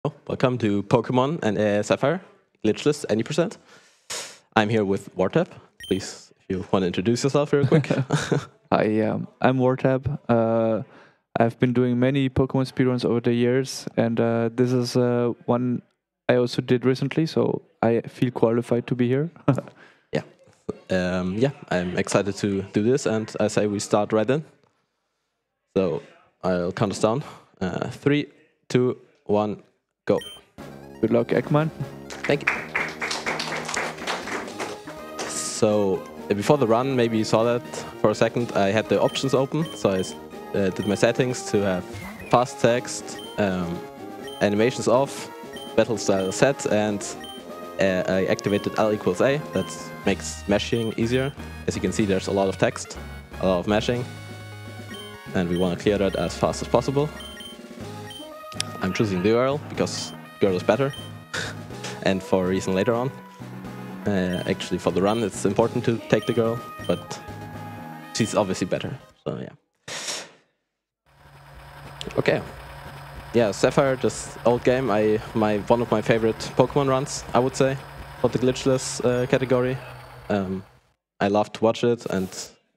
Oh, welcome to Pokémon and Sapphire, Glitchless, any percent. I'm here with wartab. Please, if you want to introduce yourself real quick. Hi, I'm wartab. I've been doing many Pokemon speedruns over the years, and this is one I also did recently, so I feel qualified to be here. Yeah, I'm excited to do this, and I say we start right then. So I'll count us down. 3, 2, 1, go. Good luck, Ekman. Thank you. So before the run, maybe you saw that for a second, I had the options open. So I did my settings to have fast text, animations off, battle style set, and I activated L equals A. That makes meshing easier. As you can see, there's a lot of text, a lot of meshing, and we want to clear that as fast as possible. I'm choosing the URL because girl is better, and for a reason later on. Actually, for the run, it's important to take the girl, but she's obviously better. So yeah. Okay. Yeah, Sapphire, just old game. One of my favorite Pokemon runs, I would say, for the glitchless category. I love to watch it, and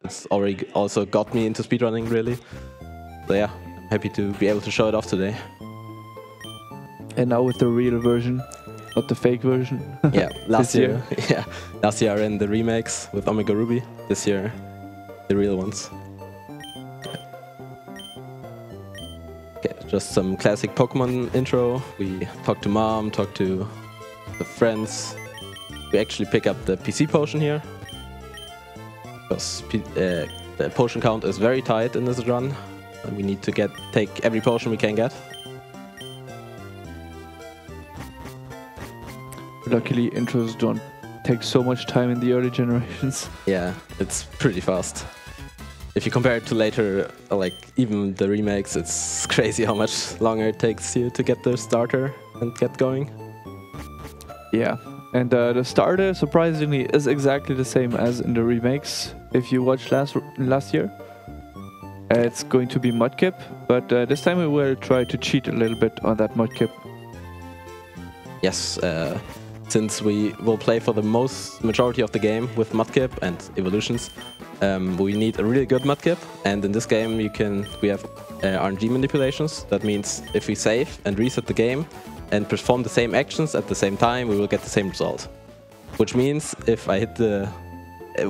it's already also got me into speedrunning, really. So yeah, I'm happy to be able to show it off today. And now with the real version, not the fake version. Yeah, last year. Yeah, last year in the remakes with Omega Ruby. This year, the real ones. Okay, just some classic Pokemon intro. We talk to mom, talk to the friends. We actually pick up the PC potion here, because the potion count is very tight in this run. And we need to take every potion we can get. Luckily, intros don't take so much time in the early generations. Yeah, it's pretty fast. If you compare it to later, like even the remakes, it's crazy how much longer it takes you to get the starter and get going. Yeah, and the starter, surprisingly, is exactly the same as in the remakes. If you watched last year, it's going to be Mudkip, but this time we will try to cheat a little bit on that Mudkip. Yes, since we will play for the majority of the game with Mudkip and evolutions, we need a really good Mudkip, and in this game we have RNG manipulations. That means if we save and reset the game and perform the same actions at the same time, we will get the same result. Which means if I hit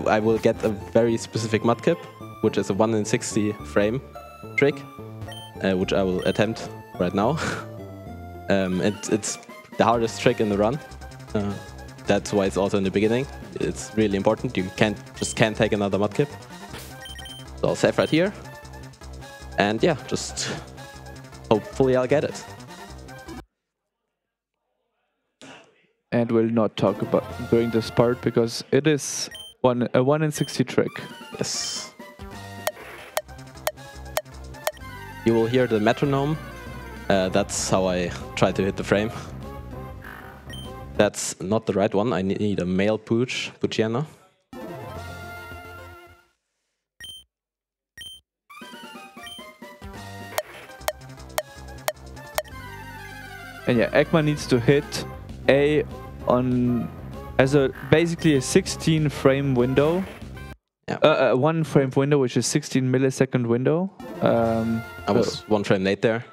I will get a very specific Mudkip, which is a 1 in 60 frame trick, which I will attempt right now. It's the hardest trick in the run. That's why it's also in the beginning. It's really important. You can't take another Mudkip. So I'll save right here. And yeah, just hopefully I'll get it. And we'll not talk about during this part because it is a 1 in 60 trick. Yes. You will hear the metronome. That's how I try to hit the frame. That's not the right one. I need a male Poochyena. And yeah, Ekman needs to hit A as basically a 16 frame window. Yeah. 1 frame window, which is 16 millisecond window. I was 1 frame late there.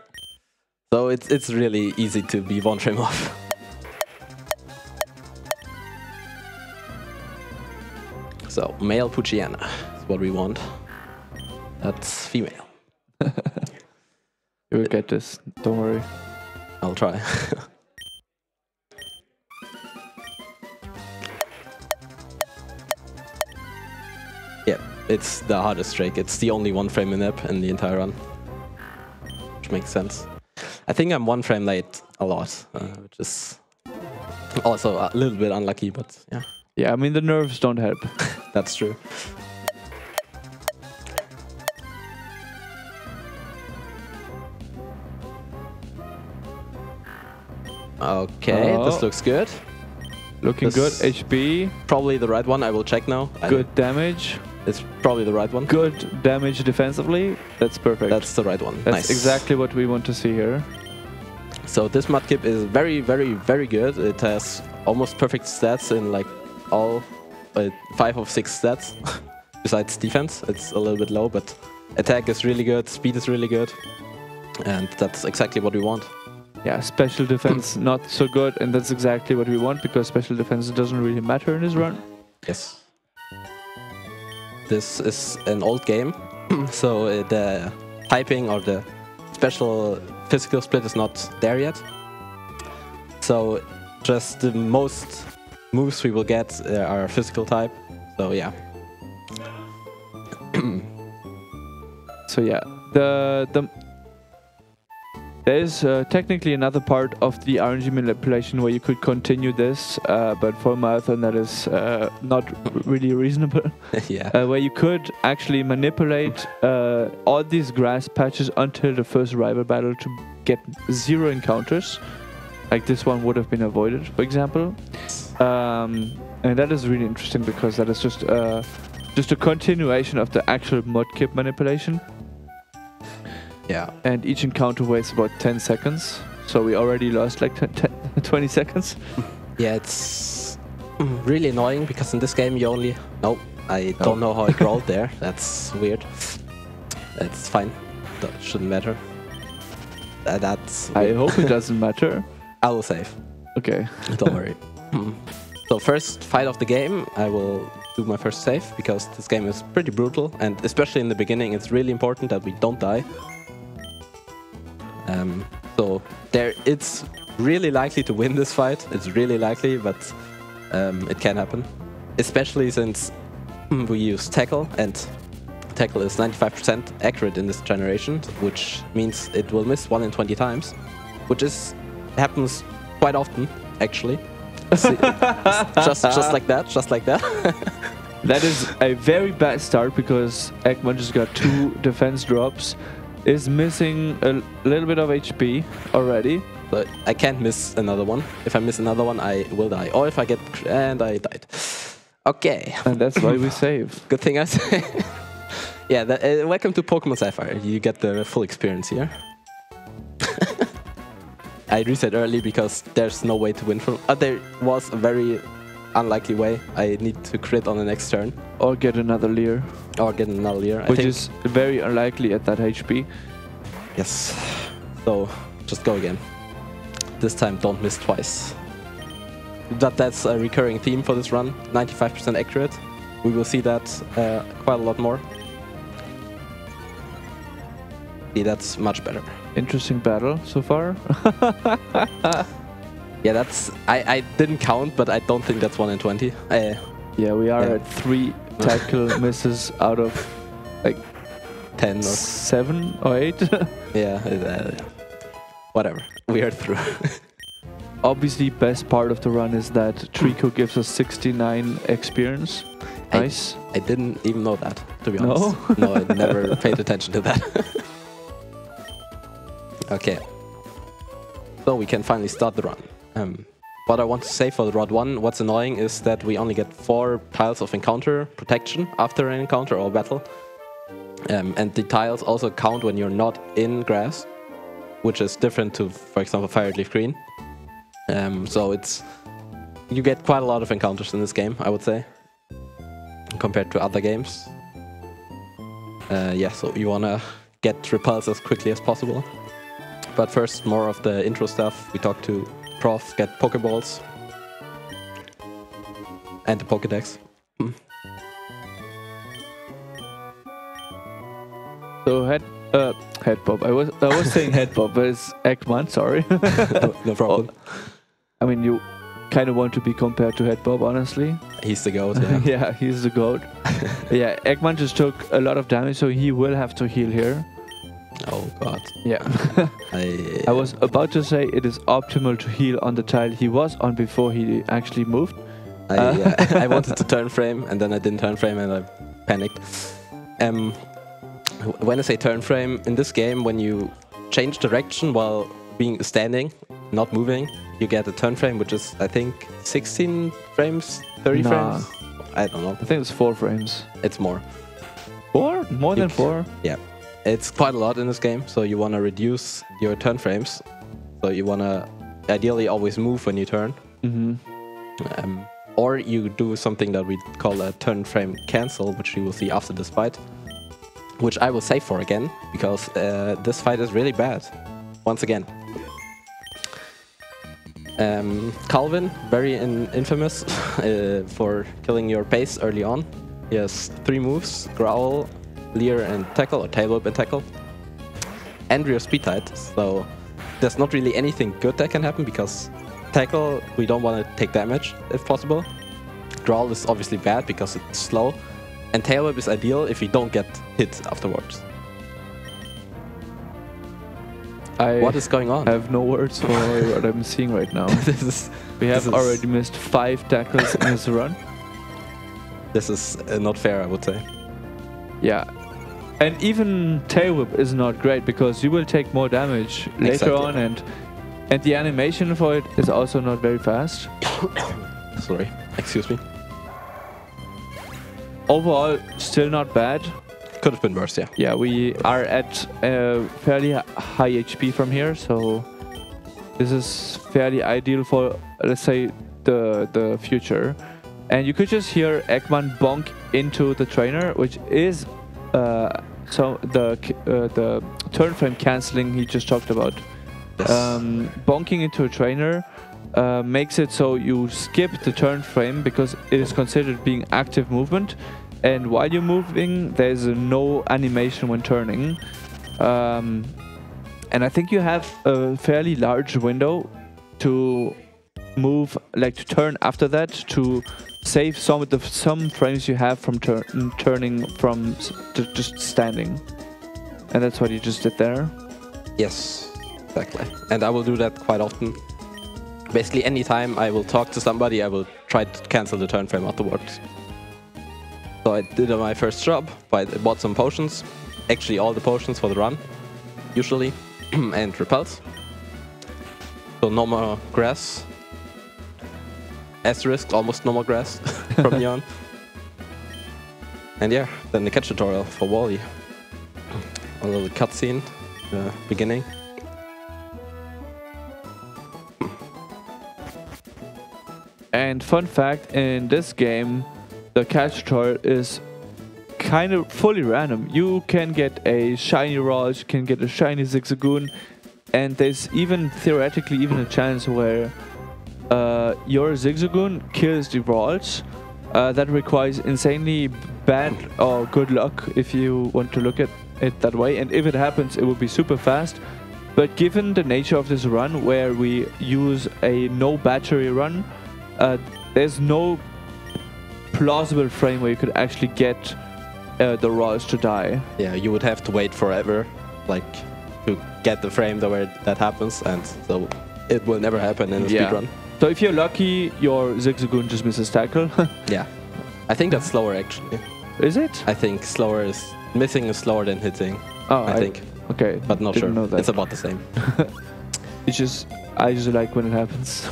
So it's really easy to be 1 frame off. So, male Poochyena is what we want. That's female. You will get this, don't worry. I'll try. Yeah, it's the hardest trick. It's the only 1 frame in-app in the entire run. Which makes sense. I think I'm 1 frame late a lot, which is also a little bit unlucky, but yeah. Yeah, I mean, the nerves don't help. That's true. Okay, this looks good. Looking good. HP. Probably the right one. I will check now. Good damage. It's probably the right one. Good damage defensively. That's perfect. That's the right one. That's nice. Exactly what we want to see here. So this mudkip is very, very, very good. It has almost perfect stats in like all 5 of 6 stats. Besides defense, it's a little bit low, but attack is really good, speed is really good, and that's exactly what we want. Yeah, special defense not so good, and that's exactly what we want, because special defense doesn't really matter in this run. Yes. This is an old game, so the typing or the special physical split is not there yet. So just the most moves we will get are physical type. So yeah. So yeah, there is technically another part of the RNG manipulation where you could continue this, but for a marathon that is not really reasonable. Yeah. Where you could actually manipulate all these grass patches until the first rival battle to get 0 encounters. Like this one would have been avoided, for example. And that is really interesting, because that is just a continuation of the actual mudkip manipulation. Yeah. And each encounter wastes about 10 seconds. So we already lost like 20 seconds. Yeah, it's really annoying, because in this game you only... No, I don't know how I rolled there. That's weird. It's fine. That shouldn't matter. That's weird. I hope it doesn't matter. I will save. Okay. Don't worry. So first fight of the game, I will do my first save, because this game is pretty brutal, and especially in the beginning it's really important that we don't die. So it's really likely to win this fight. It's really likely, but it can happen. Especially since we use tackle, and tackle is 95% accurate in this generation, which means it will miss 1 in 20 times, which happens quite often, actually. just like that, just like that. That is a very bad start, because Ekman just got 2 defense drops, is missing a little bit of HP already. But I can't miss another one. If I miss another one, I will die. Or if I get... and I died. Okay. And that's why we save. Good thing I say. Yeah, welcome to Pokémon Sapphire. You get the full experience here. I reset early because there's no way to win from... there was a very unlikely way. I need to crit on the next turn. Or get another Leer. Or get another Leer. Which is very unlikely at that HP. Yes. So, just go again. This time, don't miss twice. That's a recurring theme for this run. 95% accurate. We will see that quite a lot more. See, that's much better. Interesting battle so far. Yeah, that's... I didn't count, but I don't think that's 1 in 20. Yeah, we are at 3 tackle misses out of like 10 or 7 or 8. Yeah, whatever. We are through. Obviously, best part of the run is that Trico gives us 69 experience. Nice. I didn't even know that, to be honest. No, I never paid attention to that. Okay. So we can finally start the run. What I want to say for the Rod 1, what's annoying is that we only get 4 tiles of encounter protection after an encounter or battle. And the tiles also count when you're not in grass, which is different to, for example, Fire Leaf Green. So you get quite a lot of encounters in this game, I would say, compared to other games. Yeah, so you wanna get repulse as quickly as possible. But first, more of the intro stuff. We talk to Prof, get Pokeballs, and the Pokedex. So head bob. I was saying head bob, but it's Ekman. Sorry. No problem. I mean, you kind of want to be compared to head bob, honestly. He's the goat. Yeah, yeah, he's the goat. Yeah, Ekman just took a lot of damage, so he will have to heal here. Oh god. Yeah. I was about to say it is optimal to heal on the tile he was on before he actually moved. I wanted to turn frame, and then I didn't turn frame, and I panicked. When I say turn frame, in this game, when you change direction while being standing, not moving, you get a turn frame, which is, I think, 16 frames, 30 frames? I don't know. I think it's 4 frames. It's more. 4? More than 4? Yeah. It's quite a lot in this game, so you want to reduce your turn frames So you wanna ideally always move when you turn. Or you do something that we call a turn frame cancel, which you will see after this fight, which I will save for again, because this fight is really bad, once again. Calvin, very infamous for killing your base early on. He has 3 moves: Growl, Leer and Tackle, or Tail Whip and Tackle. And we are speed tied, so there's not really anything good that can happen, because Tackle, we don't want to take damage if possible. Growl is obviously bad because it's slow. And Tail Whip is ideal if we don't get hit afterwards. What is going on? I have no words for what I'm seeing right now. We have already missed 5 tackles in his run. This is not fair, I would say. Yeah. And even Tail Whip is not great, because you will take more damage later on, and the animation for it is also not very fast. Sorry, excuse me. Overall, still not bad. Could have been worse, yeah. Yeah, we are at fairly high HP from here, so this is fairly ideal for, let's say, the future. And you could just hear Ekman bonk into the trainer, which is the turn frame cancelling he just talked about. Yes. Bonking into a trainer makes it so you skip the turn frame, because it is considered being active movement. And while you're moving, there's no animation when turning. And I think you have a fairly large window to move, like to turn after that, to save some frames you have from turning from just standing. And that's what you just did there. Yes, exactly. And I will do that quite often. Basically, anytime I will talk to somebody, I will try to cancel the turn frame afterwards. So I did my first job, I bought some potions, actually all the potions for the run, usually, and repels. So no more grass. Asterisk, almost no more grass from here on. And yeah, then the catch tutorial for Wally. A little cutscene, beginning. And fun fact, in this game, the catch tutorial is kind of fully random. You can get a shiny Ralts, you can get a shiny Zigzagoon, and there's even theoretically even a chance where your Zigzagoon kills the Ralts. That requires insanely bad or good luck, if you want to look at it that way. And if it happens, it will be super fast. But given the nature of this run, where we use a no battery run, there's no plausible frame where you could actually get the Ralts to die. Yeah, you would have to wait forever, like, to get the frame where that happens, and so it will never happen in a speedrun. So if you're lucky, your Zigzagoon just misses tackle. Yeah, I think that's slower actually. Is it? I think missing is slower than hitting. Oh, I think. Okay, but not sure. Know that. It's about the same. I just like when it happens.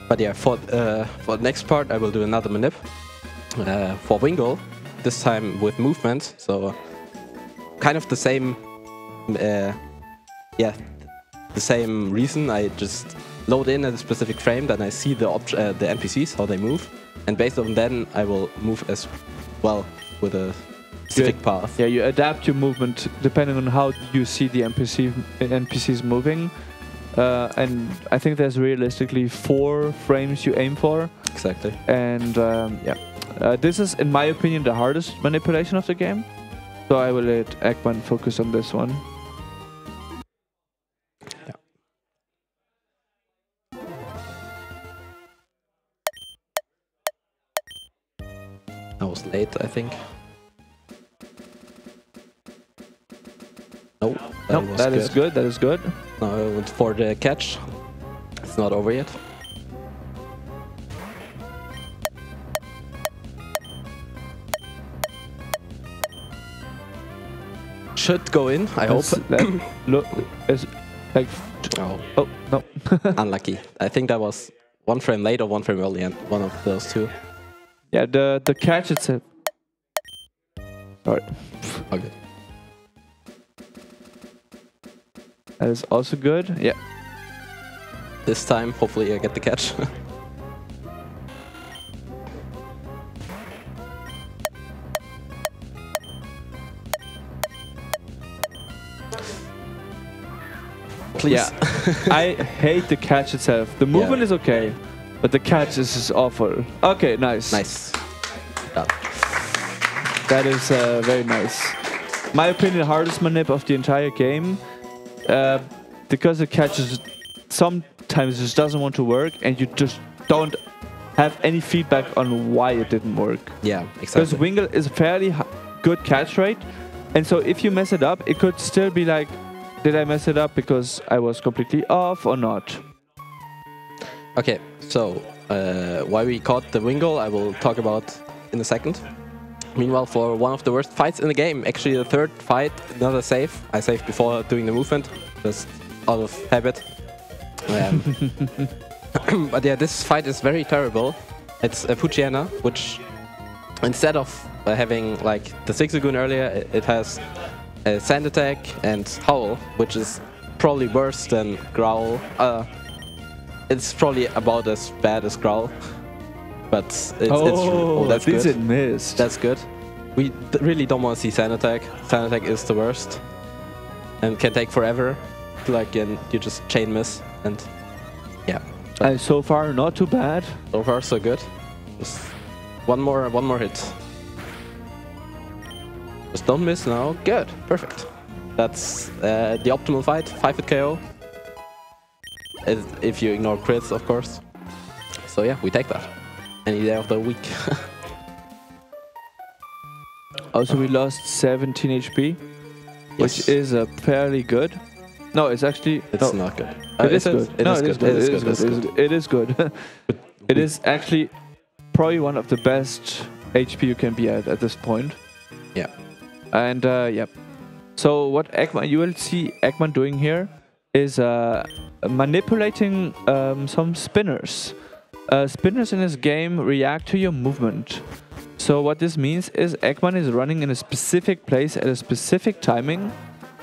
But yeah, for the next part, I will do another manip for Wingull, this time with movement. So kind of the same, the same reason. I just load in at a specific frame, then I see the NPCs, how they move, and based on then I will move as well with a specific path. Yeah, you adapt your movement depending on how you see the NPCs moving. And I think there's realistically 4 frames you aim for. Exactly. And this is, in my opinion, the hardest manipulation of the game. So I will let Ekman focus on this one. Yeah. I was late, I think. No, that is good. That is good. Now for the catch, it's not over yet. Should go in, I hope. Look, it's like... Oh, no. Unlucky. I think that was 1 frame late or 1 frame early, and one of those 2. Yeah, the catch itself. Sorry. Okay. That is also good. Yeah. This time, hopefully I get the catch. Please. Yeah, I hate the catch itself. The movement is okay, but the catch is just awful. Okay, nice. Nice. Done. That is very nice. My opinion, the hardest manip of the entire game, because the catch is sometimes just doesn't want to work, and you just don't have any feedback on why it didn't work. Yeah, Because exactly. Wingle is a fairly good catch rate, and so if you mess it up, it could still be like, did I mess it up because I was completely off or not? Okay, so why we caught the Wingle, I will talk about in a second. Meanwhile, for one of the worst fights in the game, actually the third fight, another save. I saved before doing the movement, just out of habit. But yeah, this fight is very terrible. It's a Poochyena, which instead of having like the Zigzagoon earlier, it has a Sand Attack and Howl, which is probably worse than Growl. It's probably about as bad as Growl. But that's good. It missed. That's good. We really don't want to see Sand Attack. Sand Attack is the worst. And can take forever. Like, and you just chain miss. And yeah. So far, not too bad. So far, so good. Just one more hit. Just don't miss now. Good. Perfect. That's the optimal fight. 5-hit KO. If you ignore crits, of course. So yeah, we take that. Any day of the week. Also, we lost 17 HP, which Yes. is fairly good. No, it's actually... It's no, not good. It is good. It is good. It is good. It is good. It is actually probably one of the best HP you can be at this point. Yeah. And yeah. So what you will see Ekman doing here is manipulating some spinners. Spinners in this game react to your movement. So what this means is Ekman is running in a specific place at a specific timing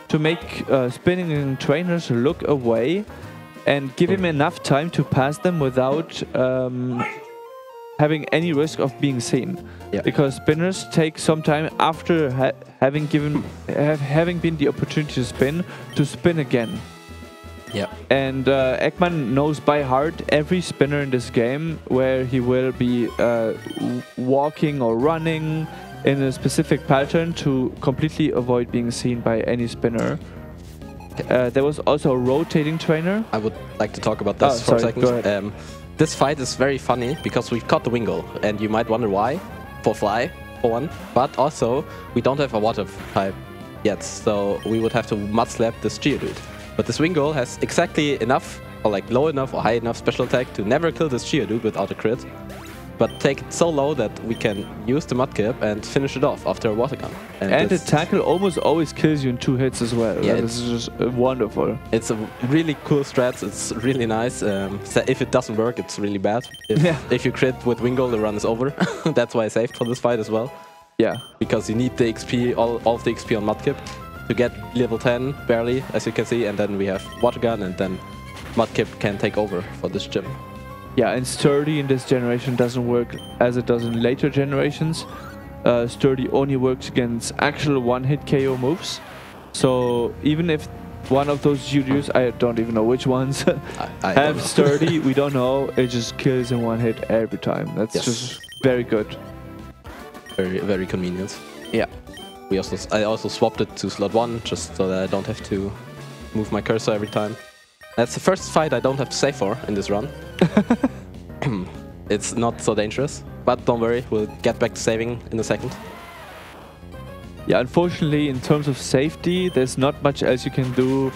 to make spinning trainers look away and give him enough time to pass them without having any risk of being seen. Yeah. Because spinners take some time after having been the opportunity to spin again. Yeah. And Ekman knows by heart every spinner in this game where he will be walking or running in a specific pattern to completely avoid being seen by any spinner. There was also a rotating trainer. I would like to talk about this for a second. Go ahead. This fight is very funny because we've caught the Wingle, and you might wonder why. For Fly, for one. But also, we don't have a water type yet, so we would have to mud slap this Geodude. But this Wingle has exactly enough, or like low enough or high enough special attack to never kill this Geodude without a crit. But take it so low that we can use the Mudkip and finish it off after a water gun. And the tackle almost always kills you in 2 hits as well. Yeah, this is just wonderful. It's a really cool strat. It's really nice. So if it doesn't work, it's really bad. If you crit with Wingle, the run is over. That's why I saved for this fight as well. Yeah. Because you need the XP, all of the XP on Mudkip to get level 10, barely, as you can see. And then we have Water Gun, and then Mudkip can take over for this gym. Yeah, and Sturdy in this generation doesn't work as it does in later generations. Sturdy only works against actual one-hit KO moves. So even if one of those Geodudes, I don't even know which ones, have Sturdy, we don't know, it just kills in one hit every time. That's just very good. Very, very convenient. Yeah. I also swapped it to slot 1 just so that I don't have to move my cursor every time. That's the first fight I don't have to save for in this run. It's not so dangerous, but don't worry, we'll get back to saving in a second. Yeah, unfortunately, in terms of safety, there's not much else you can do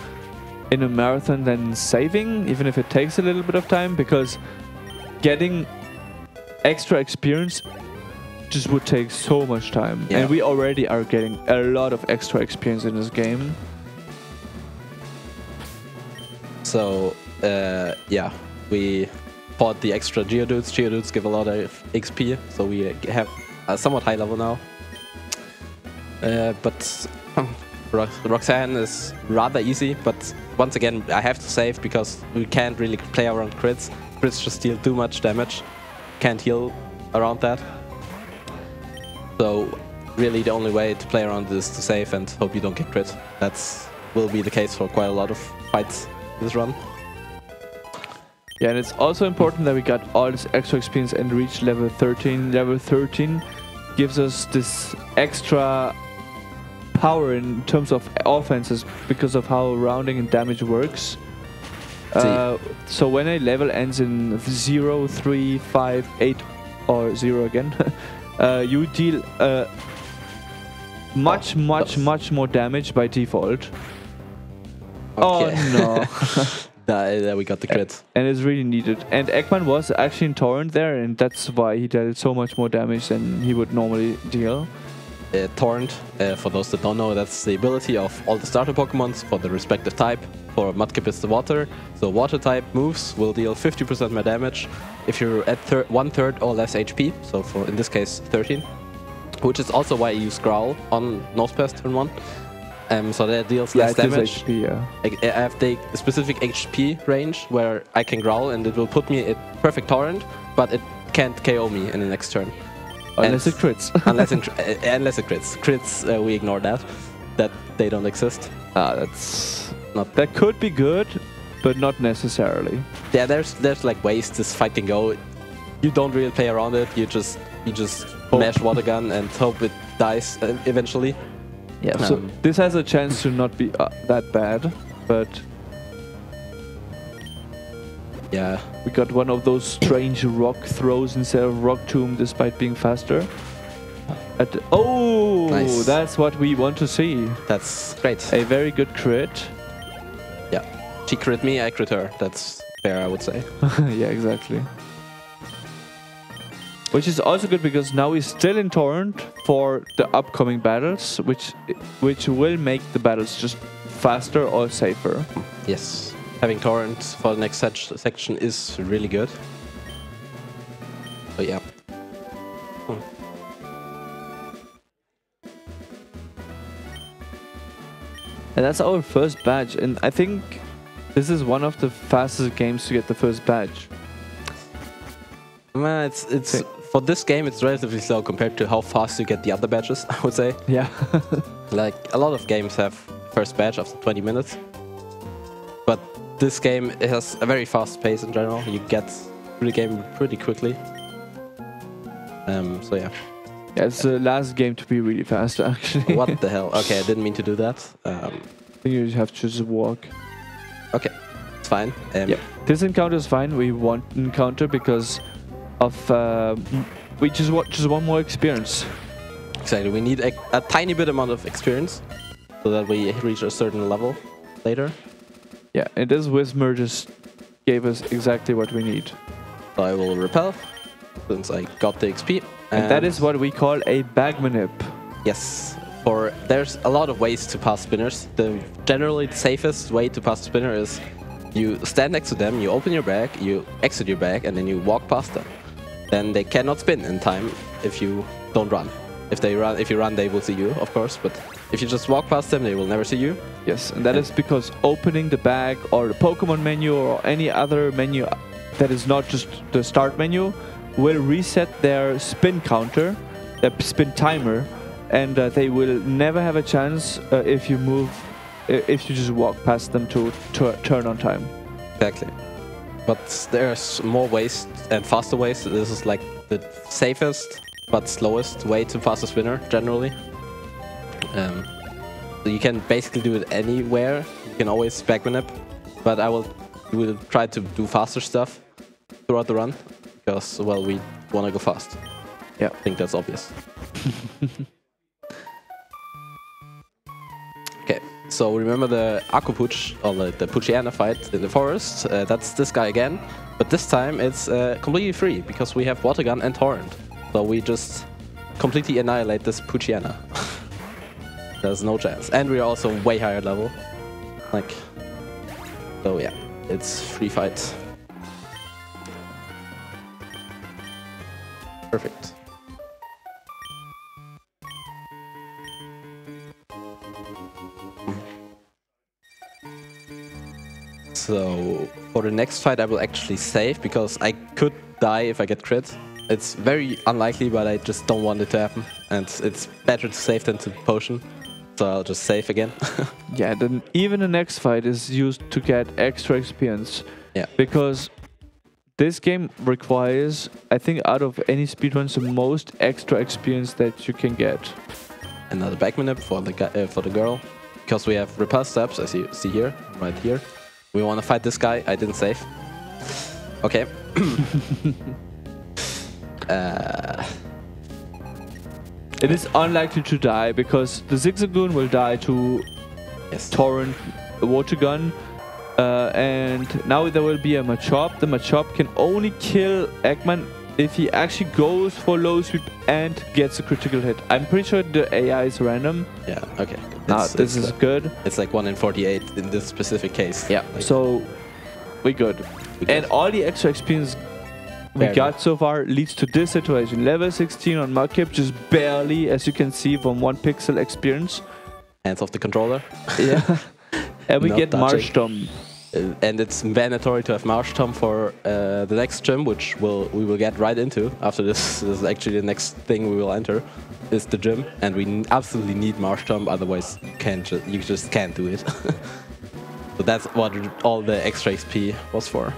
in a marathon than saving, even if it takes a little bit of time, because getting extra experience just would take so much time. Yeah. And we already are getting a lot of extra experience in this game. So, yeah, we fought the extra Geodudes. Geodudes give a lot of XP, so we have a somewhat high level now. But Roxanne is rather easy, but once again, I have to save because we can't really play around crits. Crits just deal too much damage. Can't heal around that. So really the only way to play around is to save and hope you don't get crit. That's will be the case for quite a lot of fights this run. Yeah, and it's also important that we got all this extra experience and reached level 13. Level 13 gives us this extra power in terms of offenses because of how rounding and damage works. So when a level ends in 0, 3, 5, 8 or 0 again, you deal much more damage by default. Okay. Oh no. There we got the crit. And it's really needed. And Ekman was actually in Torrent there, and that's why he dealt so much more damage than he would normally deal. Torrent, for those that don't know, that's the ability of all the starter Pokemons for the respective type. For Mudkip it's the water, so water type moves will deal 50% more damage if you're at 1/3 or less HP, so for in this case 13. Which is also why I use Growl on Nosepass turn 1. So that deals less damage. HP, yeah. I have the specific HP range where I can Growl and it will put me at perfect Torrent, but it can't KO me in the next turn. Unless it crits. unless it crits. Crits, we ignore that. That they don't exist. That's not. That could be good, but not necessarily. Yeah, there's like ways this fight can go. You don't really play around it. You just mash water gun and hope it dies eventually. Yeah. So this has a chance to not be that bad, but yeah, we got one of those strange rock throws instead of rock tomb, despite being faster. Oh, nice. That's what we want to see. That's great. A very good crit. Yeah, she crit me, I crit her. That's fair, I would say. Yeah, exactly. Which is also good because now we're still in Torrent for the upcoming battles, which will make the battles just faster or safer. Yes, having Torrent for the next section is really good. But yeah. And that's our first badge, and I think this is one of the fastest games to get the first badge. Well, it's for this game it's relatively slow compared to how fast you get the other badges, I would say. Yeah. Like a lot of games have first badge after 20 minutes. But this game, it has a very fast pace in general. You get through the game pretty quickly. So yeah. Yeah, it's the last game to be really fast, actually. What the hell? Okay, I didn't mean to do that. I think you have to just walk. Okay, it's fine. Yeah, this encounter is fine. We want encounter because of we just want more experience. Exactly. We need a tiny bit amount of experience so that we reach a certain level later. Yeah, and this Whismer just gave us exactly what we need. So I will repel since I got the XP. And that is what we call a bag manip. Yes. There's a lot of ways to pass spinners. Generally the safest way to pass a spinner is you stand next to them, you open your bag, you exit your bag, and then you walk past them. Then they cannot spin in time if you don't run. If you run, they will see you, of course. But if you just walk past them, they will never see you. Yes, and that is because opening the bag or the Pokemon menu or any other menu that is not just the start menu will reset their spin counter, their spin timer, and they will never have a chance if you just walk past them to turn on time. Exactly. But there's more ways and faster ways. This is like the safest but slowest way to pass a spinner generally. So you can basically do it anywhere. You can always bag manip, but we will try to do faster stuff throughout the run because, well, we want to go fast. Yeah, I think that's obvious. Okay, so remember the Akupuch, or the Puchiana fight in the forest? That's this guy again, but this time it's completely free because we have Water Gun and Torrent. So we just completely annihilate this Puchiana. There's no chance. And we're also way higher level. So yeah, it's free fight. Perfect. So for the next fight, I will actually save because I could die if I get crit. It's very unlikely, but I just don't want it to happen, and it's better to save than to potion. So I'll just save again. Yeah, then even the next fight is used to get extra experience. Yeah. Because this game requires, I think, out of any speedruns, the most extra experience that you can get. Another back manip for the girl, because we have repel steps, as you see here, right here. We want to fight this guy. I didn't save. Okay. It is unlikely to die because the Zigzagoon will die to Torrent Water Gun. And now there will be a Machop. The Machop can only kill Ekman if he actually goes for low sweep and gets a critical hit. I'm pretty sure the AI is random. Yeah, okay. Now, this is good. It's like 1 in 48 in this specific case. Yeah, like, so we're good. And all the extra experience we got so far leads to this situation. Level 16 on Mudkip, just barely, as you can see, from 1 pixel experience. Hands off the controller. Yeah. And we get Marshtomp. And it's mandatory to have Marshtomp for the next gym, which we will get right into after this. This is actually the next thing we will enter, is the gym. And we absolutely need Marshtomp, otherwise you just can't do it. So that's what all the extra XP was for.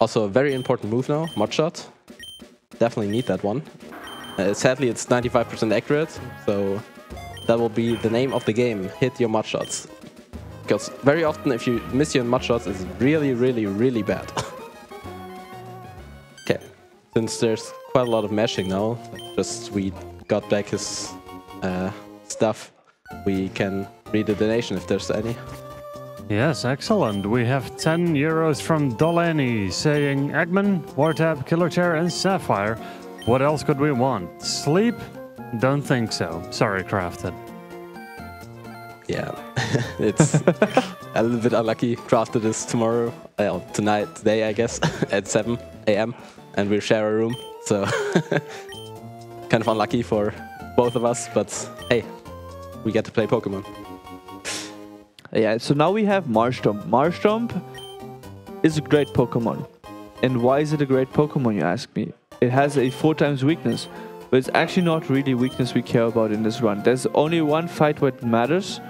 Also a very important move now, Mudshot. Definitely need that one. Sadly, it's 95% accurate, so that will be the name of the game, hit your Mudshots. Because very often if you miss your Mudshots, it's really, really, really bad. Okay, since there's quite a lot of meshing now, just we got back his stuff, we can read the donation if there's any. Yes, excellent. We have 10 euros from Dolani saying, Ekman, wartab, KillerChair and Sapphire. What else could we want? Sleep? Don't think so. Sorry, Crafted. Yeah, it's a little bit unlucky. Crafted is tomorrow, today I guess, at 7 AM, and we'll share a room, so kind of unlucky for both of us, but hey, we get to play Pokemon. Yeah, so now we have Marshtomp. Marshtomp is a great Pokemon. And why is it a great Pokemon, you ask me? It has a 4x weakness, but it's actually not really weakness we care about in this run. There's only one fight where it matters,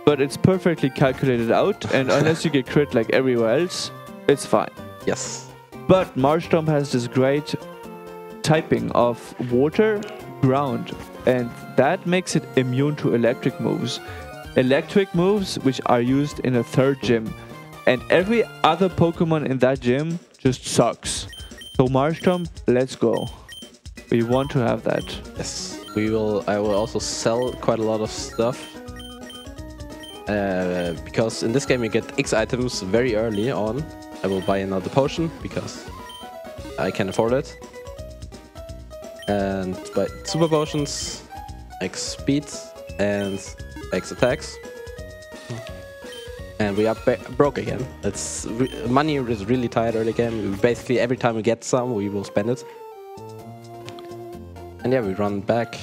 but it's perfectly calculated out, and unless you get crit like everywhere else, it's fine. Yes. But Marshtomp has this great typing of water, ground, and that makes it immune to electric moves. Electric moves which are used in a third gym, and every other Pokemon in that gym just sucks. So Marshtomp, let's go. We want to have that. Yes, I will also sell quite a lot of stuff, because in this game you get X items very early on. I will buy another potion because I can afford it, and buy super potions, X speed and X attacks, and we are broke again. Money is really tight early game. Basically every time we get some, we will spend it. And yeah, we run back.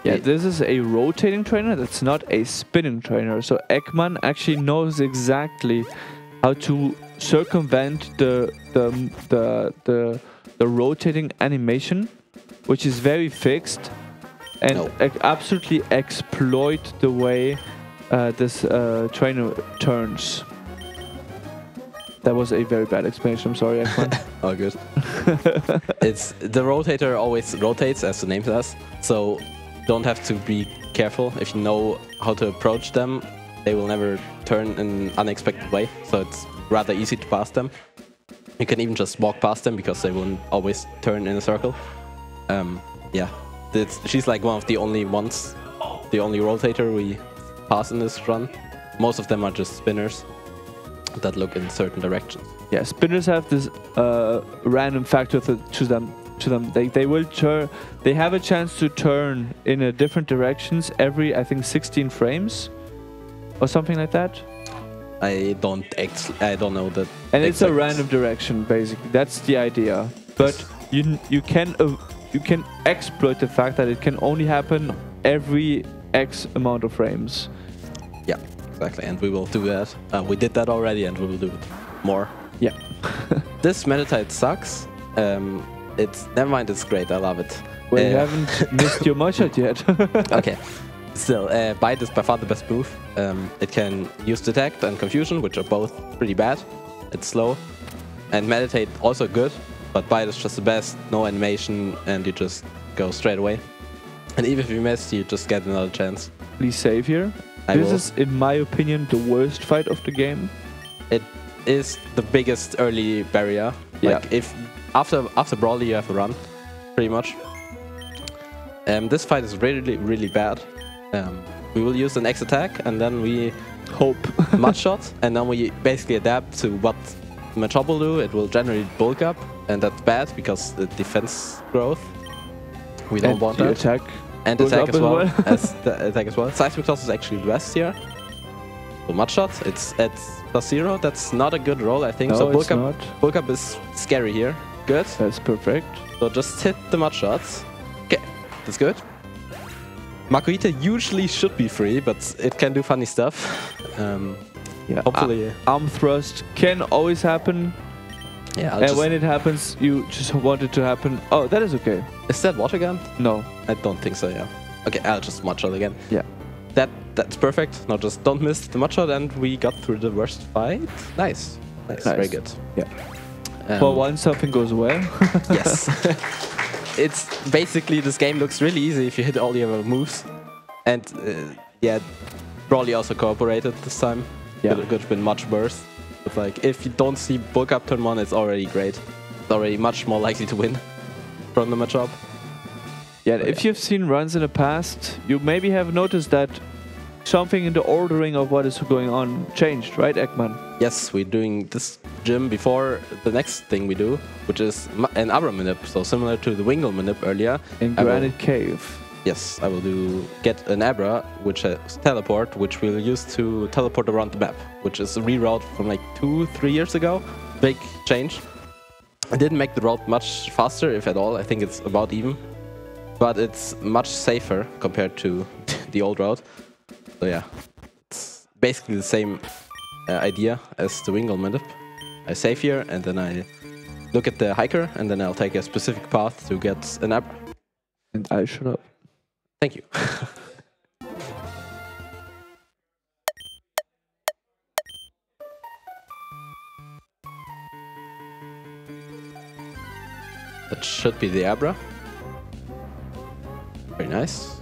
Yeah, this is a rotating trainer, that's not a spinning trainer. So Ekman actually knows exactly how to circumvent the rotating animation, which is very fixed, and absolutely exploit the way this trainer turns. That was a very bad explanation, I'm sorry, Ekman. Oh, good. The rotator always rotates, as the name says, so don't have to be careful. If you know how to approach them, they will never turn in an unexpected way, so it's rather easy to pass them. You can even just walk past them because they won't always turn in a circle. Yeah, she's like one of the only ones, the only rotator we pass in this run. Most of them are just spinners that look in certain directions. Yeah, spinners have this random factor to them. They will turn. They have a chance to turn in a different directions every, I think, 16 frames or something like that. I don't know that. And it's a random direction, basically. That's the idea. But you can you can exploit the fact that it can only happen every X amount of frames. Yeah, exactly, and we will do that. We did that already, and we will do it more. Yeah. This Meditite sucks. It's never mind. It's great. I love it. Well, you haven't missed your mudshot yet. Okay. Still, Bite is by far the best move. It can use Detect and Confusion, which are both pretty bad. It's slow. And Meditate also good, but Bite is just the best. No animation, and you just go straight away. And even if you miss, you just get another chance. Please save here. This is, in my opinion, the worst fight of the game. It is the biggest early barrier. Yeah. Like if after Brawly you have a run, pretty much. This fight is really bad. We will use an X attack, and then we hope Mudshot, and then we basically adapt to what Machop will do. It will generate bulk up, and that's bad because the defense growth. We don't want that. Attack. And attack as well. As the attack as well. Seismic Toss is actually the best here. So Mudshot, it's at +0. That's not a good roll, I think. No, so bulk up is scary here. Good. That's perfect. So just hit the Mudshots. Okay, that's good. Makuhita usually should be free, but it can do funny stuff. Yeah. Hopefully. Arm thrust can always happen. Yeah. And when it happens, you just want it to happen. Oh, that is okay. Is that water gun? No. I don't think so, yeah. Okay, I'll just Mudshot again. Yeah. That's perfect. Now just don't miss the Mudshot, and we got through the worst fight. Nice. Very good. Yeah. For once, something goes well. Yes. It's basically, this game looks really easy if you hit all your moves. And yeah, Brawly also cooperated this time. Yeah. It could have been much worse. But like, if you don't see bulk up turn 1, it's already great. It's already much more likely to win from the Machop. Yeah, if you've seen runs in the past, you maybe have noticed that something in the ordering of what is going on changed, right, Ekman? Yes, we're doing this gym before the next thing we do, which is an Abra Manip, so similar to the Wingle Manip earlier. In Granite Cave. Yes, I will get an Abra, which has Teleport, which we'll use to teleport around the map, which is a reroute from like 2-3 years ago. Big change. I didn't make the route much faster, if at all. I think it's about even. But it's much safer compared to the old route. So yeah, it's basically the same idea as the Wingle Manip. I save here, and then I look at the hiker, and then I'll take a specific path to get an Abra. And I shut up. Thank you. That should be the Abra. Very nice.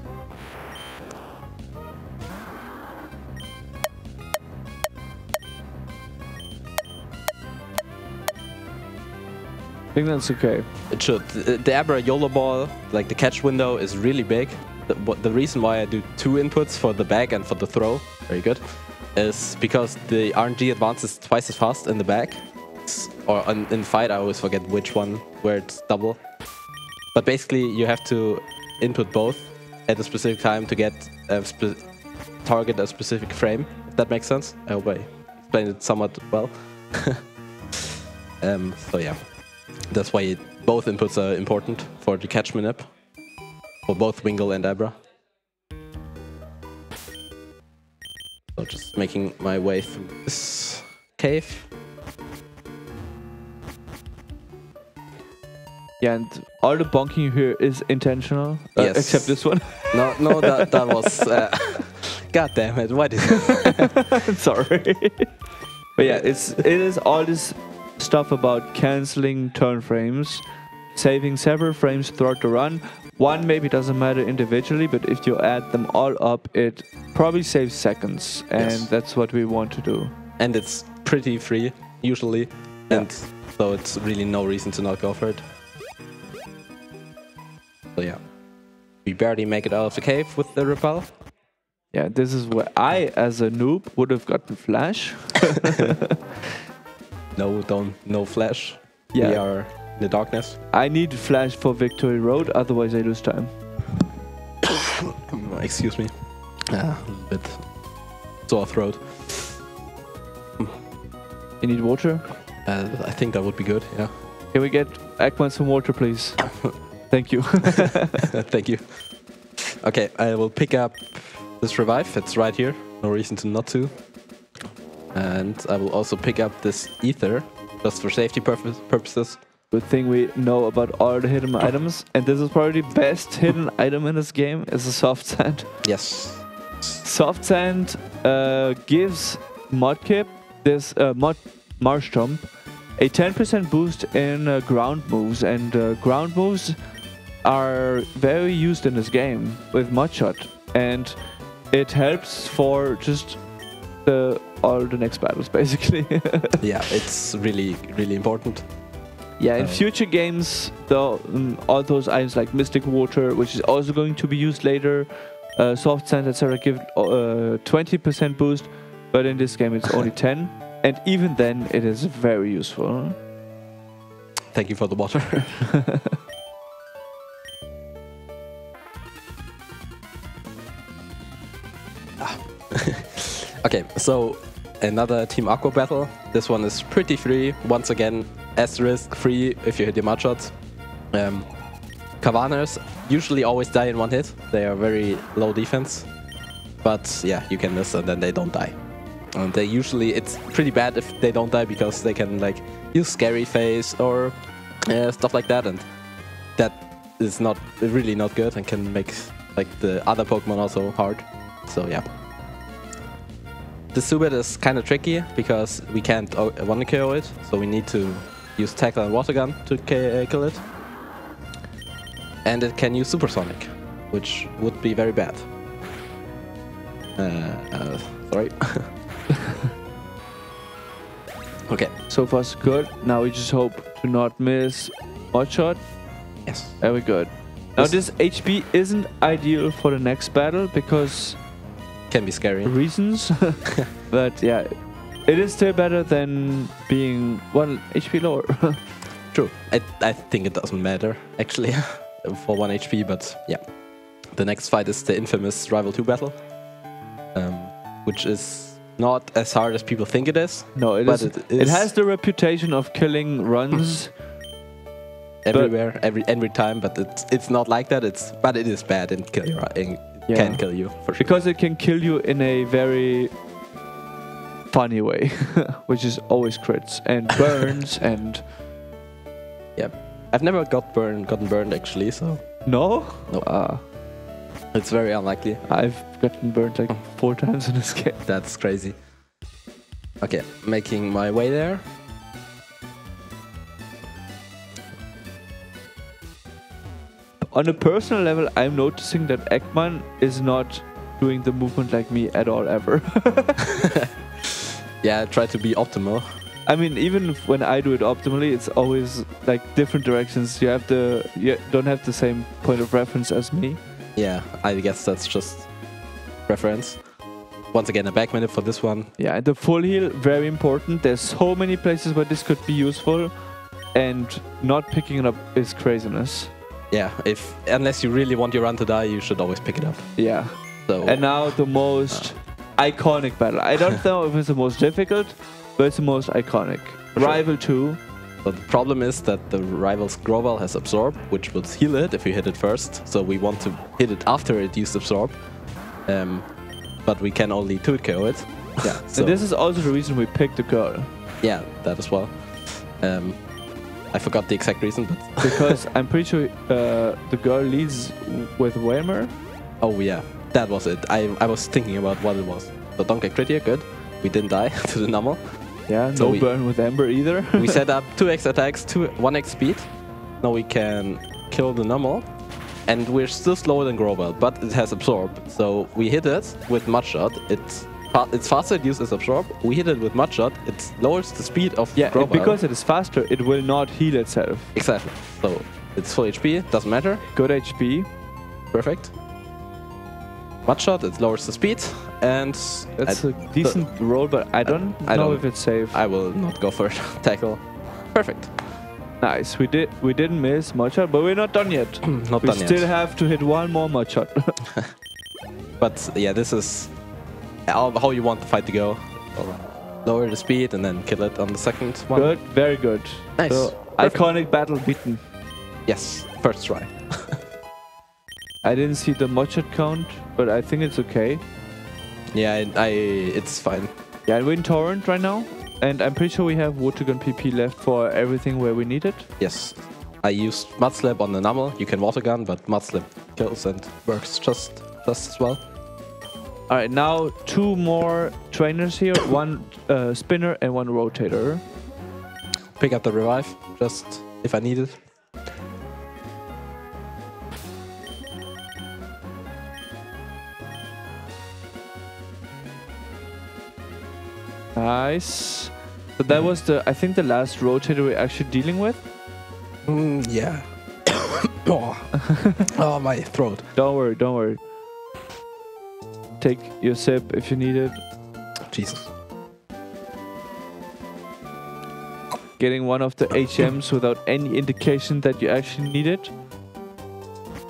I think that's okay. It should. The Abra YOLO ball, like the catch window, is really big. The reason why I do 2 inputs for the bag and for the throw, very good, is because the RNG advances twice as fast in the bag. Or in the fight, I always forget which one, where it's double. But basically, you have to input both at a specific time to get target a specific frame, if that makes sense. I hope I explained it somewhat well. So yeah, that's why both inputs are important for the catch manip, for both Wingle and Abra. So just making my way through this cave. Yeah, and all the bonking here is intentional, Yes. except this one. No, that was... God damn it, why did Sorry. But yeah, it is all this stuff about cancelling turn frames, saving several frames throughout the run. One maybe doesn't matter individually, but if you add them all up, it probably saves seconds, and Yes. that's what we want to do. And it's pretty free, usually, and so it's really no reason to not go for it. So yeah, we barely make it out of the cave with the repel. Yeah, this is where I, as a noob, would have gotten flash. No flash. Yeah. We are in the darkness. I need flash for Victory Road, otherwise I lose time. Excuse me. A little bit sore throat. You need water? I think that would be good, yeah. Can we get Ekman some water, please? Thank you. Thank you. Okay, I will pick up this revive. It's right here. No reason to not to. And I will also pick up this ether, just for safety purposes. Good thing we know about all the hidden items. And this is probably the best hidden item in this game, is a soft sand. Yes. Soft sand gives Mudkip, this Marsh Jump, a 10% boost in ground moves. And ground moves are very used in this game with Mudshot. And it helps for just all the next battles, basically. Yeah, it's really, really important. Yeah, in future games, though, all those items like Mystic Water, which is also going to be used later, Soft Sand, etc., give 20% boost, but in this game it's only 10, and even then it is very useful. Thank you for the water. Okay, so another Team Aqua battle. This one is pretty free. Once again, asterisk free if you hit your mud shots. Kavaners usually always die in one hit. They are very low defense. But yeah, you can miss and then they don't die. And they usually, it's pretty bad if they don't die because they can like use Scary Face or stuff like that. And that is not really not good and can make like the other Pokemon also hard. So yeah. The Zubat is kind of tricky because we can't one KO it, so we need to use Tackle and Water Gun to kill it. And it can use Supersonic, which would be very bad. Sorry. Okay. So far so good. Now we just hope to not miss Mudshot. Yes. Very good. Now this HP isn't ideal for the next battle because can be scary reasons. But yeah, it is still better than being 1 HP lower. True. I think it doesn't matter actually for 1 HP, but yeah. The next fight is the infamous Rival 2 battle, which is not as hard as people think it is. No, it is. It has the reputation of killing runs everywhere, every time, but it's not like that. But it is bad and can kill you for sure. Because it can kill you in a very funny way, which is always crits and burns and. Yeah, I've never gotten burned actually, so. No. No. It's very unlikely. I've gotten burned like 4 times in this game. That's crazy. Okay, making my way there. On a personal level, I'm noticing that Ekman is not doing the movement like me at all ever. Yeah, I try to be optimal. I mean, even when I do it optimally, it's always like different directions. You don't have the same point of reference as me. Yeah, I guess that's just reference. Once again, a back minute for this one. Yeah, and the full heal, very important. There's so many places where this could be useful, and not picking it up is craziness. Yeah, unless you really want your run to die, you should always pick it up. Yeah. So. And now the most iconic battle. I don't know if it's the most difficult, but it's the most iconic. Sure. Rival 2. So the problem is that the rival's Grovyle has Absorb, which would heal it if you hit it first. So we want to hit it after it used Absorb. But we can only 2-KO it. Yeah. So and this is also the reason we picked the girl. Yeah, that as well. I forgot the exact reason, but because I'm pretty sure the girl leads with Whalmer. Oh yeah, that was it. I was thinking about what it was. So don't get crit here, good. We didn't die to the normal. Yeah, so no burn with Ember either. We set up 2x attacks, 1x speed. Now we can kill the normal. And we're still slower than Grovyle, but it has Absorb. So we hit it with Mudshot. It's faster, it uses Absorb. We hit it with Mudshot, it lowers the speed of Grovyle. Because it is faster, it will not heal itself. Exactly. So it's full HP, doesn't matter. Good HP. Perfect. Mudshot, it lowers the speed, and that's a decent roll, but I don't know if it's safe. I will not go for it. Tackle. Perfect. Nice. We didn't miss Mudshot, but we're not done yet. We still have to hit 1 more Mudshot. But yeah, this is how you want the fight to go. Lower the speed and then kill it on the second one. Good, very good. Nice. So, iconic battle beaten. Yes, first try. I didn't see the mod shot count, but I think it's okay. Yeah, it's fine. Yeah, we're in Torrent right now, and I'm pretty sure we have Watergun PP left for everything where we need it. Yes. I used Mudslap on the normal. You can water gun, but Mudslap kills and works just as well. Alright, now 2 more trainers here, 1 spinner and 1 rotator. Pick up the revive, just if I need it. Nice. So that was I think the last rotator we're actually dealing with. Yeah. Oh, my throat. Don't worry, don't worry. Take your sip if you need it. Jesus. Getting one of the HMs without any indication that you actually need it.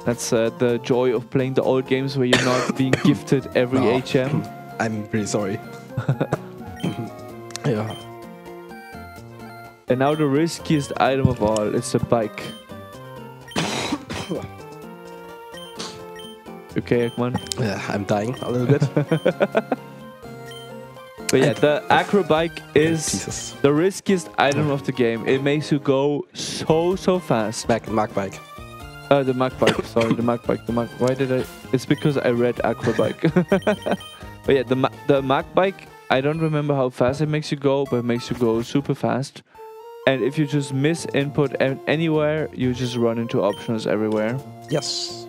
That's the joy of playing the old games where you're not being gifted every HM. I'm really sorry. Yeah. And now the riskiest item of all, it's a bike. Okay, Ekman? Yeah, I'm dying a little bit. But yeah, the acro bike is Jesus. the riskiest item of the game. It makes you go so fast. Mag bike. The Mag bike, sorry, the Mag bike. Why did I? It's because I read acro bike. But yeah, the Mag bike, I don't remember how fast it makes you go, but it makes you go super fast. And if you just miss input anywhere, you just run into options everywhere. Yes.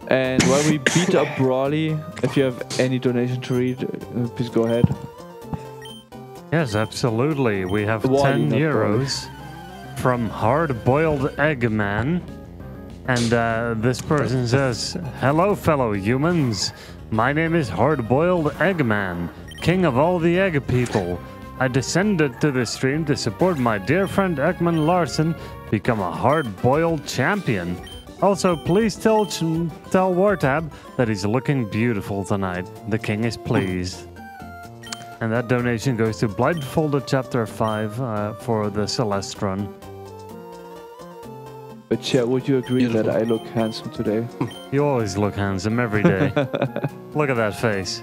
And while we beat up Brawly, if you have any donation to read, please go ahead. Yes, absolutely. We have Wally, 10 euros from Hard-Boiled Eggman. And this person says, "Hello, fellow humans. My name is Hard-Boiled Eggman, king of all the egg people. I descended to the stream to support my dear friend EkmanLarsson become a hard-boiled champion. Also, please tell wartab that he's looking beautiful tonight. The king is pleased." And that donation goes to Blindfolded Chapter 5 for the Celeste run. But Chair, would you agree that I look handsome today? You always look handsome every day. Look at that face.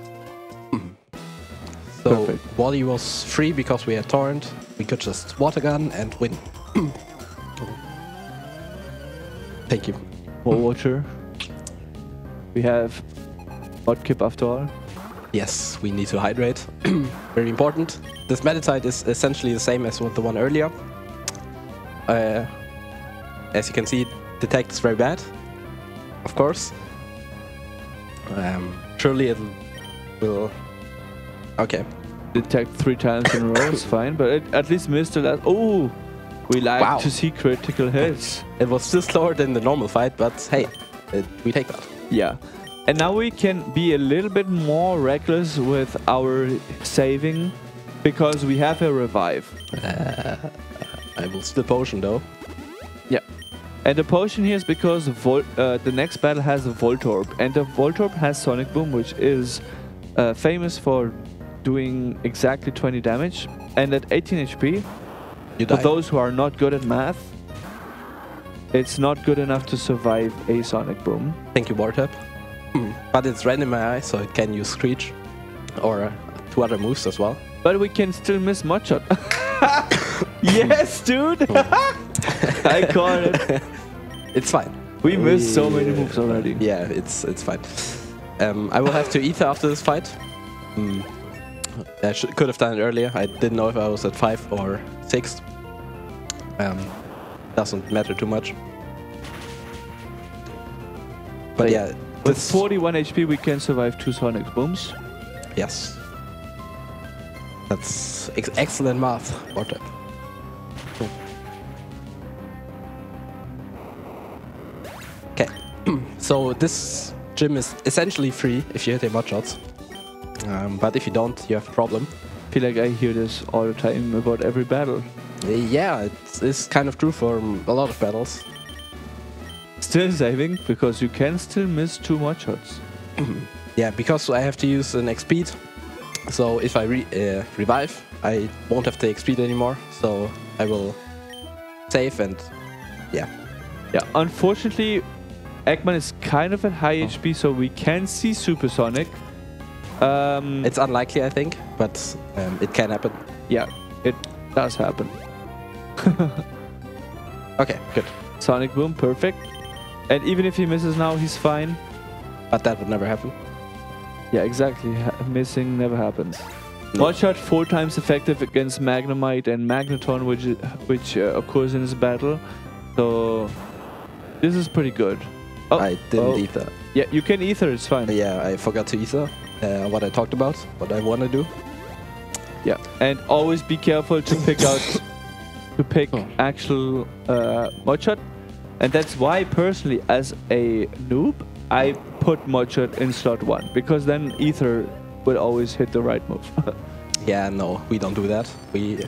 So Perfect. Wally was free because we had Torrent. We could just water gun and win. Thank you. More water. We have Mudkip after all. Yes, we need to hydrate. Very important. This Meditite is essentially the same as the one earlier. As you can see, it detects very bad. Of course. Surely it will... Okay. Detect 3 times in a row is fine, but it at least missed the last... Oh! We like to see critical hits. It was still slower than the normal fight, but hey, we take that. Yeah. And now we can be a little bit more reckless with our saving, because we have a revive. I will still potion though. Yeah. And the potion here is because the next battle has a Voltorb, and the Voltorb has Sonic Boom, which is famous for doing exactly 20 damage. And at 18 HP, for those who are not good at math, it's not good enough to survive a Sonic Boom. Thank you, wartab. But it's red in my eye, so it can use Screech or 2 other moves as well. But we can still miss Mudshot. Yes, dude! I caught it. It's fine. We missed so many moves already. Yeah, it's fine. I will have to Ether after this fight. I could have done it earlier. I didn't know if I was at 5 or 6. Doesn't matter too much. But yeah, with 41 HP we can survive 2 Sonic Booms. Yes. That's excellent math, wartab. Okay, so this gym is essentially free if you hit a mod shots. But if you don't, you have a problem. I feel like I hear this all the time about every battle. Yeah, it's kind of true for a lot of battles. Still saving, because you can still miss 2 mod shots. Yeah, because I have to use an X-Speed. So if I revive, I won't have the X-Speed anymore. So I will save and Yeah. Yeah, unfortunately, Ekman is kind of at high HP, so we can see Supersonic. It's unlikely, I think, but it can happen. Yeah, it does happen. Okay, good. Sonic Boom, perfect. And even if he misses now, he's fine. But that would never happen. Yeah, exactly. Missing never happens. No. One shot 4 times effective against Magnemite and Magneton, which occurs in his battle. So this is pretty good. Oh, I didn't ether. Yeah, you can ether. It's fine. Yeah, I forgot to ether. What I talked about, what I want to do. Yeah, and always be careful to pick out actual Mudshot. And that's why personally, as a noob, I put Mudshot in slot 1, because then ether will always hit the right move. Yeah, no, we don't do that. We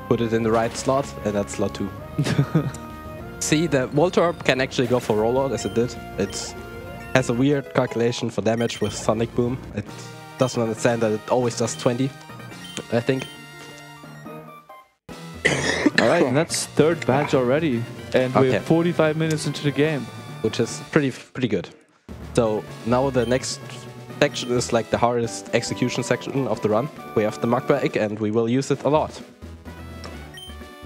put it in the right slot, and that's slot 2. See, the Voltorb can actually go for rollout as it did. It has a weird calculation for damage with Sonic Boom. It doesn't understand that it always does 20, I think. Alright, and that's 3rd badge already. And we're 45 minutes into the game. Which is pretty good. So now the next section is like the hardest execution section of the run. We have the Mach Bag and we will use it a lot.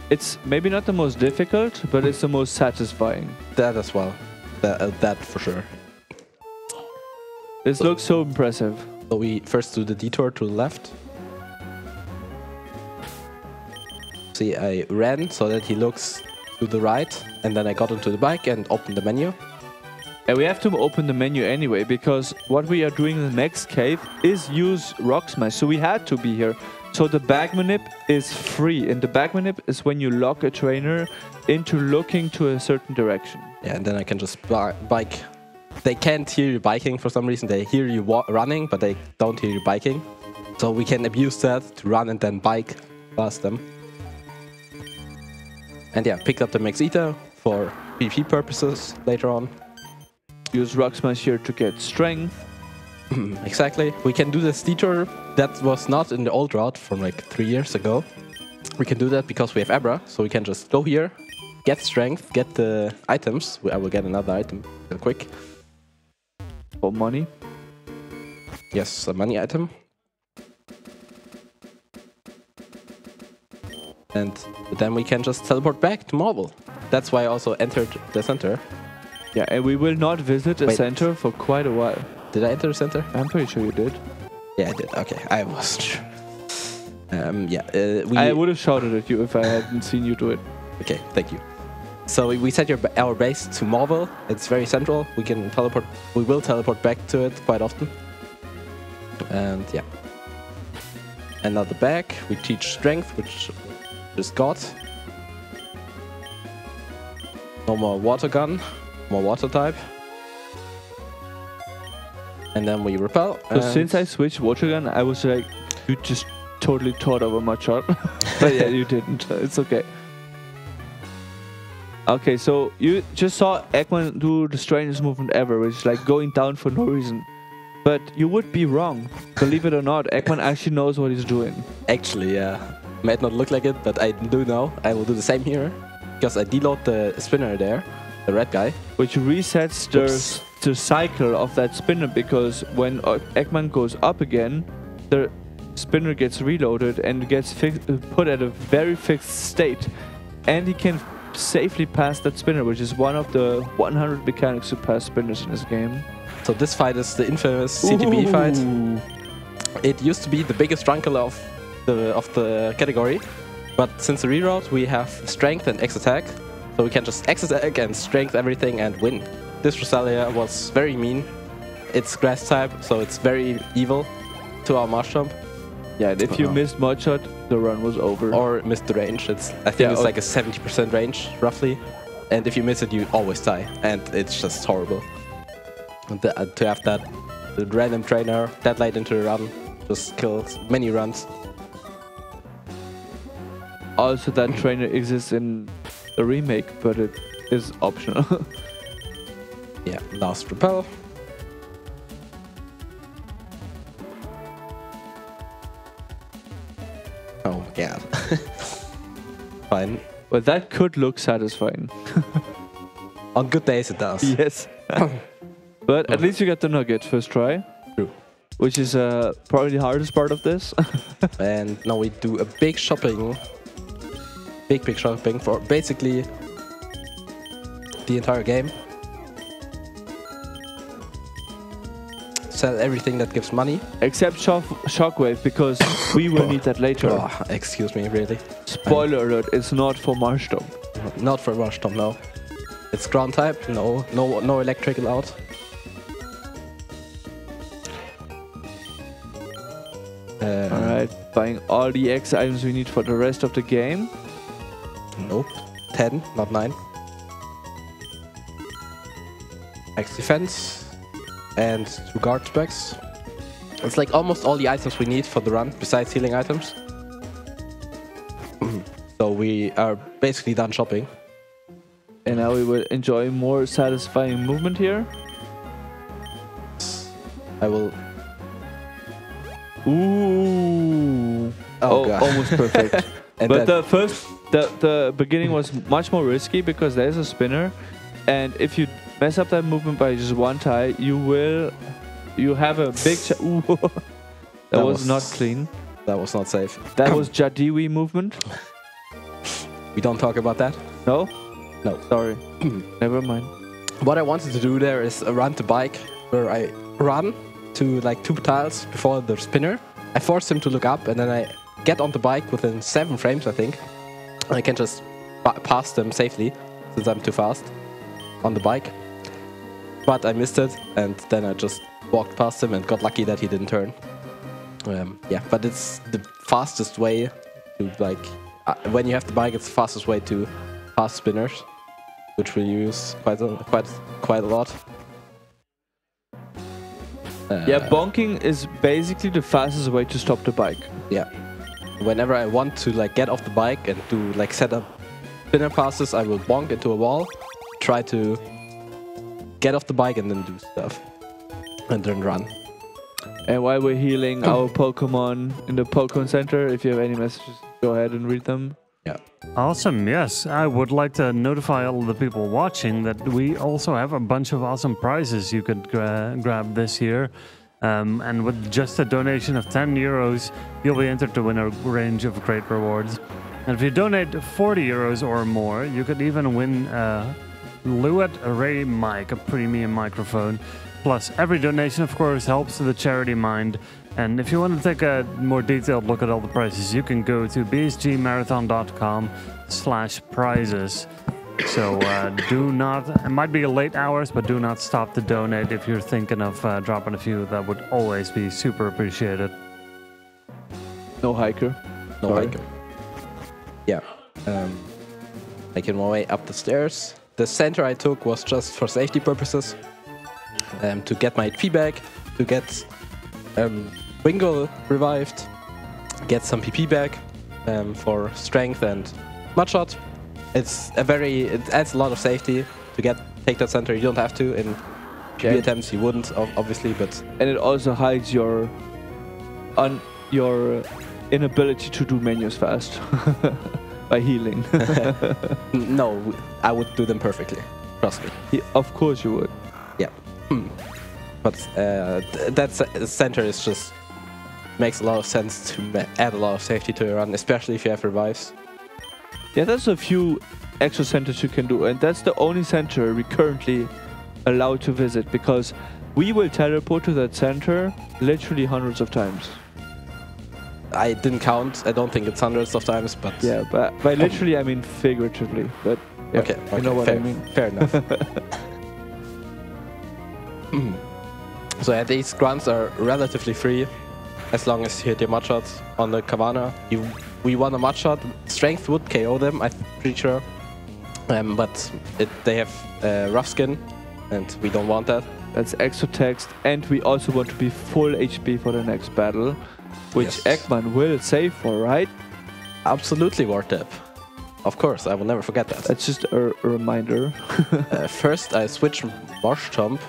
It's maybe not the most difficult, but it's the most satisfying. That as well. That for sure. This looks so impressive. So we first do the detour to the left. See, I ran so that he looks to the right, and then I got into the bike and opened the menu. And we have to open the menu anyway, because what we are doing in the next cave is use Rock Smash, so we had to be here. So the back manip is free, and the back manip is when you lock a trainer into looking to a certain direction. Yeah, and then I can just bike. They can't hear you biking for some reason. They hear you running, but they don't hear you biking. So we can abuse that to run and then bike past them. And yeah, pick up the Max Ether for PvP purposes later on. Use Rock Smash here to get strength. Exactly. We can do this detour that was not in the old route from like 3 years ago. We can do that because we have Abra, so we can just go here, get strength, get the items. I will get another item real quick. For money? Yes, a money item. And then we can just teleport back to Marvel. That's why I also entered the center. Yeah, and we will not visit a center for quite a while. Did I enter the center? I'm pretty sure you did. Yeah, I did. Okay, I wasn't sure. I would have shouted at you if I hadn't seen you do it. Okay, thank you. So we set our base to Marvel. It's very central. We can teleport. We will teleport back to it quite often. And yeah. Another bag. We teach strength, which just got. No more water gun. More water type. And then we repel. So since I switched water gun, I was like, you just totally thought of a Mudshot. But yeah, you didn't. It's okay. Okay, so you just saw Ekman do the strangest movement ever, which is like going down for no reason. But you would be wrong. Believe it or not, Ekman actually knows what he's doing. Actually, yeah. Might not look like it, but I do know. I will do the same here. Because I deload the spinner there, the red guy. Which resets the cycle of that spinner, because when Ekman goes up again, the spinner gets reloaded and gets put at a very fixed state. And he can safely pass that spinner, which is one of the 100 mechanics to pass spinners in this game. So this fight is the infamous CTB fight. It used to be the biggest drunkle of the category, but since the reroute we have strength and X attack, so we can just X attack and strength everything and win. This Rosalia was very mean. It's grass type, so it's very evil to our Marshtomp. Yeah, and if you missed Mudshot, the run was over. Or missed the range. I think it's like a 70% range, roughly. And if you miss it, you always die. And it's just horrible. And to have that the random trainer that late into the run just kills many runs. Also, that trainer exists in the remake, but it is optional. Yeah, last repel. Oh my god. Fine. Well, that could look satisfying. On good days it does. Yes. But at least you get the nugget first try. True. Which is probably the hardest part of this. And now we do a big shopping. Big shopping for basically the entire game. Sell everything that gives money. Except Shockwave, because we will need that later. Oh, excuse me, really. Spoiler alert, it's not for Marshtomp. Not for Marshtomp, no. It's ground type, no electric allowed. Alright, buying all the X items we need for the rest of the game. Nope. 10, not 9. X defense. And 2 guard specs. It's like almost all the items we need for the run, besides healing items. So we are basically done shopping. And now we will enjoy more satisfying movement here. I will... Ooh! Oh God. Almost perfect. But the beginning was much more risky because there's a spinner. And if you mess up that movement by just one tie, you have a big ooh. that was not clean. That was not safe. That was Jadiwi movement. We don't talk about that? No? No. Sorry. Never mind. What I wanted to do there is run the bike where I run to like 2 tiles before the spinner. I force him to look up and then I get on the bike within 7 frames, I think. I can just pass them safely since I'm too fast on the bike. But I missed it and then I just walked past him and got lucky that he didn't turn. Yeah, but it's the fastest way to like... when you have the bike, it's the fastest way to pass spinners, which we use quite a lot. Yeah, bonking is basically the fastest way to stop the bike. Yeah. Whenever I want to like get off the bike and do like set up spinner passes, I will bonk into a wall, try to get off the bike and then do stuff. And then run. And while we're healing our Pokemon in the Pokemon Center, if you have any messages, go ahead and read them. Yeah. Awesome, yes. I would like to notify all of the people watching that we also have a bunch of awesome prizes you could grab this year. And with just a donation of 10 euros, you'll be entered to win a range of great rewards. And if you donate 40 euros or more, you could even win a Luet Array mic, a premium microphone. Plus, every donation, of course, helps the charity mind. And if you want to take a more detailed look at all the prices, you can go to bsgmarathon.com/prizes. So do not, it might be late hours, but do not stop to donate if you're thinking of dropping a few. That would always be super appreciated. No hiker. No hiker. Yeah. Making my way up the stairs. The center I took was just for safety purposes. To get my HP back, to get Wingull revived, get some PP back for strength and mudshot. It adds a lot of safety to take that center. You don't have to in PB attempts. You wouldn't obviously, but and it also hides your inability to do menus fast by healing. No, I would do them perfectly. Trust me. Yeah, of course you would. Yeah. But that center is just makes a lot of sense to add a lot of safety to your run, especially if you have revives. Yeah, there's a few extra centers you can do, and that's the only center we currently allowed to visit, because we will teleport to that center literally hundreds of times. I didn't count. I don't think it's hundreds of times, but... Yeah, but by literally I mean figuratively. But yeah, okay, you know what I mean. Fair enough. So yeah, these grunts are relatively free as long as you hit your mudshot on the Kavana. We won a mudshot. Strength would KO them, I'm pretty sure. But they have rough skin, and we don't want that. That's extra text, and we also want to be full HP for the next battle, which yes. Ekman will save for, right? Absolutely, wartab. Of course, I will never forget that. That's just a reminder. First, I switch Marshtomp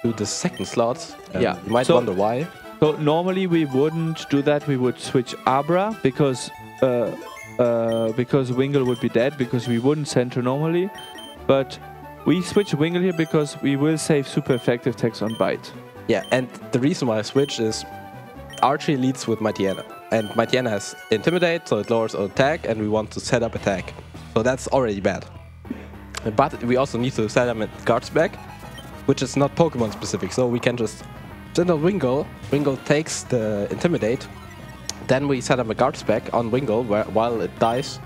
to the second slot. Yeah. You might wonder why. So normally we wouldn't do that. We would switch Abra because because Wingle would be dead because we wouldn't center normally. But we switch Wingle here because we will save super effective attacks on Bite. Yeah, and the reason why I switch is Archie leads with Mightyena. And Mightyena has Intimidate, so it lowers our attack, and we want to set up attack. So that's already bad. But we also need to set up a guard spec, which is not Pokemon specific, so we can just send out Wingle. Wingle takes the Intimidate. Then we set up a guard spec on Wingle while it dies.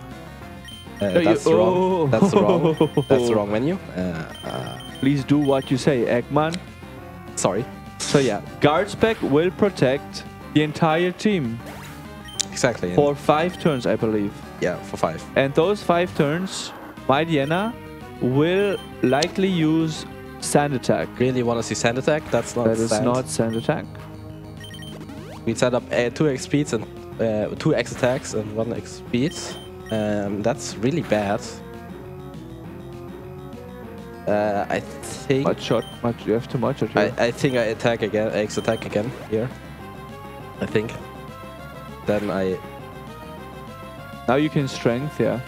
That's wrong. That's wrong. That's the wrong menu. Please do what you say, Ekman. Sorry. So yeah, guard spec will protect the entire team. Exactly. For 5 turns, I believe. Yeah, for 5. And those 5 turns, Mightyena will likely use Sand Attack. Really want to see Sand Attack? That's not That is not Sand Attack. We set up 2 X speeds and 2 X attacks and 1 X speed. That's really bad. I think You have too much. I think I attack again. X attack again here. I think. Then now you can strength, yeah.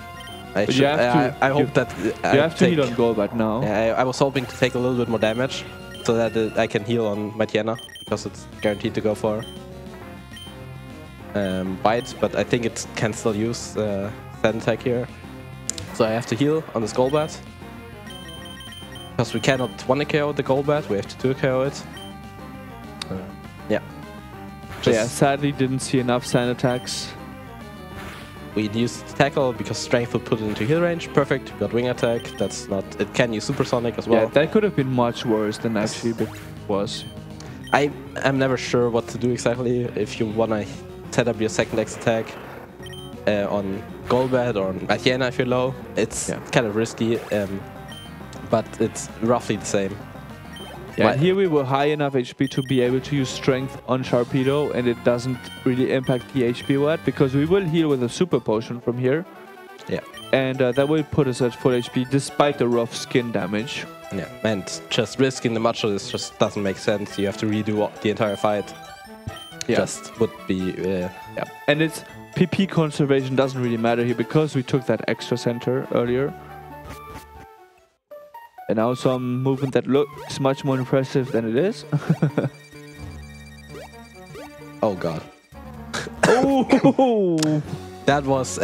I hope that you have to heal on Golbat now. Yeah, I was hoping to take a little bit more damage so that I can heal on Mightyena because it's guaranteed to go for Bite, but I think it can still use Sand Attack here. So I have to heal on this Golbat because we cannot 1-KO the Golbat, we have to 2-KO it. Yeah. Yeah, sadly didn't see enough Sand Attacks. We used Tackle because Strength would put it into heal range. Perfect. We got Wing Attack. That's not. It can use Supersonic as well. Yeah, that could have been much worse than actually it was. I am never sure what to do exactly. If you wanna set up your second X attack on Golbat or on Mightyena if you're low, it's kind of risky, but it's roughly the same. Yeah, here we were high enough HP to be able to use Strength on Sharpedo, and it doesn't really impact the HP we're at because we will heal with a Super Potion from here. Yeah. And that will put us at full HP despite the rough skin damage. Yeah, and just risking the Macho just doesn't make sense. You have to redo the entire fight. Yeah. Just would be... yeah. And it's PP conservation doesn't really matter here because we took that extra center earlier. And now some movement that looks much more impressive than it is. Oh god. Oh! That was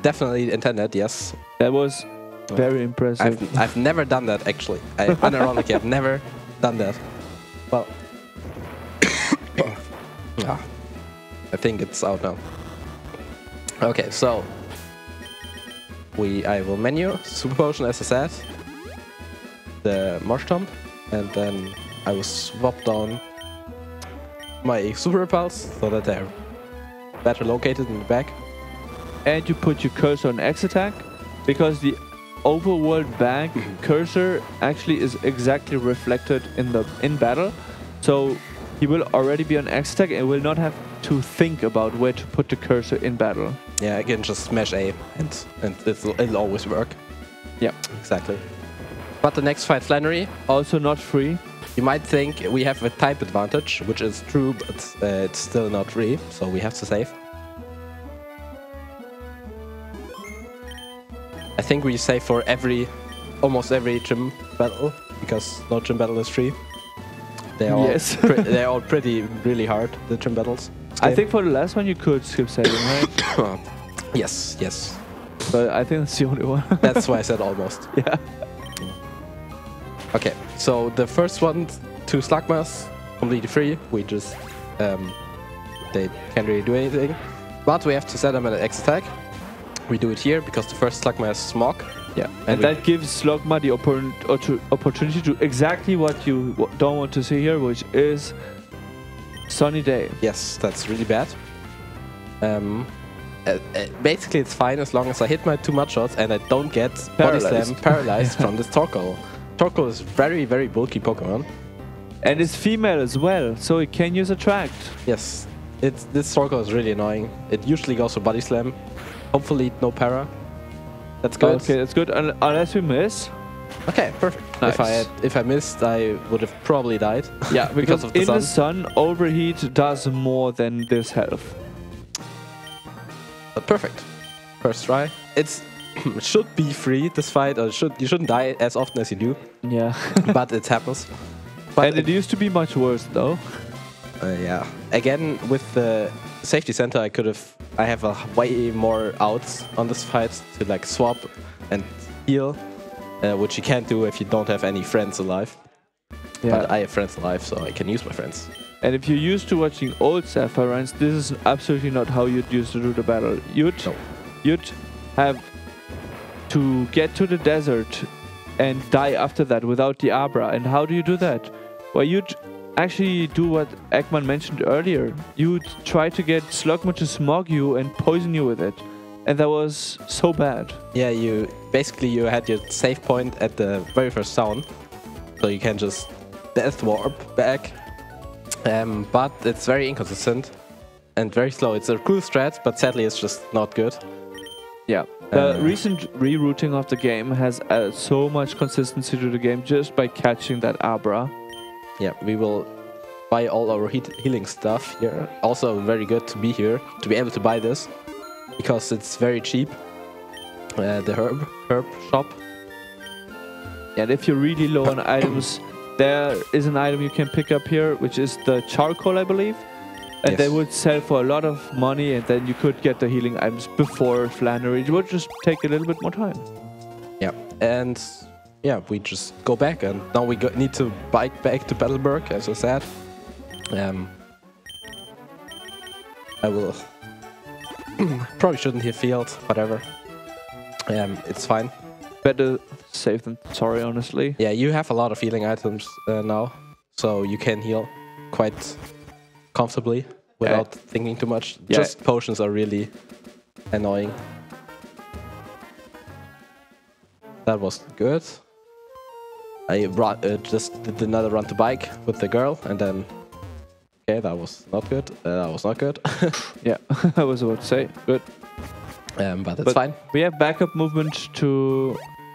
definitely intended, yes. That was very impressive. I've never done that actually. Unironically, I've never done that. Well, I think it's out now. Okay, so I will menu Super Potion as I said. The Marsh Tomb, and then I will swap down my Super Repulse so that they're better located in the back. And you put your cursor on X attack because the overworld back cursor actually is exactly reflected in battle. So he will already be on X attack and will not have to think about where to put the cursor in battle. Yeah, I can just smash A and it'll always work. Yeah, exactly. But the next fight, Flannery, also not free. You might think we have a type advantage, which is true, but it's still not free, so we have to save. I think we save for almost every gym battle, because no gym battle is free. They're all really hard, the gym battles. I think for the last one you could skip saving, right? Yes. But I think that's the only one. That's why I said almost. Yeah. Okay, so the first one, 2 Slugmas, completely free. We just, they can't really do anything. But we have to set them at an X attack. We do it here because the first Slugma is Smog. Yeah, and that gives Slugma the opportunity to exactly what you don't want to see here, which is Sunny Day. Yes, that's really bad. Basically it's fine as long as I hit my 2 mud shots and I don't get Body Slam paralyzed from this Torkoal. Torkoal is very, very bulky Pokemon. And it's female as well, so it can use Attract. Yes, this Torkoal is really annoying. It usually goes for Body Slam. Hopefully no para. That's good. Okay, that's good, unless we miss. Okay, perfect. Nice. If I missed, I would have probably died. Yeah, because of the sun, Overheat does more than this health. But perfect. first try. It should be free, this fight, or you shouldn't die as often as you do, Yeah. but it happens. But And it used to be much worse, though. yeah. Again, with the safety center, I have a way more outs on this fight to like swap and heal, which you can't do if you don't have any friends alive. Yeah. But I have friends alive, so I can use my friends. And if you're used to watching old Sapphire runs, this is absolutely not how you'd used to do the battle. You'd have to get to the desert and die after that without the Abra. And how do you do that? Well, you'd actually do what Ekman mentioned earlier. You'd try to get Slugma to smog you and poison you with it. And that was so bad. Yeah, you had your save point at the very first sound, so you can just death warp back. But it's very inconsistent and very slow. It's a cool strat, but sadly it's just not good. Yeah. The recent rerouting of the game has added so much consistency to the game just by catching that Abra. Yeah, we will buy all our healing stuff here. Also very good to be here, to be able to buy this, because it's very cheap. The herb shop. And if you're really low on items, there is an item you can pick up here, which is the charcoal, I believe. And Yes. they would sell for a lot of money, and then you could get the healing items before Flannery. It would just take a little bit more time. Yeah, and yeah, we just go back, and now we need to bike back to Battleberg, as I said. I will probably shouldn't have field, whatever. It's fine. Better safe than sorry, honestly. Yeah, you have a lot of healing items now, so you can heal quite comfortably without thinking too much. Yeah. Just potions are really annoying. That was good. I just did another run to bike with the girl, and then okay, that was not good. That was not good. Yeah, I was about to say good. But it's fine. We have backup movement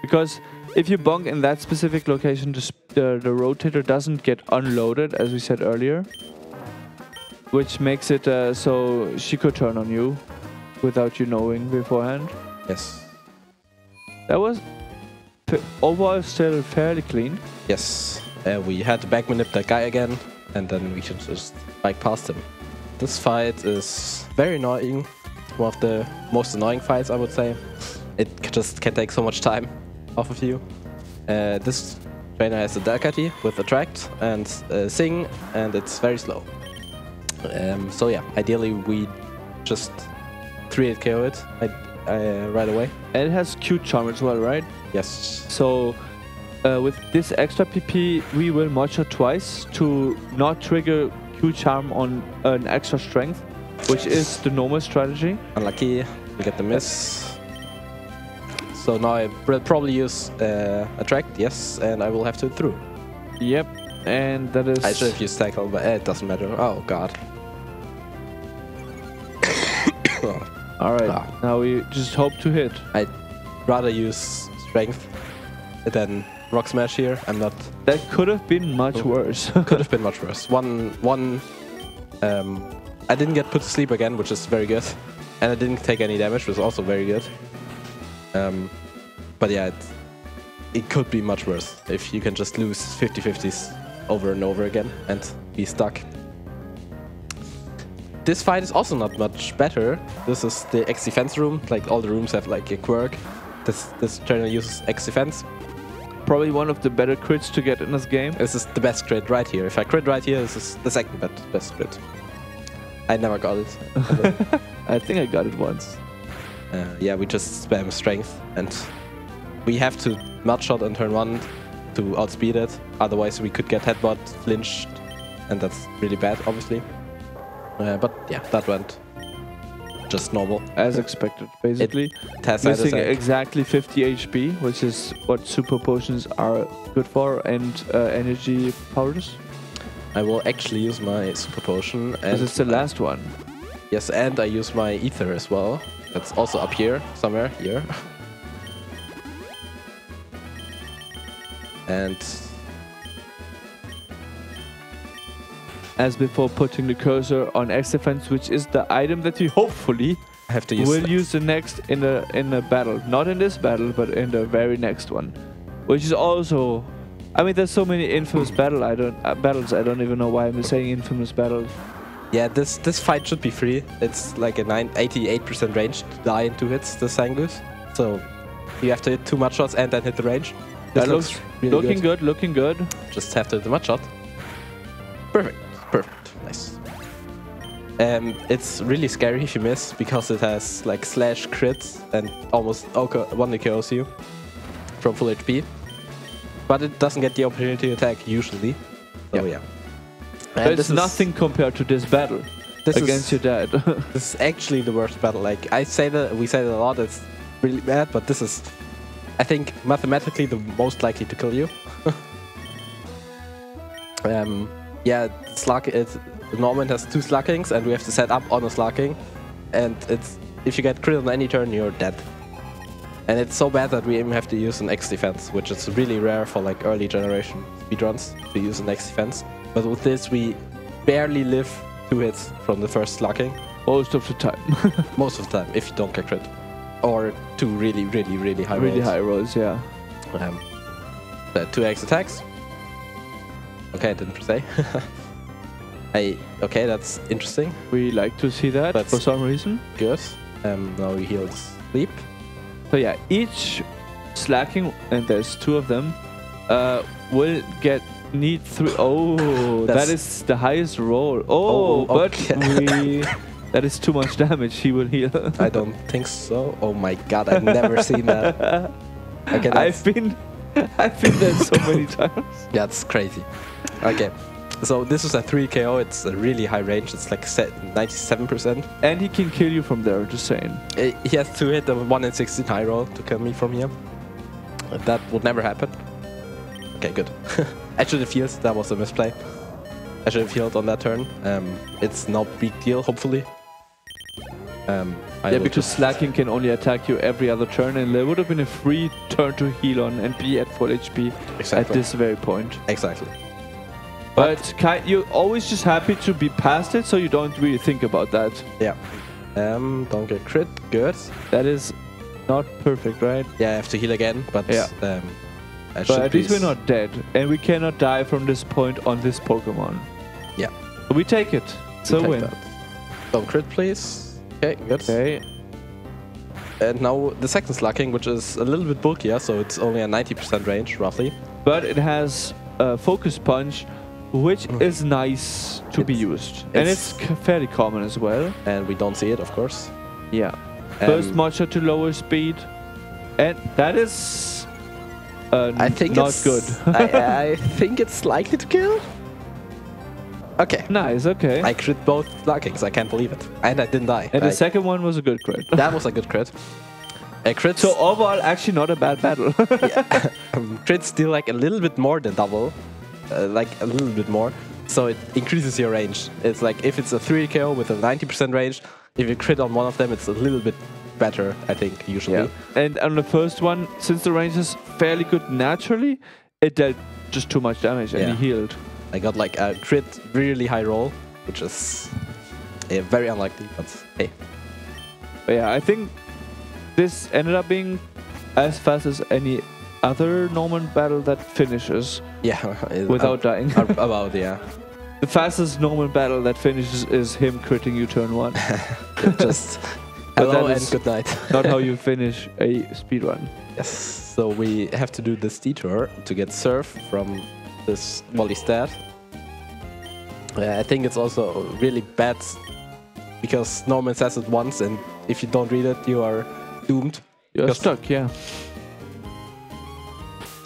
because if you bonk in that specific location, the rotator doesn't get unloaded, as we said earlier, which makes it so she could turn on you without you knowing beforehand. Yes. That was overall still fairly clean. Yes. We had to back manip that guy again, and then we should just bike past him. This fight is very annoying. One of the most annoying fights, I would say. It just can take so much time off of you. This trainer has a Delcatty with Attract and Sing, and it's very slow. So yeah, ideally we just 3-8 KO it right away. And it has cute charm as well, right? Yes. So with this extra PP, we will Mocha twice to not trigger Q charm on an extra strength, which is the normal strategy. Unlucky, we get the miss. So now I will probably use Attract, yes, and I will have to hit through. Yep, and that is... I should have used Tackle, but it doesn't matter. Oh god. Alright, now we just hope to hit. I'd rather use Strength than Rock Smash here. I'm not... That could have been much worse. Could have been much worse. I didn't get put to sleep again, which is very good. And I didn't take any damage, which was also very good. But yeah, it could be much worse if you can just lose 50-50s over and over again and be stuck. This fight is also not much better. This is the X defense room. Like all the rooms have like a quirk. This trainer uses X defense. Probably one of the better crits to get in this game. This is the best crit right here. If I crit right here, this is the second best crit. I never got it. I think I got it once. Yeah, we just spam strength, and we have to nutshot on turn 1 to outspeed it. Otherwise, we could get headbutt, flinched, and that's really bad, obviously. But yeah, that went just normal. As expected, basically. Missing exactly 50 HP, which is what super potions are good for, and energy powders. I will actually use my super potion. And it's the last one. Yes, and I use my ether as well. That's also up here, somewhere here. And as before, putting the cursor on X defense, which is the item that we hopefully have to use. We'll use the next in a battle, not in this battle, but in the very next one, which is also. I mean, there's so many infamous battles. I don't even know why I'm saying infamous battles. Yeah, this fight should be free. It's like a 88% range to die in 2 hits. The Sangus, so you have to hit 2 mud shots and then hit the range. This That looks really looking good. Looking good. Just have to hit the mud shot. Perfect. Nice. It's really scary if you miss because it has like slash crits and almost one KOs you from full HP. But it doesn't get the opportunity to attack usually. So yeah. And it's nothing compared to this battle against your dad. This is actually the worst battle. Like we say that a lot. It's really bad, but this is, I think, mathematically the most likely to kill you. Yeah, Norman has 2 sluckings, and we have to set up on a slacking. And if you get crit on any turn, you're dead. And it's so bad that we even have to use an X defense, which is really rare for like early generation speedruns to use an X defense. But with this, we barely live 2 hits from the first slacking. Most of the time. Most of the time, if you don't get crit. Or 2 really high rolls. Really high rolls, yeah. 2 X attacks. Okay, I didn't say. Okay, that's interesting. We like to see that for some reason. Good. Now we heal sleep. So yeah, each slacking, and there's 2 of them, will need 3. Oh, that is the highest roll. Oh, but okay. that is too much damage. He will heal. I don't think so. Oh my god, I've never seen that. Okay, I've been there so many times. Yeah, it's crazy. Okay. So this is a 3 KO, it's a really high range, it's like 97%. And he can kill you from there, just saying. He has to hit a 1 in 16 high roll to kill me from here. That would never happen. Okay, good. I should have healed, that was a misplay. I should have healed on that turn. It's no big deal, hopefully. Yeah, because slacking can only attack you every other turn, and there would have been a free turn to heal on and be at full HP at this very point. Exactly. But you're always just happy to be past it, so you don't really think about that. Yeah. Don't get crit. Good. That is not perfect, right? Yeah, I have to heal again, but yeah. But at least we're not dead, and we cannot die from this point on this Pokemon. Yeah. So we take it. It's a win. Don't crit, please. Okay, good. Okay. And now the second slacking, which is a little bit bulkier, so it's only a 90% range, roughly. But it has a Focus Punch, which is nice to be used. And it's fairly common as well. And we don't see it, of course. Yeah. First matcha to lower speed. And that is I think not good. I think it's likely to kill. Okay. Nice, okay. I crit both slackings, I can't believe it. And I didn't die. And the second one was a good crit. That was a good crit. Crits. So overall, actually not a bad battle. Yeah. Crits deal like a little bit more than double. Like a little bit more, so it increases your range. It's like if it's a 3 KO with a 90% range, if you crit on one of them, it's a little bit better, I think, usually. Yeah. And on the first one, since the range is fairly good naturally, it dealt just too much damage and he healed. I got like a crit really high roll, which is very unlikely, but hey. But yeah, I think this ended up being as fast as any other Norman battle that finishes without dying. About, yeah. The fastest Norman battle that finishes is him critting you turn 1. Just hello and good night. Not how you finish a speedrun. Yes, so we have to do this detour to get Surf from this Wally stat. I think it's also really bad because Norman says it once, and if you don't read it, you are doomed. You're stuck, yeah.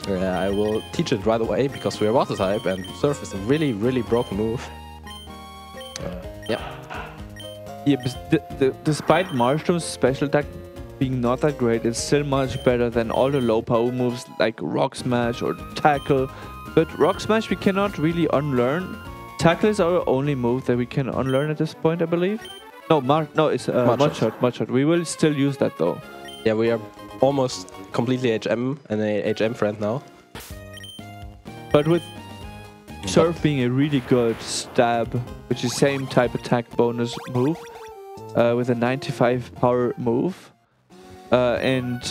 I will teach it right away because we are water type and Surf is a really broken move. Yeah, but despite Marshall's special attack being not that great, it's still much better than all the low power moves like Rock Smash or Tackle. But Rock Smash we cannot really unlearn. Tackle is our only move that we can unlearn at this point, I believe. No, it's Mudshot. We will still use that though. Yeah, we are almost completely HM and a HM friend now. But with Surf being a really good stab, which is same type attack bonus move, with a 95 power move. And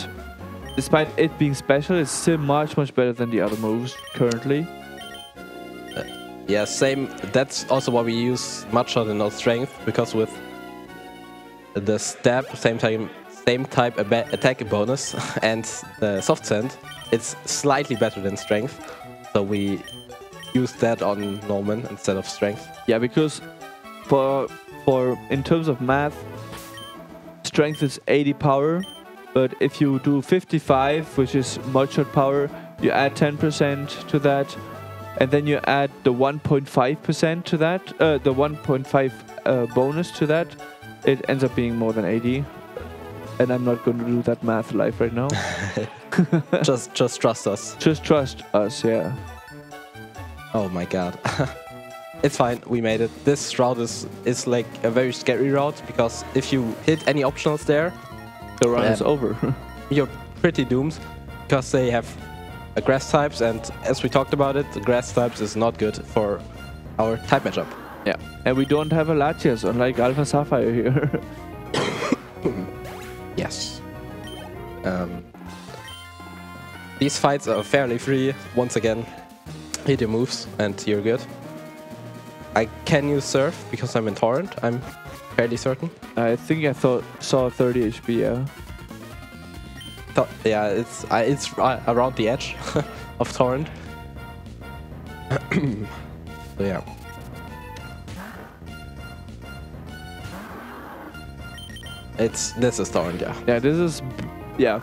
despite it being special, it's still much better than the other moves currently. Yeah, same. That's also why we use Mudshot and not Strength, because with the stab, same type attack bonus and the soft sand, it's slightly better than Strength. So we use that on Norman instead of Strength. Yeah, because for in terms of math, Strength is 80 power, but if you do 55, which is Mudshot power, you add 10% to that. And then you add the 1.5% to that, the 1.5 bonus to that, it ends up being more than 80. And I'm not going to do that math live right now. just trust us. Just trust us, yeah. Oh my god. It's fine, we made it. This route is like a very scary route, because if you hit any optionals there, the run is over. You're pretty doomed, because they have grass types, and as we talked about it, the grass types is not good for our type matchup. Yeah, and we don't have a Latias, unlike Alpha Sapphire here. Yes. These fights are fairly free. Once again, hit your moves and you're good. I can use Surf because I'm in Torrent, I'm fairly certain. I think I saw 30 HP, yeah. Yeah, it's around the edge of Torrent. So yeah. This is Torrent, yeah. Yeah,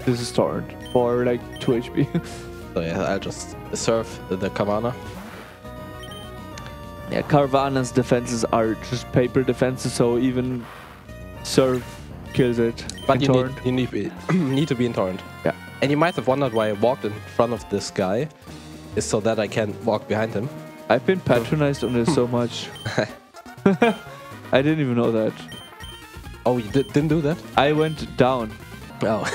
this is Torrent for like 2 HP. So yeah, I'll just surf the Carvana. Yeah, Carvana's defenses are just paper defenses, so even Surf kills it. But you need to be in Torrent. Yeah. And you might have wondered why I walked in front of this guy, is so that I can walk behind him. I've been patronized on this so much. I didn't even know that. Oh, you didn't do that? I went down. Oh.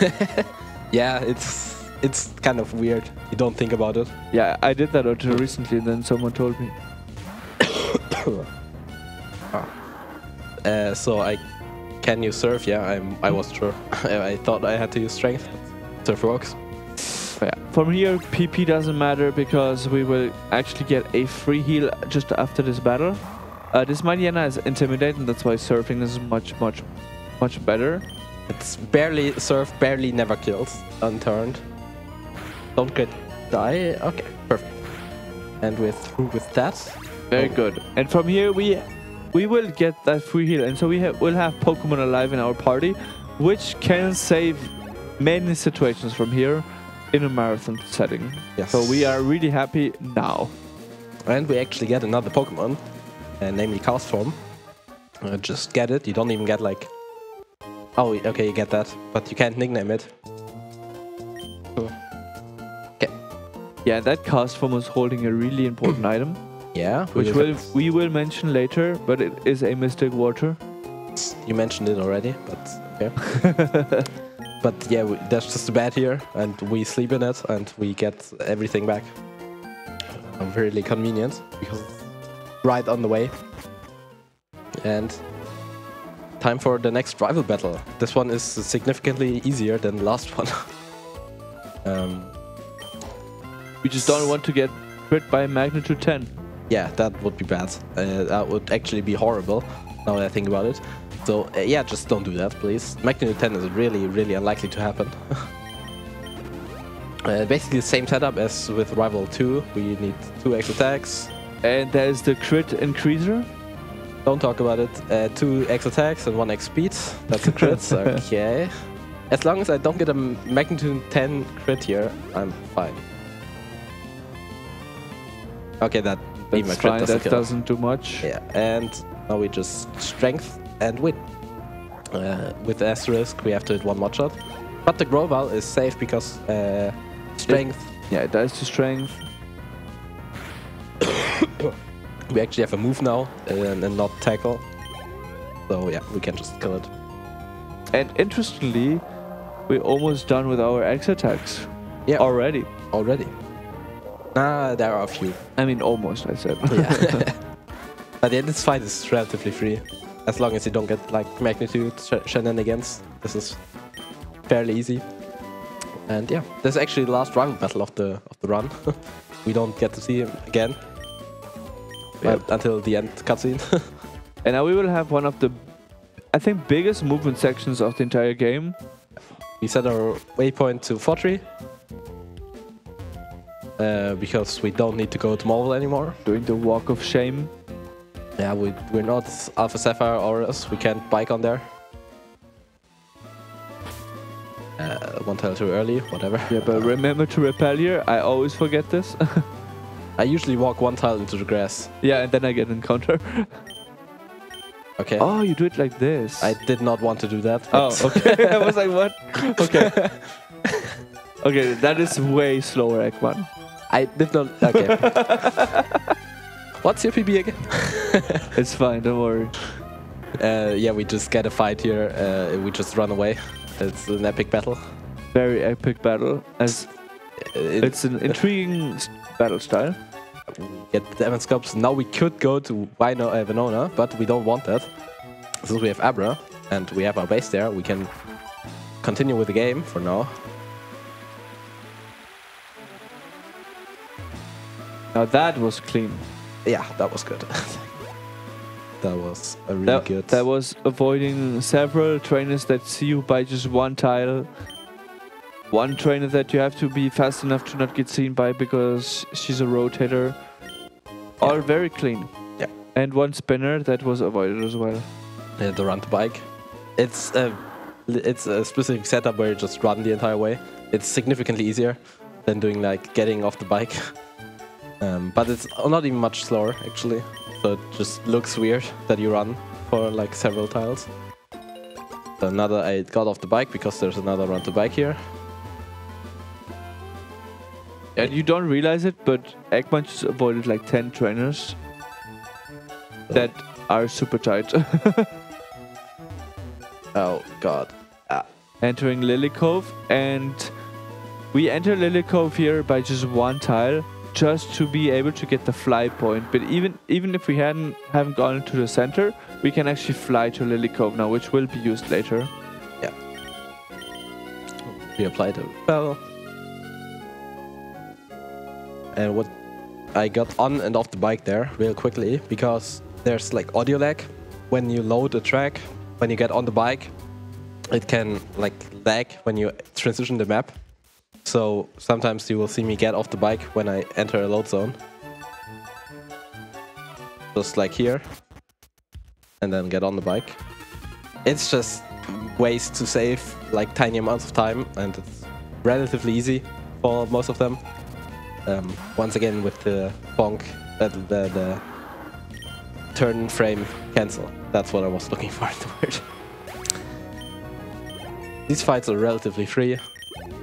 Yeah, it's kind of weird. You don't think about it. Yeah, I did that until recently, and then someone told me. So can you surf? Yeah, I was sure. I thought I had to use strength. Surf works. Yeah. From here, PP doesn't matter because we will actually get a free heal just after this battle. This Mariana is intimidating, that's why surfing is much better. It's barely surf, barely never kills, unturned. Don't get die. Okay, perfect. And we're through with that. Very good. And from here we will get that free heal, and so we'll have Pokemon alive in our party, which can save many situations from here in a marathon setting. Yes. So we are really happy now. And we actually get another Pokemon, namely Cast Form. Just get it. You don't even get like... Oh, okay, you get that, but you can't nickname it. Okay. Yeah, that Cast Form is holding a really important item. Yeah. Which we will mention later, but it is a Mystic Water. You mentioned it already, but okay. But yeah, there's just a bed here, and we sleep in it, and we get everything back. Really convenient, because it's right on the way. And time for the next rival battle. This one is significantly easier than the last one. We just don't want to get crit by magnitude 10. Yeah, that would be bad. That would actually be horrible, now that I think about it. So yeah, just don't do that, please. Magnitude 10 is really unlikely to happen. Basically the same setup as with Rival 2. We need 2 X attacks. And there's the crit increaser. Don't talk about it. 2 X attacks and 1 X speed. That's a crit. Okay. As long as I don't get a magnitude 10 crit here, I'm fine. Okay, that even a crit doesn't do much. Yeah, and now we just strength and win. With asterisk, we have to hit 1 mod shot. But the Grovyle is safe because strength. Yeah, it dies to strength. We actually have a move now and not tackle. So yeah, we can just kill it. And interestingly, we're almost done with our X attacks. Yeah. Already. Nah, there are a few. I mean, almost, I said. Yeah. But yeah, this fight is relatively free. as long as you don't get like magnitude shenanigans, this is fairly easy. And yeah, this is actually the last rival battle of the run. We don't get to see him again until the end cutscene. And now we will have one of the, I think, biggest movement sections of the entire game. We set our waypoint to 4-3 because we don't need to go to Marvel anymore. Doing the walk of shame. Yeah, we're not Alpha Sapphire auras. We can't bike on there. One tile too early, whatever. Yeah, but remember to repel here. I always forget this. I usually walk one tile into the grass. Yeah, and then I get an encounter. Okay. Oh, you do it like this. I did not want to do that. Oh, okay. I was like, what? Okay. Okay, that is way slower, Ekman. I did not. Okay. What's your PB again? It's fine, don't worry. Yeah, we just get a fight here. We just run away. It's an epic battle. Very epic battle. As it's an intriguing battle style. Get the scopes. Now we could go to Venona, but we don't want that. Since we have Abra and we have our base there, we can continue with the game for now. Now that was clean. Yeah, that was good. That was a really good. That was avoiding several trainers that see you by just one tile. One trainer that you have to be fast enough to not get seen by because she's a rotator. Yeah. All very clean. Yeah. And one spinner that was avoided as well. Yeah, the run to bike. It's a specific setup where you just run the entire way. It's significantly easier than doing like getting off the bike. But it's not even much slower actually. So it just looks weird that you run for like several tiles. So I got off the bike because there's another run to bike here. And you don't realize it, but Ekman just avoided like 10 trainers that are super tight. Oh god. Entering Lily Cove, and we enter Lily Cove here by just one tile, just to be able to get the fly point. But even if we haven't gone into the center, we can actually fly to Lily Cove now, which will be used later. Yeah. We apply the repel. And what I got on and off the bike there real quickly, because there's like audio lag when you load a track. When you get on the bike, it can like lag when you transition the map. So sometimes you will see me get off the bike when I enter a load zone. Just like here. And then get on the bike. It's just ways to save like tiny amounts of time, and it's relatively easy for most of them. Once again with the bonk, the turn frame cancel. That's what I was looking for in the word. These fights are relatively free.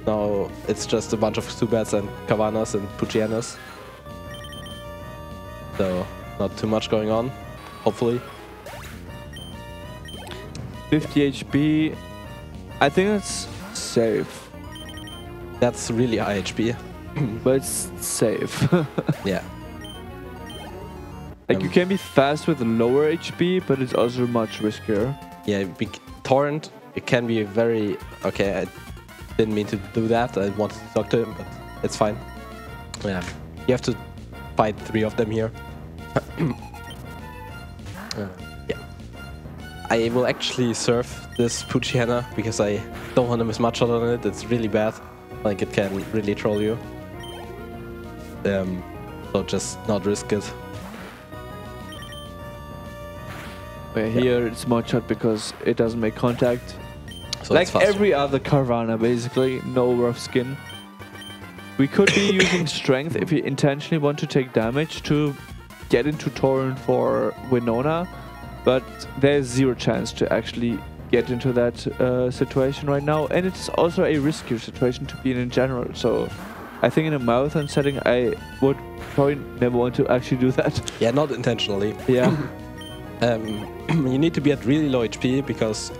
Now it's just a bunch of Subats and Kavanas and Puchianas. So not too much going on, hopefully. 50 HP. I think that's safe. That's really high HP. But it's safe. Yeah. Like you can be fast with lower HP, but it's also much riskier. Yeah, Torrent, it can be very... Okay, I didn't mean to do that. I wanted to talk to him, but it's fine. Yeah, you have to fight 3 of them here. Yeah. I will actually surf this Puchiana because I don't want to miss much on it. It's really bad. Like, it can really troll you. So just not risk it. Here it's mod shot because it doesn't make contact. So like every other Carvana, basically, no rough skin. We could be using strength if we intentionally want to take damage to get into Torrent for Winona, but there's 0 chance to actually get into that situation right now, and it's also a riskier situation to be in general. So I think in a marathon setting, I would probably never want to actually do that. Yeah, not intentionally. Yeah. You need to be at really low HP because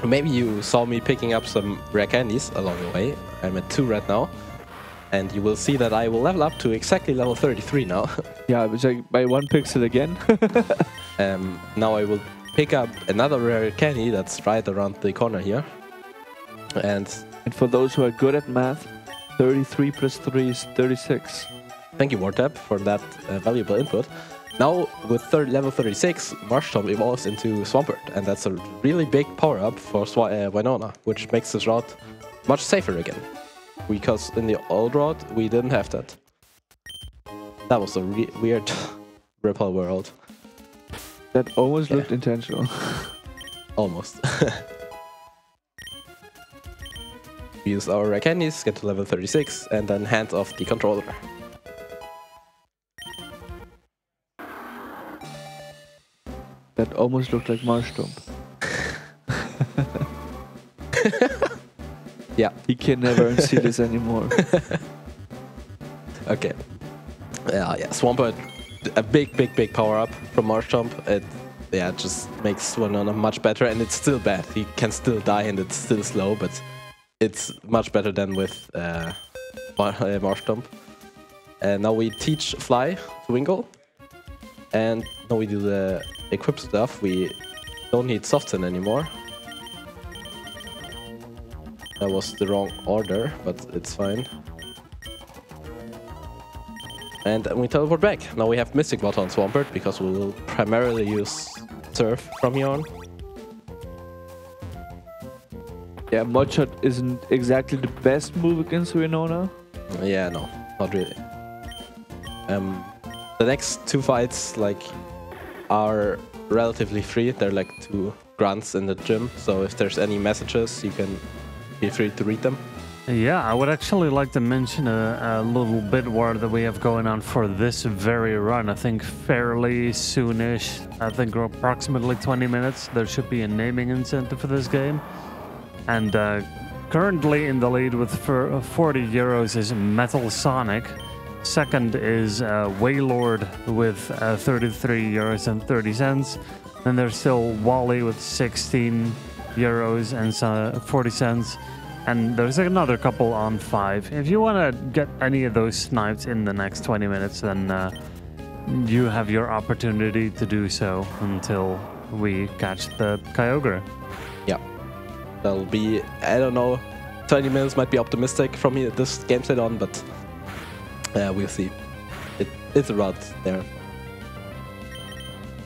maybe you saw me picking up some rare candies along the way. I'm at 2 right now, and you will see that I will level up to exactly level 33 now. Yeah, it's like by 1 pixel again. Now I will pick up another rare candy that's right around the corner here. And for those who are good at math, 33 plus 3 is 36. Thank you, wartab, for that valuable input. Now, with level 36, Marshtomp evolves into Swampert, and that's a really big power-up for Winona, which makes this route much safer again. Because in the old route, we didn't have that. That was a weird Ripple world. That almost looked intentional. Almost. We use our rare candies, get to level 36, and then hand off the controller. That almost looked like Marshtomp. Yeah. He can never unsee this anymore. Okay. Yeah, Swampert, a big power up from Marshtomp. It just makes Winona much better, and it's still bad. He can still die and it's still slow, but it's much better than with Marshtomp. And now we teach Fly to Wingull. And now we do the equip stuff. We don't need Soften anymore. That was the wrong order, but it's fine. And we teleport back. Now we have Mystic Water on Swampert because we will primarily use Surf from here on. Yeah, Mudshot isn't exactly the best move against Winona. Yeah, no, not really. The next two fights are relatively free. They're like two grunts in the gym, so if there's any messages, you can be free to read them. Yeah, I would actually like to mention a little bit more that we have going on for this very run. I think fairly soonish, I think approximately 20 minutes, there should be a naming incentive for this game. And currently in the lead with 40 euros is Metal Sonic. Second is Waylord with 33 euros and 30 cents. Then there's still Wally with 16 euros and 40 cents. And there's another couple on 5. If you want to get any of those snipes in the next 20 minutes, then you have your opportunity to do so until we catch the Kyogre. Yeah. That'll be, I don't know, 20 minutes might be optimistic from me this game set on, but we'll see. It's about there.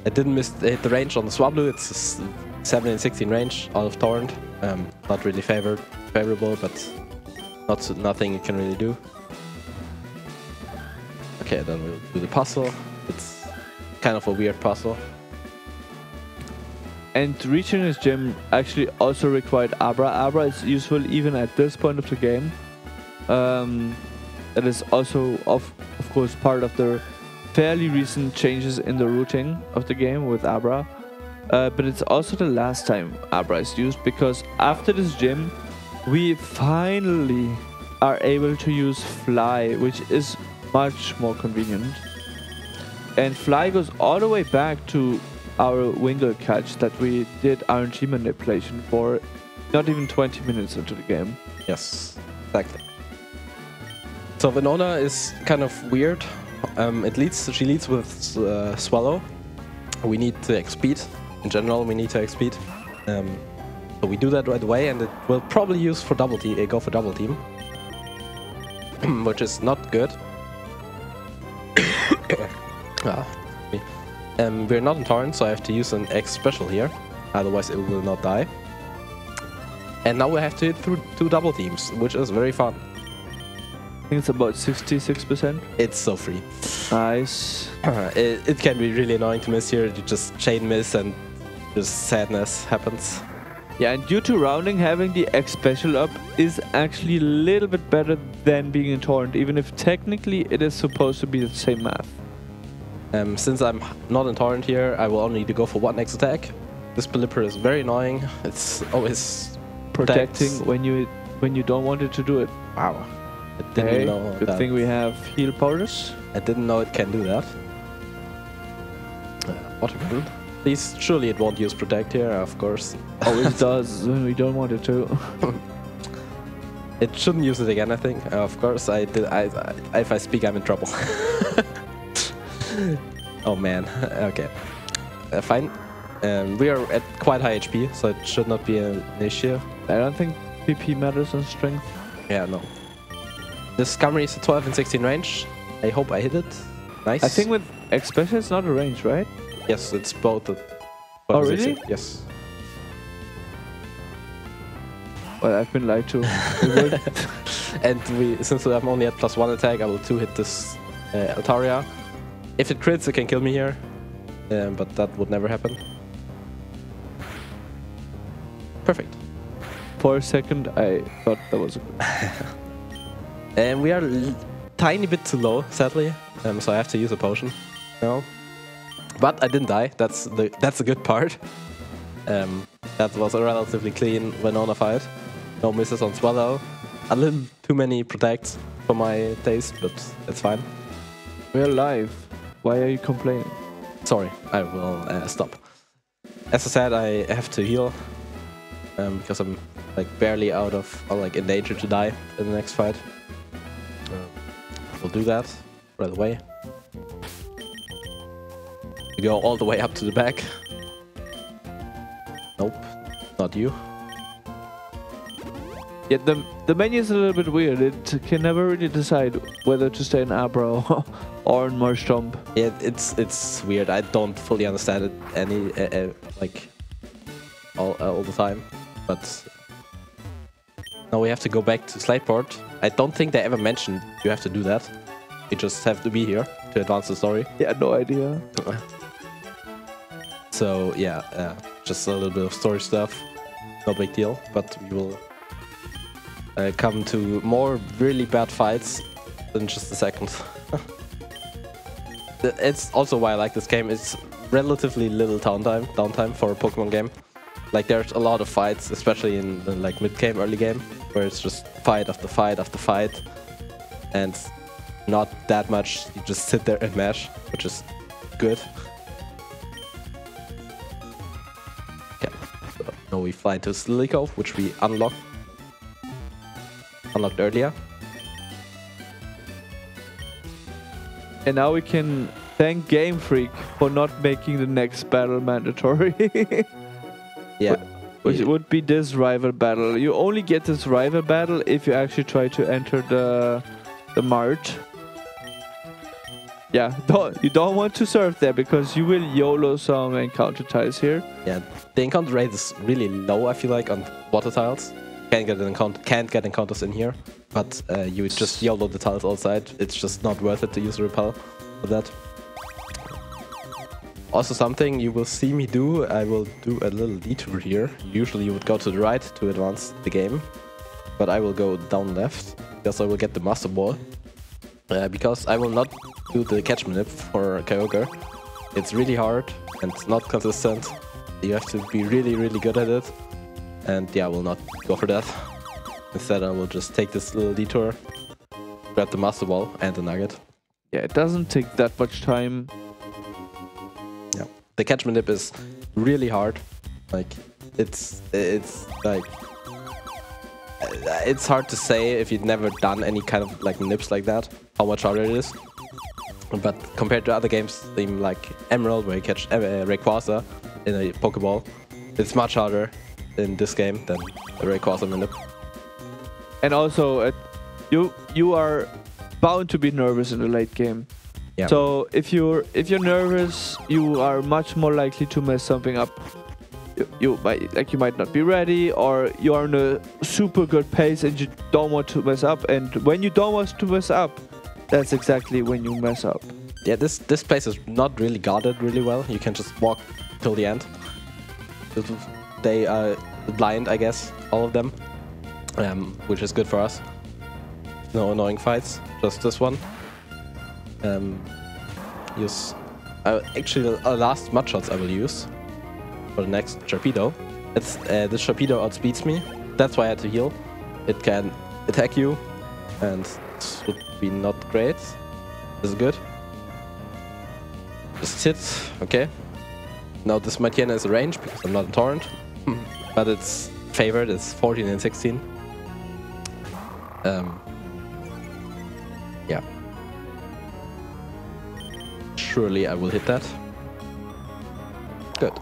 I didn't hit the range on the Swablu. It's 17 and 16 range out of Torrent. Not really favorable, but nothing you can really do. Okay, then we'll do the puzzle. It's kind of a weird puzzle. And reaching this gym actually also required Abra. Abra is useful even at this point of the game. That is also, of course, part of the fairly recent changes in the routing of the game with Abra. But it's also the last time Abra is used, because after this gym, we finally are able to use Fly, which is much more convenient. And Fly goes all the way back to our Wingull catch that we did RNG manipulation for not even 20 minutes into the game. Yes, exactly. So Winona is kind of weird. She leads with Swallow. We need to X-Speed. In general, we need to X-Speed. So we do that right away, and it will probably go for double team, which is not good. We're not in Torrent, so I have to use an X special here, otherwise it will not die. And now we have to hit through 2 double teams, which is very fun. I think it's about 66%. It's so free. Nice. It can be really annoying to miss here. You just chain miss and just sadness happens. Yeah, and due to rounding, having the X special up is actually a little bit better than being in Torrent, even if technically it is supposed to be the same math. Since I'm not in Torrent here, I will only need to go for 1 X attack. This Belipper is very annoying. It's always protecting when you don't want it to do it. Wow. I didn't know good that. Thing we have heal powders. I didn't know it can do that. Watermelon. Please, surely it won't use protect here, of course. Always does when we don't want it to. It shouldn't use it again, I think. Of course, if I speak, I'm in trouble. Oh man. Okay. Fine. We are at quite high HP, so it should not be an issue. I don't think PP matters on strength. Yeah, no. This Camry is a 12 and 16 range. I hope I hit it. Nice. I think with X-Special it's not a range, right? Yes, it's both. Oh, really? Yes. Well, I've been lied to. And since I'm only at +1 attack, I will 2-hit this Altaria. If it crits, it can kill me here. But that would never happen. Perfect. For a second, I thought that was a good. And we are tiny bit too low, sadly. So I have to use a potion now. But I didn't die. That's the good part. That was a relatively clean Venona fight. No misses on Swallow. A little too many protects for my taste, but it's fine. We're live. Why are you complaining? Sorry, I will stop. As I said, I have to heal because I'm like barely out of, or like in danger to die in the next fight. We'll do that right away. We go all the way up to the back. Nope, not you. Yeah, the menu is a little bit weird. It can never really decide whether to stay in Abra or in Marshtomp. Yeah, it's weird. I don't fully understand it like all the time. But now we have to go back to Slateport. I don't think they ever mentioned you have to do that. You just have to be here to advance the story. Yeah, no idea. So yeah, just a little bit of story stuff. No big deal, but we will come to more really bad fights in just a second. It's also why I like this game. It's relatively little downtime for a Pokemon game. Like there's a lot of fights, especially in the like mid game, early game, where it's just fight after fight after fight, and not that much. You just sit there and mash, which is good. Okay, so now we fly to Silico, which we unlocked earlier. And now we can thank Game Freak for not making the next battle mandatory. Yeah. Which would be this rival battle. You only get this rival battle if you actually try to enter the mart. Yeah, you don't want to surf there because you will YOLO some encounter tiles here. Yeah, the encounter rate is really low, I feel like, on water tiles. Can't get encounters in here, but you just YOLO the tiles outside. It's just not worth it to use Repel for that. Also something you will see me do, I will do a little detour here. Usually you would go to the right to advance the game, but I will go down left because I will get the Master Ball. Because I will not do the catch manip for Kyogre. It's really hard and not consistent. You have to be really, really good at it. And yeah, I will not go for that. Instead, I will just take this little detour, grab the Master Ball and the Nugget. Yeah, it doesn't take that much time. Yeah, the catch manip is really hard. Like, it's like... It's hard to say if you've never done any kind of like nips like that, how much harder it is. But compared to other games, like Emerald, where you catch Rayquaza in a Pokeball, it's much harder in this game than a Rayquaza nip. And also, you are bound to be nervous in the late game. Yeah. So if you're nervous, you are much more likely to mess something up. You might not be ready, or you are in a super good pace and you don't want to mess up. And when you don't want to mess up, that's exactly when you mess up. Yeah, this place is not really guarded really well. You can just walk till the end. They are blind, I guess, all of them, which is good for us. No annoying fights, just this one. Use actually the last mud shots I will use for the next Sharpedo. This Sharpedo outspeeds me. That's why I had to heal. It can attack you, and this would be not great. This is good. Just hit. Okay. Now this Matiana is a range because I'm not in Torrent, but it's favored. It's 14 and 16. Yeah. Surely I will hit that. Good.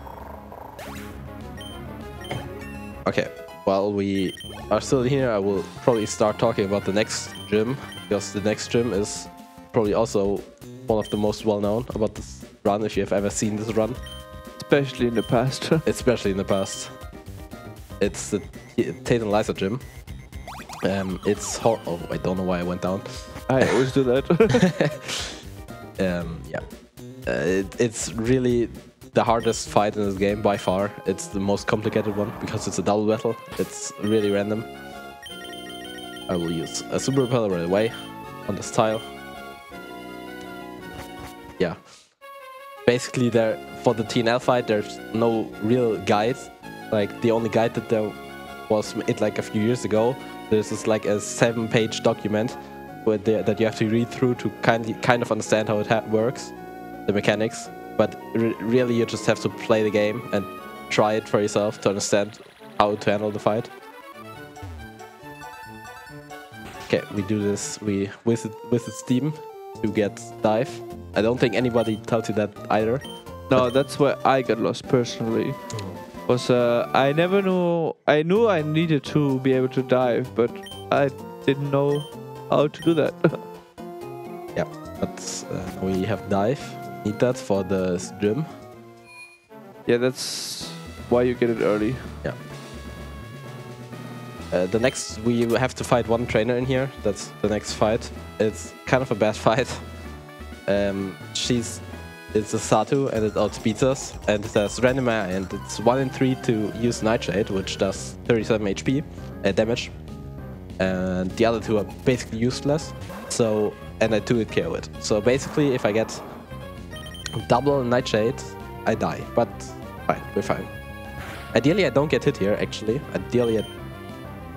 Okay, while we are still here, I will probably start talking about the next gym, because the next gym is probably also one of the most well-known about this run, if you have ever seen this run. Especially in the past. Especially in the past. It's the Tate and Liza gym. It's oh, I don't know why I went down. I always do that. Yeah. It's really the hardest fight in this game by far. It's the most complicated one because it's a double battle. It's really random. I will use a super repeller right away on this tile. Yeah. Basically, there for the TNL fight, there's no real guide. Like the only guide that there was made like a few years ago. This is like a 7-page document that you have to read through to kind of understand how it works, the mechanics. But really, you just have to play the game and try it for yourself to understand how to handle the fight. Okay, we do this. We visit Steam to get dive. I don't think anybody tells you that either. No, that's where I got lost personally. Was I never knew. I knew I needed to be able to dive, but I didn't know how to do that. Yeah, but we have dive. Need that for the gym. Yeah, that's why you get it early. Yeah. The next, we have to fight one trainer in here. That's the next fight. It's kind of a bad fight. It's a Satu and it outspeeds us, and it has random air, and it's 1 in 3 to use Nightshade, which does 37 HP damage, and the other two are basically useless. So, and I 2-hit KO it. So basically, if I get double Nightshade, I die. But fine, we're fine. Ideally, I don't get hit here. Actually, ideally,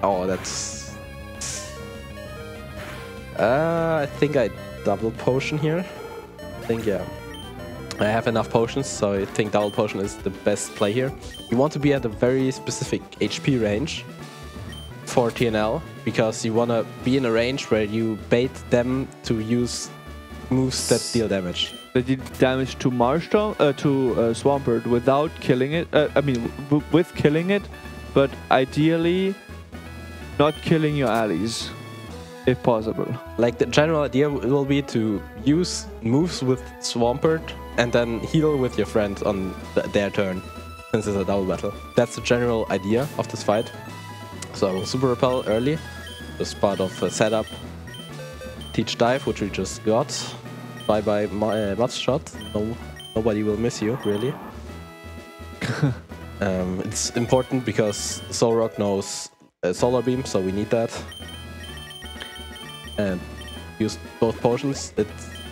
oh, that's. I think I double potion here. I think yeah. I have enough potions, so I think double potion is the best play here. You want to be at a very specific HP range for TNL, because you want to be in a range where you bait them to use moves that deal damage. They did damage to Marshtomp, to Swampert without killing it. I mean, with killing it, but ideally not killing your allies, if possible. Like the general idea will be to use moves with Swampert and then heal with your friend on their turn, since it's a double battle. That's the general idea of this fight. So super repel early, just part of a setup. Teach dive, which we just got. Bye bye Mud shot. No, nobody will miss you really. It's important because Solrock knows solar beam, so we need that. And use both potions.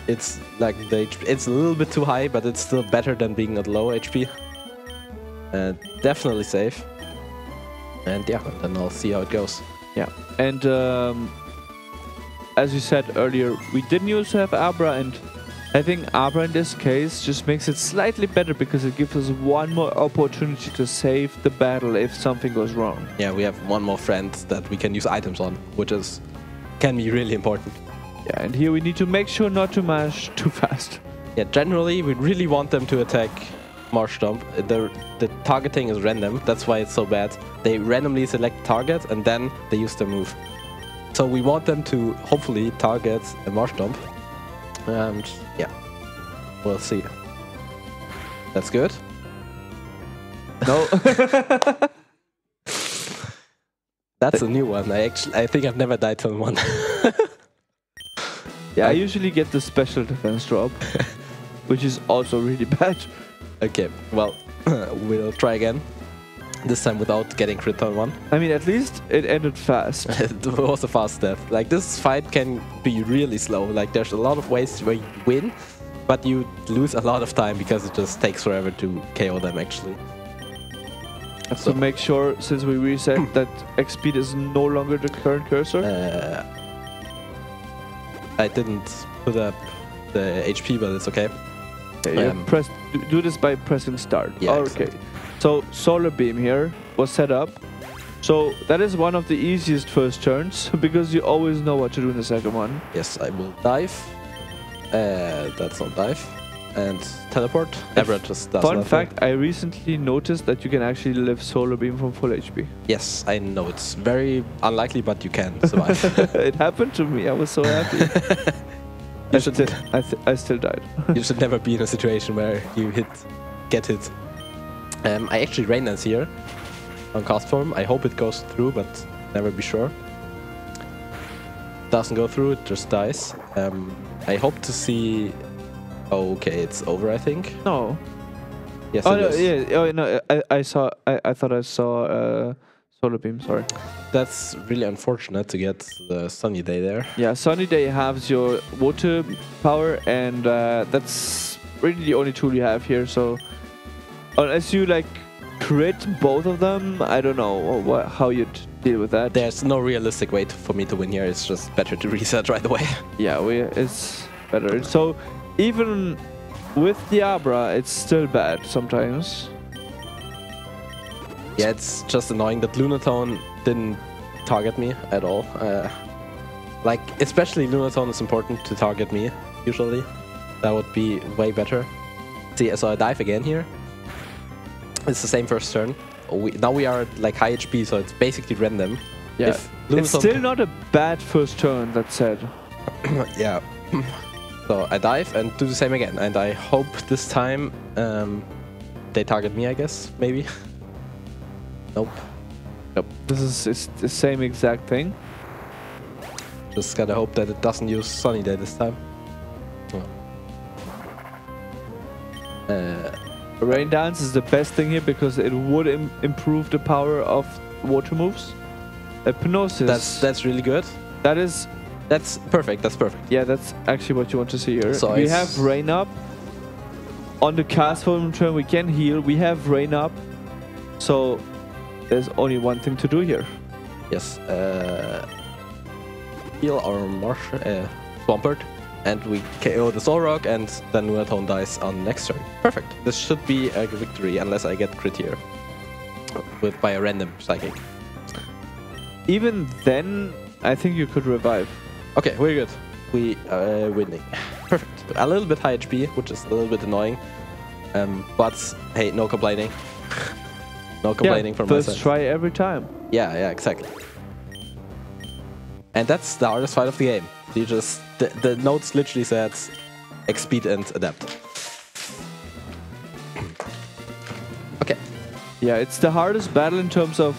It's like it's a little bit too high, but it's still better than being at low HP. Definitely safe. And yeah, then I'll see how it goes. Yeah, and as you said earlier, we didn't used to have Abra, and I think Abra in this case just makes it slightly better because it gives us one more opportunity to save the battle if something goes wrong. Yeah, we have one more friend that we can use items on, which can be really important. Yeah, and here we need to make sure not to mash too fast. Yeah, generally we really want them to attack Marshtomp. The targeting is random, that's why it's so bad. They randomly select target and then they use their move. So we want them to hopefully target a Marshtomp. And yeah, we'll see. That's good. No. That's a new one. I think I've never died from one. Yeah, I usually get the special defense drop, which is also really bad. Okay, well, we'll try again. This time without getting crit on one. I mean, at least it ended fast. It was a fast death. Like, this fight can be really slow. Like, there's a lot of ways where you win, but you lose a lot of time because it just takes forever to KO them, actually. So make sure, since we reset, that X speed is no longer the current cursor. I didn't put up the HP, but it's okay. Okay, do this by pressing start. Yeah, okay. exactly. So solar beam here was set up. So that is one of the easiest first turns because you always know what to do in the second one. Yes, I will dive. That's not dive. and teleport. Abra just does Fun nothing. fact, I recently noticed that you can actually live Solar Beam from full HP. Yes, I know it's very unlikely, but you can survive. It happened to me. I was so happy. I still died. You should never be in a situation where you get hit. I actually rain dance here on cast form. I hope it goes through, but never be sure. Doesn't go through, it just dies. I hope to see. Oh, okay, it's over, I think. No. Yes, Oh it no, is. yeah. Oh no. I saw. I thought I saw Solar Beam. Sorry. That's really unfortunate to get the sunny day there. Yeah, Sunny Day has your water power, and that's really the only tool you have here. So unless you like crit both of them, I don't know how you'd deal with that. There's no realistic way for me to win here. It's just better to reset right away. Yeah, it's better. So even with the Abra, it's still bad sometimes. Yeah, it's just annoying that Lunatone didn't target me at all. Like, especially Lunatone is important to target me, usually. That would be way better. See, so I dive again here. It's the same first turn. Now we are at like high HP, so it's basically random. Yeah, If it's Lunatone still not a bad first turn, that said. yeah. So I dive and do the same again. And I hope this time they target me, I guess, maybe. Nope. Yep. This is the same exact thing. Just gotta hope that it doesn't use Sunny Day this time. Rain Dance is the best thing here because it would improve the power of water moves. Hypnosis. That's really good. That's perfect. That's perfect. Yeah, that's actually what you want to see here. So we have Rain Up. On the cast form turn we can heal. We have Rain Up. So there's only one thing to do here. Yes. Heal our Swampert, and we KO the Soul Rock, and then Lunatone dies on next turn. Perfect. This should be a victory unless I get crit here by a random psychic. Even then, I think you could revive. Okay, we're good. We are winning. Perfect. A little bit high HP, which is a little bit annoying. But hey, no complaining. No complaining from my side. First try every time. Yeah, exactly. And that's the hardest fight of the game. You just the notes literally said X-Speed and adapt. Okay. Yeah, it's the hardest battle in terms of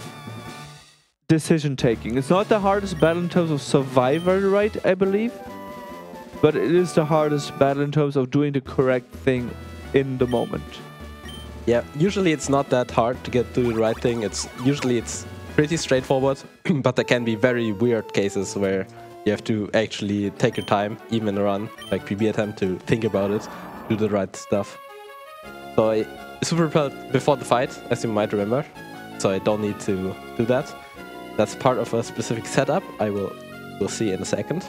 decision taking. It's not the hardest battle in terms of survival rate, I believe, but it is the hardest battle in terms of doing the correct thing in the moment. Yeah, usually it's not that hard to get to the right thing. It's pretty straightforward, but there can be very weird cases where you have to actually take your time, even in a run, like PB attempt, to think about it, do the right stuff. So I super repelled before the fight, as you might remember, so I don't need to do that. That's part of a specific setup. We'll see in a second.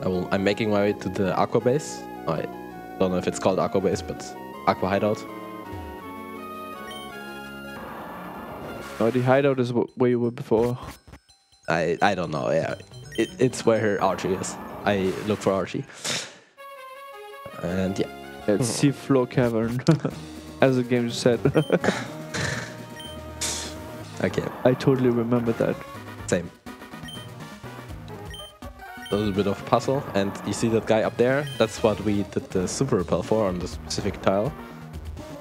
I'm making my way to the Aqua base. I don't know if it's called Aqua base, but Aqua hideout. No, the hideout is where you were before. I don't know. Yeah, it's where her Archie is. I look for Archie, and yeah, It's Seafloor Cavern, as the game just said. okay, I totally remember that. same. A little bit of puzzle, and you see that guy up there? That's what we did the super repel for on the specific tile,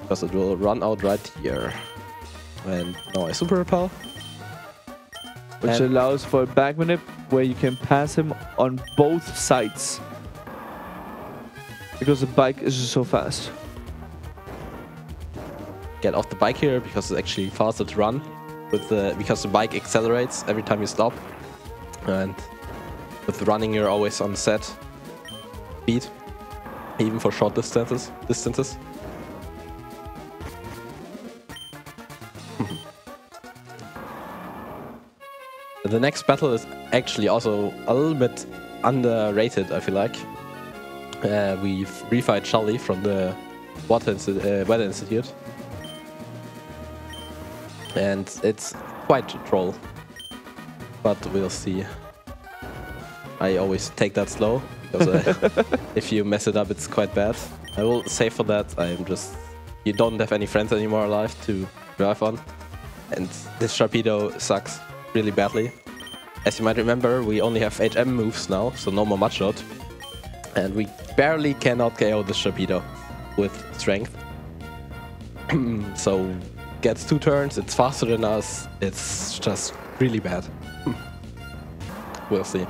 because it will run out right here. And now I super repel. Which allows for a back manip where you can pass him on both sides. Because the bike is just so fast. Get off the bike here because it's actually faster to run because the bike accelerates every time you stop. And with running you're always on set speed, even for short distances. The next battle is actually also a little bit underrated, I feel like. We refight Charlie from the Weather Institute. And it's quite a troll. But we'll see. I always take that slow, because if you mess it up, it's quite bad. I will save for that. You don't have any friends anymore alive to drive on. And this Sharpedo sucks really badly. As you might remember, we only have HM moves now, so no more Mudshot. And we barely cannot KO this Sharpedo with strength. So gets 2 turns, it's faster than us, it's just really bad. We'll see.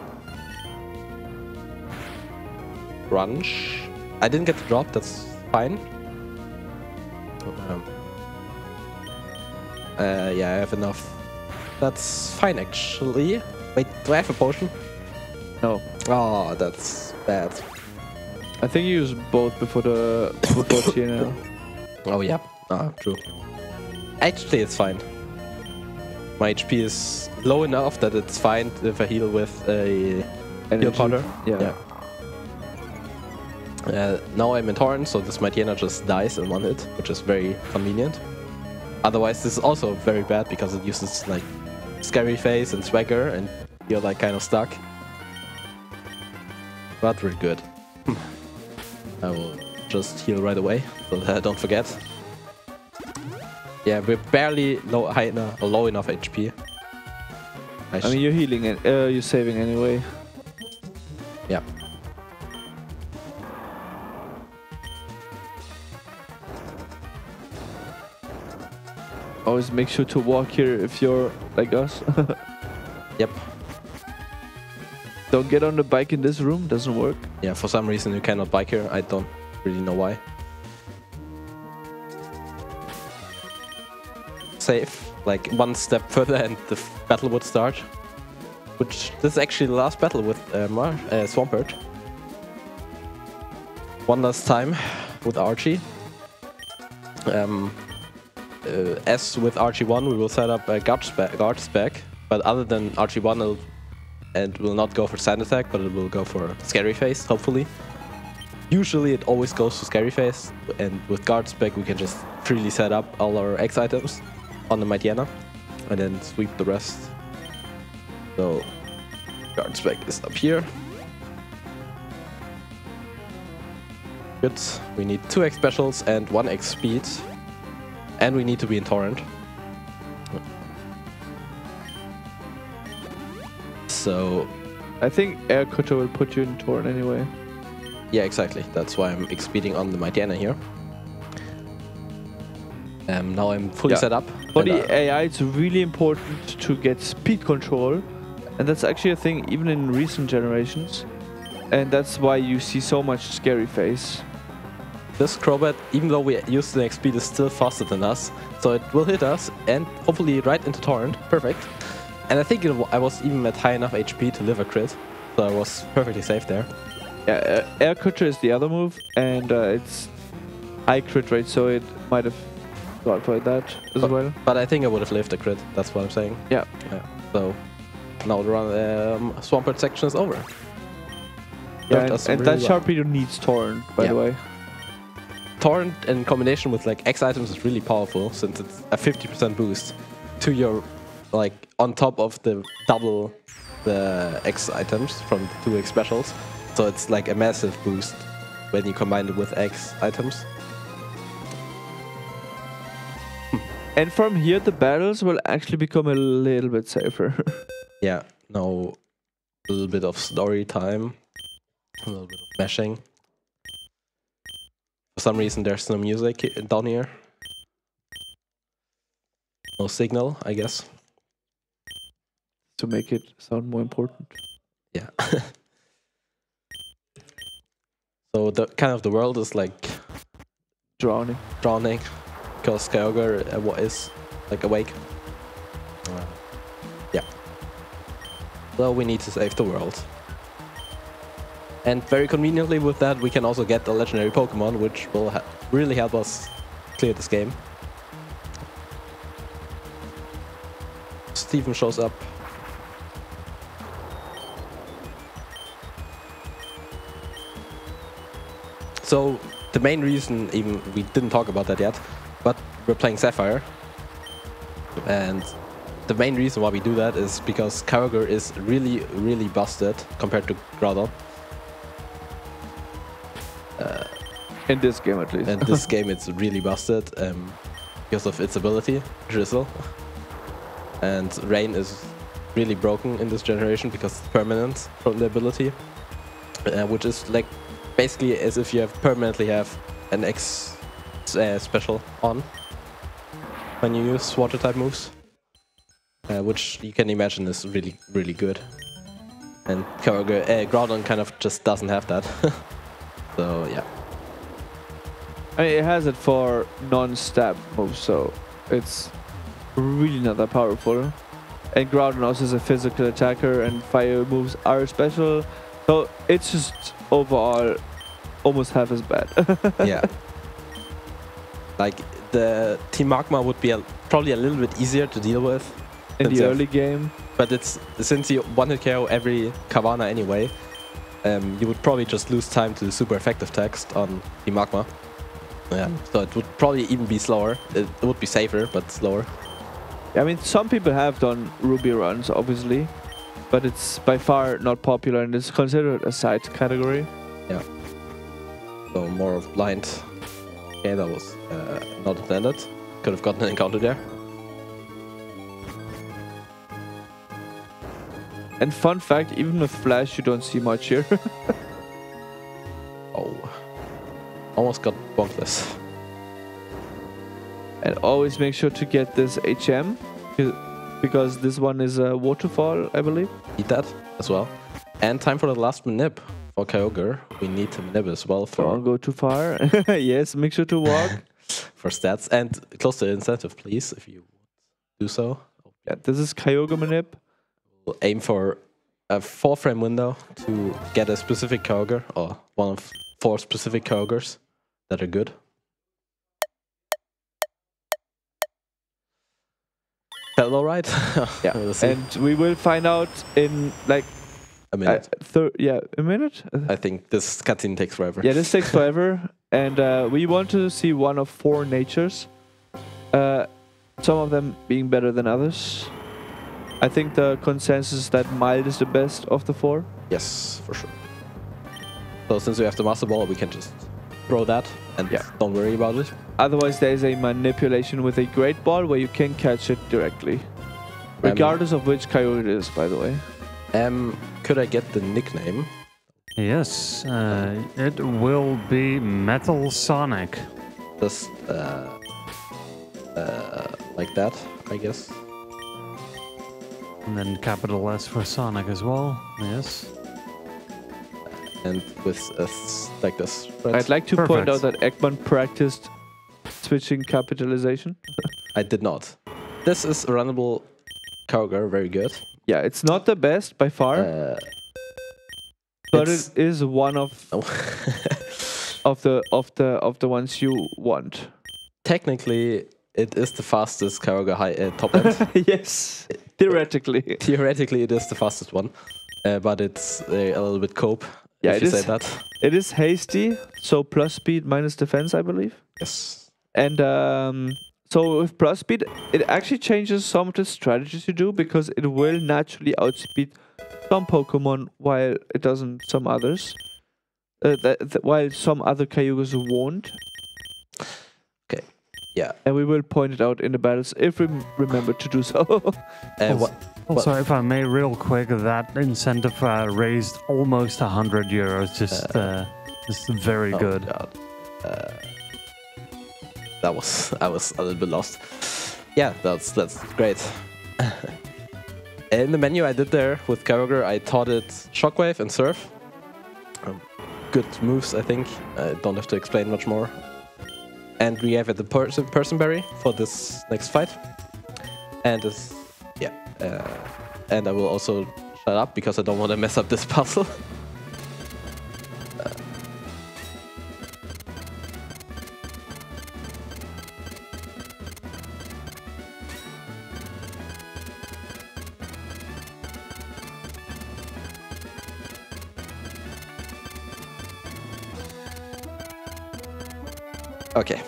Crunch. I didn't get the drop, that's fine. Yeah, I have enough. That's fine actually. Wait, do I have a potion? No. Oh, that's bad. I think you use both before the TNL. Oh yeah, true. Actually, it's fine. My HP is low enough that it's fine if I heal with a heal powder. Yeah. Now I'm in Torrent, so this Mightyena just dies in 1 hit, which is very convenient. Otherwise, this is also very bad because it uses like Scary Face and Swagger, and you're like kind of stuck. But we're good. I will just heal right away, so that I don't forget. Yeah, we're barely low enough HP. I mean, you're healing and you're saving anyway. Yeah. Always make sure to walk here if you're like us. Yep. Don't get on the bike in this room, doesn't work. Yeah, for some reason you cannot bike here. I don't really know why. Save, like 1 step further and the battle would start. Which, this is actually the last battle with Swampert. 1 last time with Archie. As with Archie 1, we will set up a guard spec, but other than Archie 1, it will not go for Sand Attack, but it will go for Scary Face, hopefully. Usually it always goes to Scary Face, and with guard spec we can just freely set up all our X items on the Mightyena, and then sweep the rest. So, guard spec is up here. Good, we need 2 X specials and 1 X speed. And we need to be in Torrent. So I think Air Cutter will put you in Torrent anyway. yeah, exactly. That's why I'm speeding on the Mightyena here. Now I'm fully set up. For the AI, it's really important to get speed control. And that's actually a thing even in recent generations. And that's why you see so much Scary Face. This Crobat, even though we use the next speed, is still faster than us. So it will hit us and hopefully right into Torrent. Perfect. And I think I was even at high enough HP to live a crit. So I was perfectly safe there. Yeah, Air Cutter is the other move. And it's high crit rate, so it might have got for that as well. But I think I would have lived a crit. That's what I'm saying. Yeah. So now the Swampert section is over. Yeah, and that Sharpedo needs Torrent, by the way. Torrent in combination with like X items is really powerful, since it's a 50% boost to your, like, on top of the double the X items from the 2 X specials. So it's like a massive boost when you combine it with X items. And from here the battles will actually become a little bit safer. Yeah, now a little bit of story time, a little bit of mashing. For some reason there's no music down here. No signal, I guess. To make it sound more important. Yeah. So the the world is like drowning, because Kyogre is like awake. Yeah. So we need to save the world. And very conveniently with that, we can also get the legendary Pokemon, which will really help us clear this game. Steven shows up. So the main reason, even we didn't talk about that yet, but we're playing Sapphire. And the main reason why we do that is because Kyogre is really busted compared to Groudon. In this game, at least. And this game, it's really busted because of its ability, Drizzle. And Rain is really broken in this generation because it's permanent from the ability, which is like basically as if you have permanently have an X special on when you use water type moves, which you can imagine is really, really good. And Groudon kind of just doesn't have that. So yeah. I mean, it has it for non-stab moves, so it's really not that powerful. And Groudon also is a physical attacker, and fire moves are special, so it's just overall almost half as bad. Yeah. Like the Team Magma would be probably a little bit easier to deal with in the early game. But it's since you one-hit KO every Carvana anyway, you would probably just lose time to super effective text on Team Magma. Yeah, so it would probably even be slower. It would be safer, but slower. I mean, some people have done Ruby runs, obviously, but it's by far not popular and it's considered a side category. Yeah. So more of blind. Okay, that was not intended. Could have gotten an encounter there. And fun fact, even with Flash, you don't see much here. Oh. Almost got bonkless. And always make sure to get this HM, because this one is a waterfall, I believe. Need that as well. And time for the last manip for Kyogre. We need to manip as well for... Don't go too far. Yes, make sure to walk. For stats. And close to the incentive, please, if you do so. Yeah, this is Kyogre manip. We'll aim for a 4-frame window to get a specific Kyogre, or one of 4 specific Kyogres that are good. Felt alright? Yeah, and we will find out in like a minute. A minute? I think this cutscene takes forever. Yeah, this takes forever. And we want to see one of 4 natures. Some of them being better than others. I think the consensus is that mild is the best of the 4. Yes, for sure. So since we have the Master Ball, we can just throw that and don't worry about it. Otherwise, there is a manipulation with a Great Ball where you can catch it directly. Regardless of which Kyogre it is, by the way. Could I get the nickname? Yes, it will be Metal Sonic. Just like that, I guess. And then capital S for Sonic as well, yes. And with like this. Right? I'd like to point out that Ekman practiced switching capitalization. I did not. This is a runnable Kyogre, very good. Yeah, it's not the best by far, but it is one of of the ones you want. Technically, it is the fastest Kyogre top end. Yes, theoretically. Theoretically, it is the fastest one, but it's a little bit cope. Yeah, if you say that. It is hasty, so plus speed minus defense, I believe. Yes. And so with plus speed, it actually changes some of the strategies you do, because it will naturally outspeed some Pokemon while it doesn't some others. While some other Kyogres won't. Okay. Yeah. And we will point it out in the battles if we remember to do so. Also, if I may, real quick, that incentive raised almost €100. Just very good. God. I was a little bit lost. Yeah, that's great. In the menu I did there with Kyogre, I taught it Shockwave and Surf. Good moves, I think. I don't have to explain much more. And we have it the Person Berry for this next fight. And this, and I will also shut up because I don't want to mess up this puzzle. Okay.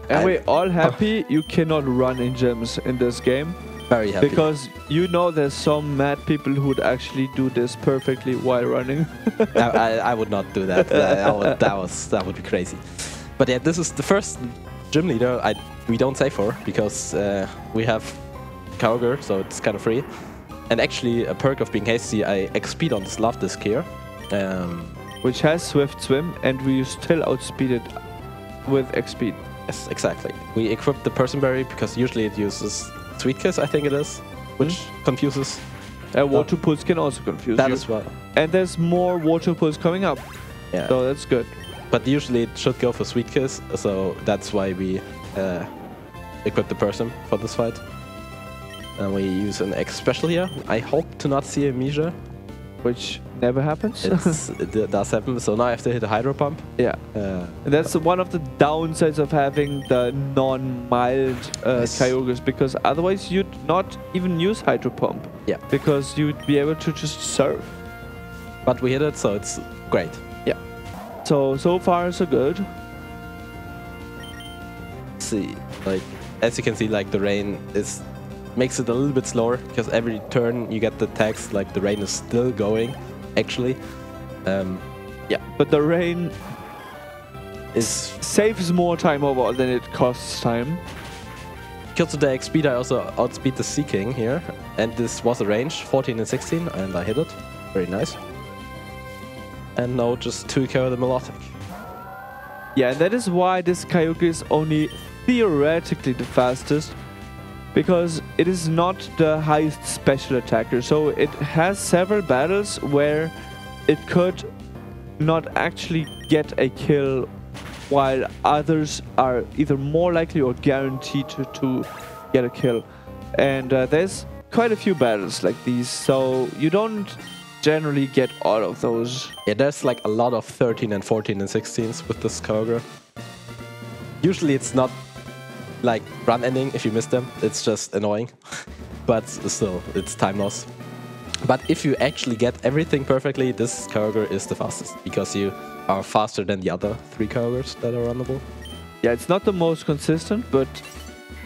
And we're all happy you cannot run in gyms in this game. Very happy. Because you know there's some mad people who would actually do this perfectly while running. I would not do that. That would be crazy. But yeah, this is the first gym leader we don't save for because we have Kyogre, so it's kind of free. And actually, a perk of being hasty, I XP'd on this love disc here. Which has Swift Swim, and we still outspeed it with XP. Yes, exactly. We equipped the Person Berry because usually it uses Sweet Kiss, I think it is, which confuses. Water Pulse can also confuse that you. as well. And there's more Water Pulse coming up. Yeah. So that's good. But usually it should go for Sweet Kiss, so that's why we equip the person for this fight. And we use an X special here. I hope to not see a Misha. Which never happens. It does happen, so now I have to hit a Hydro Pump. Yeah. And that's one of the downsides of having the non-mild Kyogres, because otherwise you'd not even use Hydro Pump. Yeah. Because you'd be able to just surf. But we hit it, so it's great. Yeah. So far so good. See, like, as you can see, like the rain makes it a little bit slower because every turn you get the text like the rain is still going, actually. Yeah, but the rain saves more time overall than it costs time. Because of the XP, I also outspeed the Sea King here, and this was a range 14 and 16, and I hit it. Very nice. And now just 2K the Melodic. Yeah, and that is why this Kyogre is only theoretically the fastest, because it is not the highest special attacker. So it has several battles where it could not actually get a kill, while others are either more likely or guaranteed to get a kill. And there's quite a few battles like these, so you don't generally get all of those. Yeah, there's like a lot of 13 and 14 and 16s with this Kyogre. Usually it's not like run ending if you miss them, it's just annoying. But still, it's time loss. But if you actually get everything perfectly, this Kyogre is the fastest, because you are faster than the other 3 Kyogres that are runnable. Yeah, it's not the most consistent, but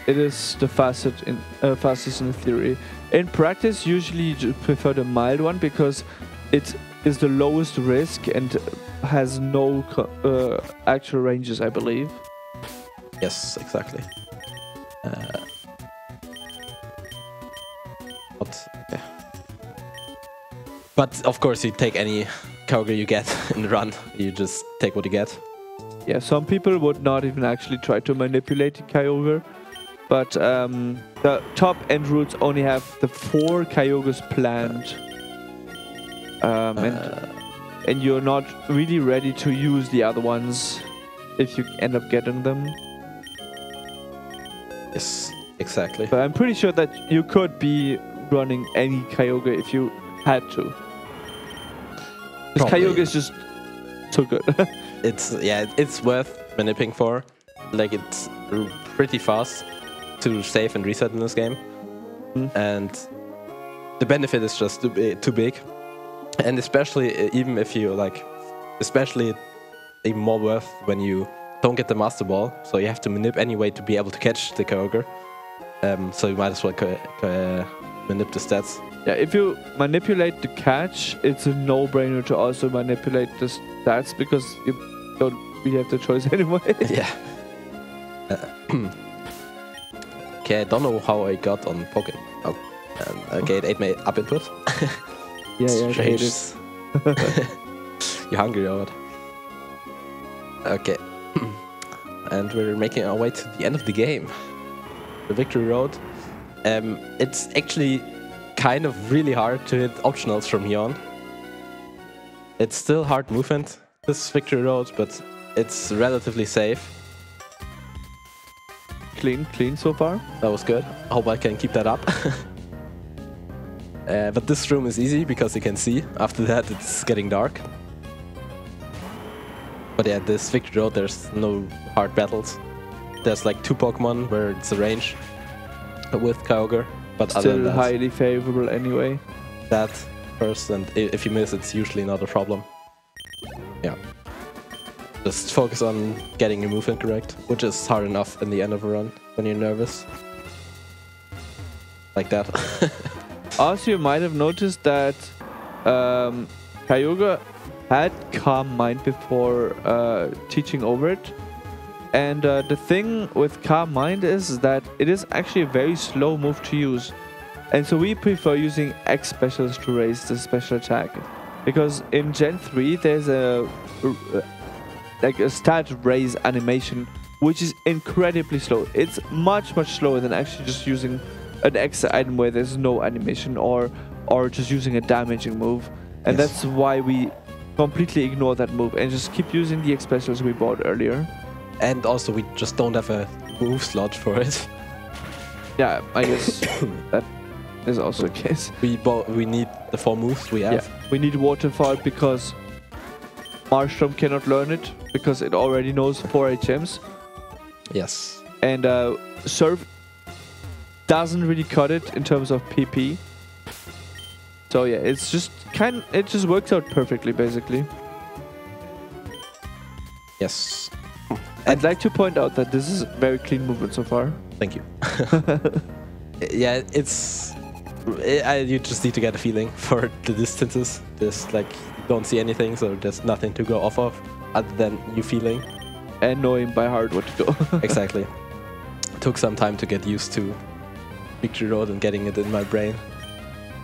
it is the fastest in theory. In practice, usually you prefer the mild one because it is the lowest risk and has no actual ranges, I believe. Yes, exactly. But of course, you take any Kyogre you get in the run. You just take what you get. Yeah, some people would not even actually try to manipulate the Kyogre. But the top end routes only have the 4 Kyogres planned. And you're not really ready to use the other ones if you end up getting them. Yes, exactly. But I'm pretty sure that you could be running any Kyogre if you had to. This Kyogre is just so good. It's worth manipulating for. Like, it's pretty fast to save and reset in this game. And the benefit is just too big. And especially, even if you like, especially even more worth when you don't get the Master Ball. So you have to manip anyway to be able to catch the Kyogre. So you might as well manip the stats. Yeah, if you manipulate the catch, it's a no-brainer to also manipulate the stats, because you don't really have the choice anyway. Yeah. Okay, I don't know how I got on Pokémon. Oh, okay, it ate me up input. Yeah, I hate it. You hungry or what? Okay. And we're making our way to the end of the game. The Victory Road. It's actually kind of really hard to hit optionals from here on. It's still hard movement, this Victory Road, but it's relatively safe. Clean so far. That was good. I hope I can keep that up. But this room is easy because you can see. After that, it's getting dark. But yeah, this Victory Road, there's no hard battles. There's like 2 Pokemon where it's a range with Kyogre. But still other than that, highly favorable anyway. That first, and if you miss, it's usually not a problem. Yeah. Just focus on getting your movement correct, which is hard enough in the end of a run when you're nervous. like that. Also, you might have noticed that Kyogre had Calm Mind before teaching over it. And the thing with Calm Mind is that it is actually a very slow move to use. And so we prefer using X specials to raise the special attack. Because in Gen 3 there's a stat raise animation which is incredibly slow. It's much slower than actually just using an X item where there's no animation or just using a damaging move. And Yes. that's why we completely ignore that move and just keep using the X specials we bought earlier. And also we just don't have a move slot for it. Yeah, I guess that is also the case. We need the 4 moves we have. Yeah, we need Waterfall because Marshram cannot learn it because it already knows 4 HMs. Yes. And Surf doesn't really cut it in terms of PP. So yeah, it's just it just works out perfectly basically. Yes. I'd like to point out that this is very clean movement so far. Thank you. Yeah, you just need to get a feeling for the distances. There's like, you don't see anything, so there's nothing to go off of other than you feeling. And knowing by heart what to go. Exactly. Took some time to get used to Victory Road and getting it in my brain.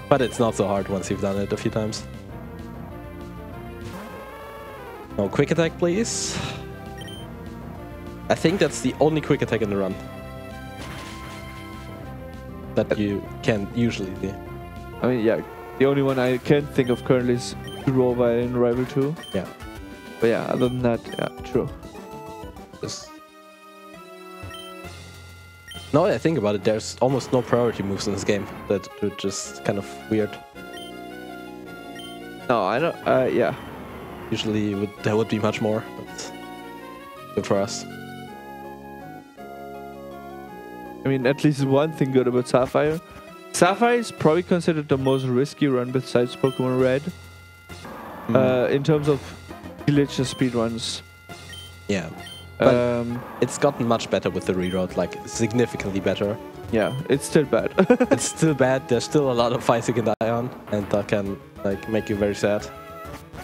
But it's not so hard once you've done it a few times. No, quick attack, please. I think that's the only quick attack in the run that you can usually do. I mean, yeah, the only one I can think of currently is Durova in Rival 2. Yeah. But yeah, other than that, yeah, true. Just... Now that I think about it, there's almost no priority moves in this game. That are just kind of weird. No, I don't, yeah. Usually there would be much more, but good for us. I mean, at least one thing good about Sapphire. Sapphire is probably considered the most risky run besides Pokemon Red. In terms of Glitchless speedruns. Yeah. But it's gotten much better with the reroute, like significantly better. Yeah, it's still bad. It's still bad. There's still a lot of fights you can die on, and that can like make you very sad.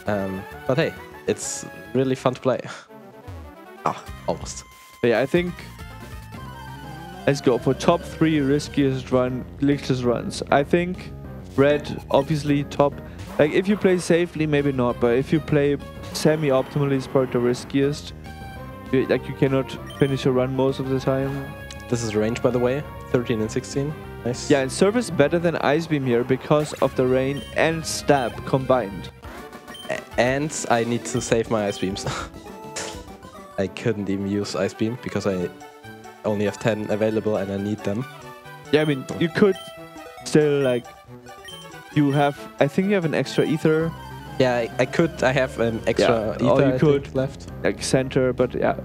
But hey, it's really fun to play. Almost. But yeah, I think let's go for top 3 riskiest glitchless runs. I think Red, obviously top. Like if you play safely, maybe not, but if you play semi-optimally, it's probably the riskiest. Like you cannot finish a run most of the time. This is range, by the way, 13 and 16. Nice. Yeah, and Surf is better than Ice Beam here because of the rain and stab combined. And I need to save my ice beams. I couldn't even use ice beam because I only have 10 available and I need them. Yeah, I mean, you could still like, I think you have an extra ether. Yeah, I could. I have an extra ether or you I could think, left. Like center, but yeah.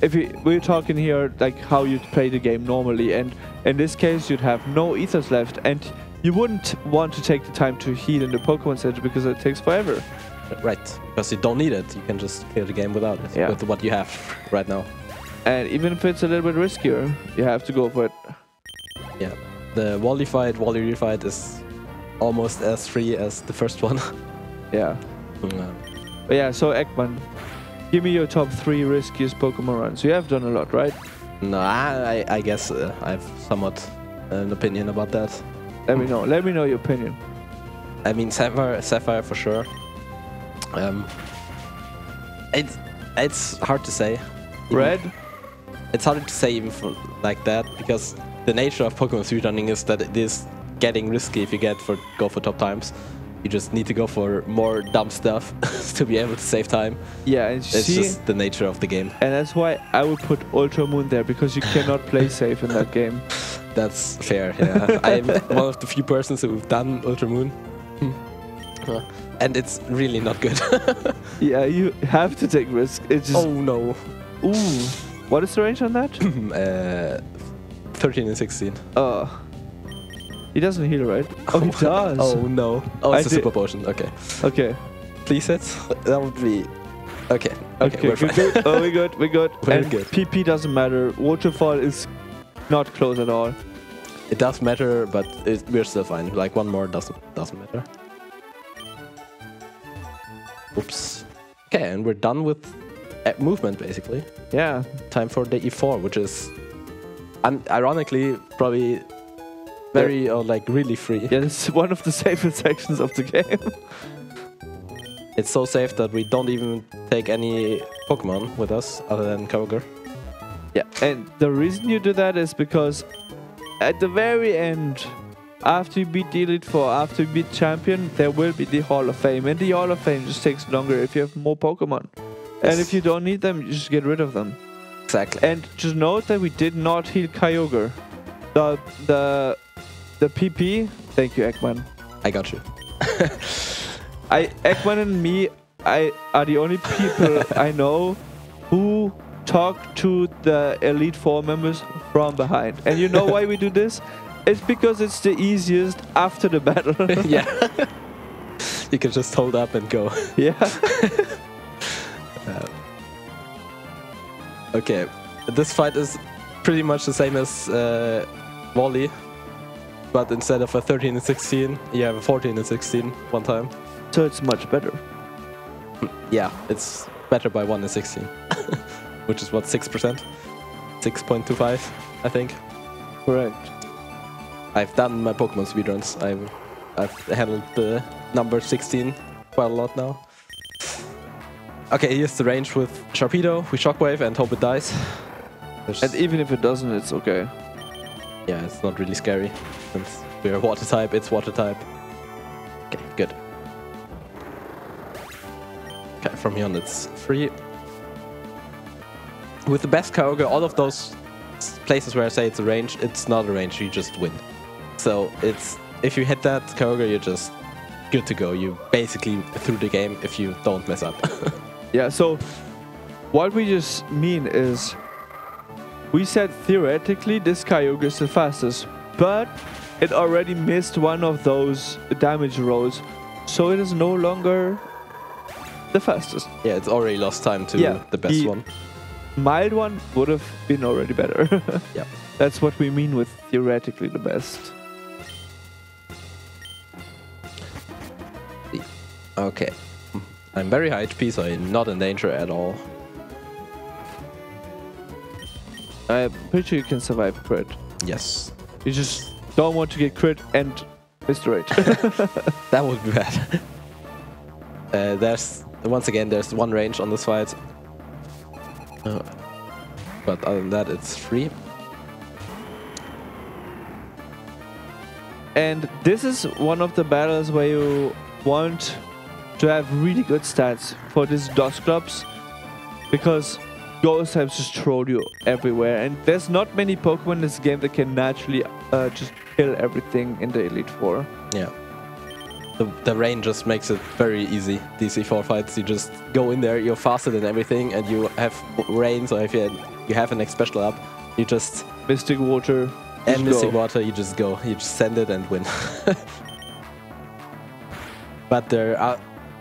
If we're talking here like how you'd play the game normally, and in this case you'd have no ethers left, and you wouldn't want to take the time to heal in the Pokemon Center because it takes forever. Right, because you don't need it. You can just clear the game without it, with what you have right now. And even if it's a little bit riskier, you have to go for it. Yeah, the Wally refight is almost as free as the first one. Yeah. But yeah, so Ekman, give me your top 3 riskiest Pokemon runs. You have done a lot, right? No, I guess I have somewhat an opinion about that. Let me know. Let me know your opinion. I mean, Sapphire for sure. It's hard to say. Red? It's hard to say even for like that because the nature of Pokemon speedrunning is that it is getting risky if you go for top times. You just need to go for more dumb stuff to be able to save time. Yeah, and it's just the nature of the game. And that's why I would put Ultra Moon there, because you cannot play safe in that game. That's fair, yeah. I'm one of the few persons who've done Ultra Moon. And it's really not good. Yeah, you have to take risks. It's just... Oh no. Ooh. What is the range on that? 13 and 16. He doesn't heal, right? Oh, he does. Oh no. Oh, it's a super potion. Okay. Okay. Please hit. That would be... Okay. Okay, we're good. Oh, we're good. We're good. We're and good. PP doesn't matter. Waterfall is not close at all. it does matter, but we're still fine. Like one more doesn't matter. Oops. Okay, and we're done with movement basically. Yeah. Time for the E4, which is ironically probably very or like really free. Yeah, it's one of the safest sections of the game. It's so safe that we don't even take any Pokemon with us other than Kyogre. Yeah, and the reason you do that is because at the very end, after you beat the Elite Four, after you beat Champion, there will be the Hall of Fame. And the Hall of Fame just takes longer if you have more Pokemon. And if you don't need them, you just get rid of them. Exactly. And just note that we did not heal Kyogre. The PP, thank you, Ekman. I got you. Ekman and me are the only people I know who talk to the Elite Four members from behind. And you know why we do this? It's because it's the easiest after the battle. Yeah. You can just hold up and go. Yeah. Okay. This fight is pretty much the same as Wally. But instead of a 13 and 16, you have a 14 and 16 one time. So it's much better. Yeah, it's better by 1 and 16. Which is what, 6%? 6.25, I think. Correct. I've done my Pokemon speedruns. I've handled the number 16 quite a lot now. Okay, here's the range with Sharpedo. We Shockwave and hope it dies. And even if it doesn't, it's okay. Yeah, it's not really scary. Since we're water type, it's water type. Okay, good. Okay, from here on it's free. With the best Kyogre, all of those places where I say it's a range, it's not a range, you just win. So it's if you hit that Kyogre, you're just good to go. You basically through the game if you don't mess up. Yeah, so what we just mean is we said theoretically this Kyogre is the fastest, but it already missed one of those damage rolls, so it is no longer the fastest. Yeah, it's already lost time to the best one. Mild one would have been already better. Yeah. That's what we mean with theoretically the best. Okay. I'm very high HP, so I'm not in danger at all. I'm pretty sure you can survive crit. Yes. You just don't want to get crit and miss the rate. That would be bad. There's one range on this fight. But other than that, it's free. And this is one of the battles where you want to have really good stats for these Dusclops, because Ghost types just troll you everywhere, and there's not many Pokemon in this game that can naturally just kill everything in the Elite Four. Yeah. The rain just makes it very easy. These E4 fights, you just go in there, you're faster than everything, and you have rain, so if you have an X special up, you just... Mystic Water. And Mystic Water, you just go. You just send it and win. But there are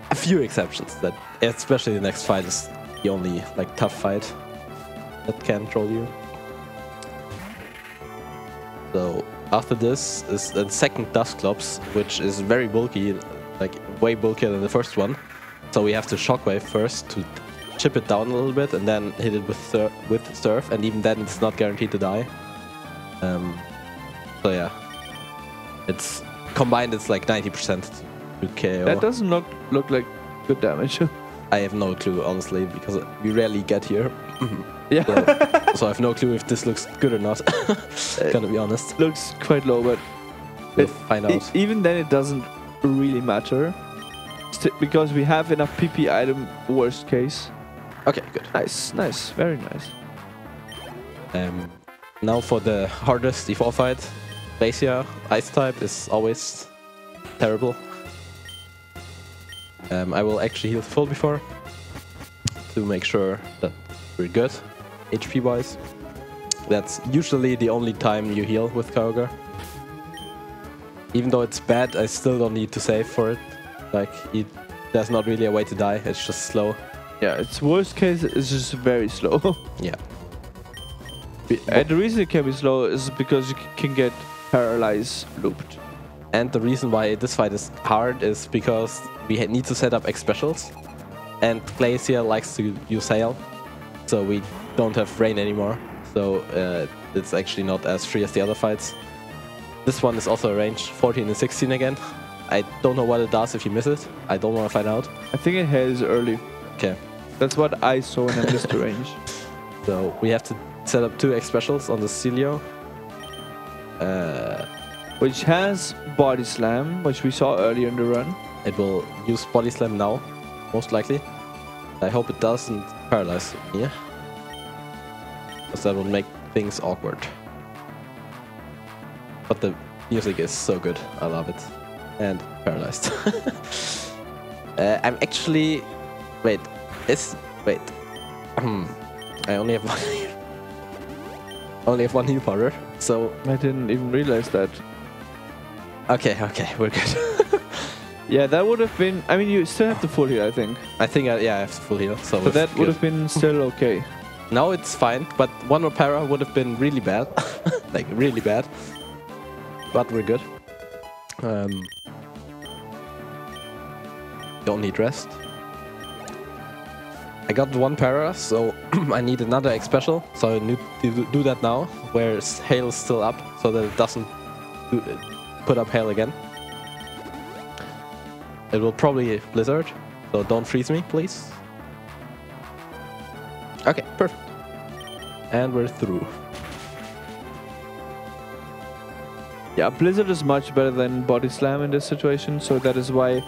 a few exceptions, that especially the next fight is the only like tough fight that can troll you. So after this is the second Dusclops, which is very bulky, like way bulkier than the first one. So we have to Shockwave first to chip it down a little bit, and then hit it with Surf, and even then it's not guaranteed to die. So yeah, it's combined. It's like 90% to KO. That doesn't look like good damage. I have no clue, honestly, because we rarely get here. Yeah. So I have no clue if this looks good or not. Gonna be honest. Looks quite low, but we'll find out. Even then, it doesn't really matter, because we have enough PP item. Worst case. Okay, good. Nice, nice, very nice. Now for the hardest E4 fight. Glacier, Ice type, is always terrible. I will actually heal full before to make sure that we're good HP wise. That's usually the only time you heal with Kyogre. Even though it's bad, I still don't need to save for it. Like, there's not really a way to die, it's just slow. Yeah, its worst case is just very slow. Yeah. And the reason it can be slow is because you can get paralyze looped. And the reason why this fight is hard is because we need to set up X specials. And Glacier likes to use Hail. So we don't have Rain anymore. So it's actually not as free as the other fights. This one is also a range 14 and 16 again. I don't know what it does if you miss it. I don't want to find out. I think it has early. Okay. That's what I saw when I missed the range. So we have to set up 2 X specials on the Celio. Which has Body Slam, which we saw earlier in the run. It will use Body Slam now, most likely. I hope it doesn't paralyze me. Because that would make things awkward. But the music is so good. I love it. And paralyzed. I'm actually... Wait. Wait. I only have one heal powder, so... I didn't even realize that. Okay, we're good. Yeah, that would have been... I mean, you still have the full heal, I think. I think, I have the full heal, so... But that would have been still okay. Now it's fine, but one more para would have been really bad. Like, really bad. But we're good. Don't need rest. I got 1 para, so I need another X special. So I need to do that now, where Hail is still up, so that it doesn't put up Hail again. It will probably Blizzard, so don't freeze me, please. Okay, perfect. And we're through. Yeah, Blizzard is much better than Body Slam in this situation, so that is why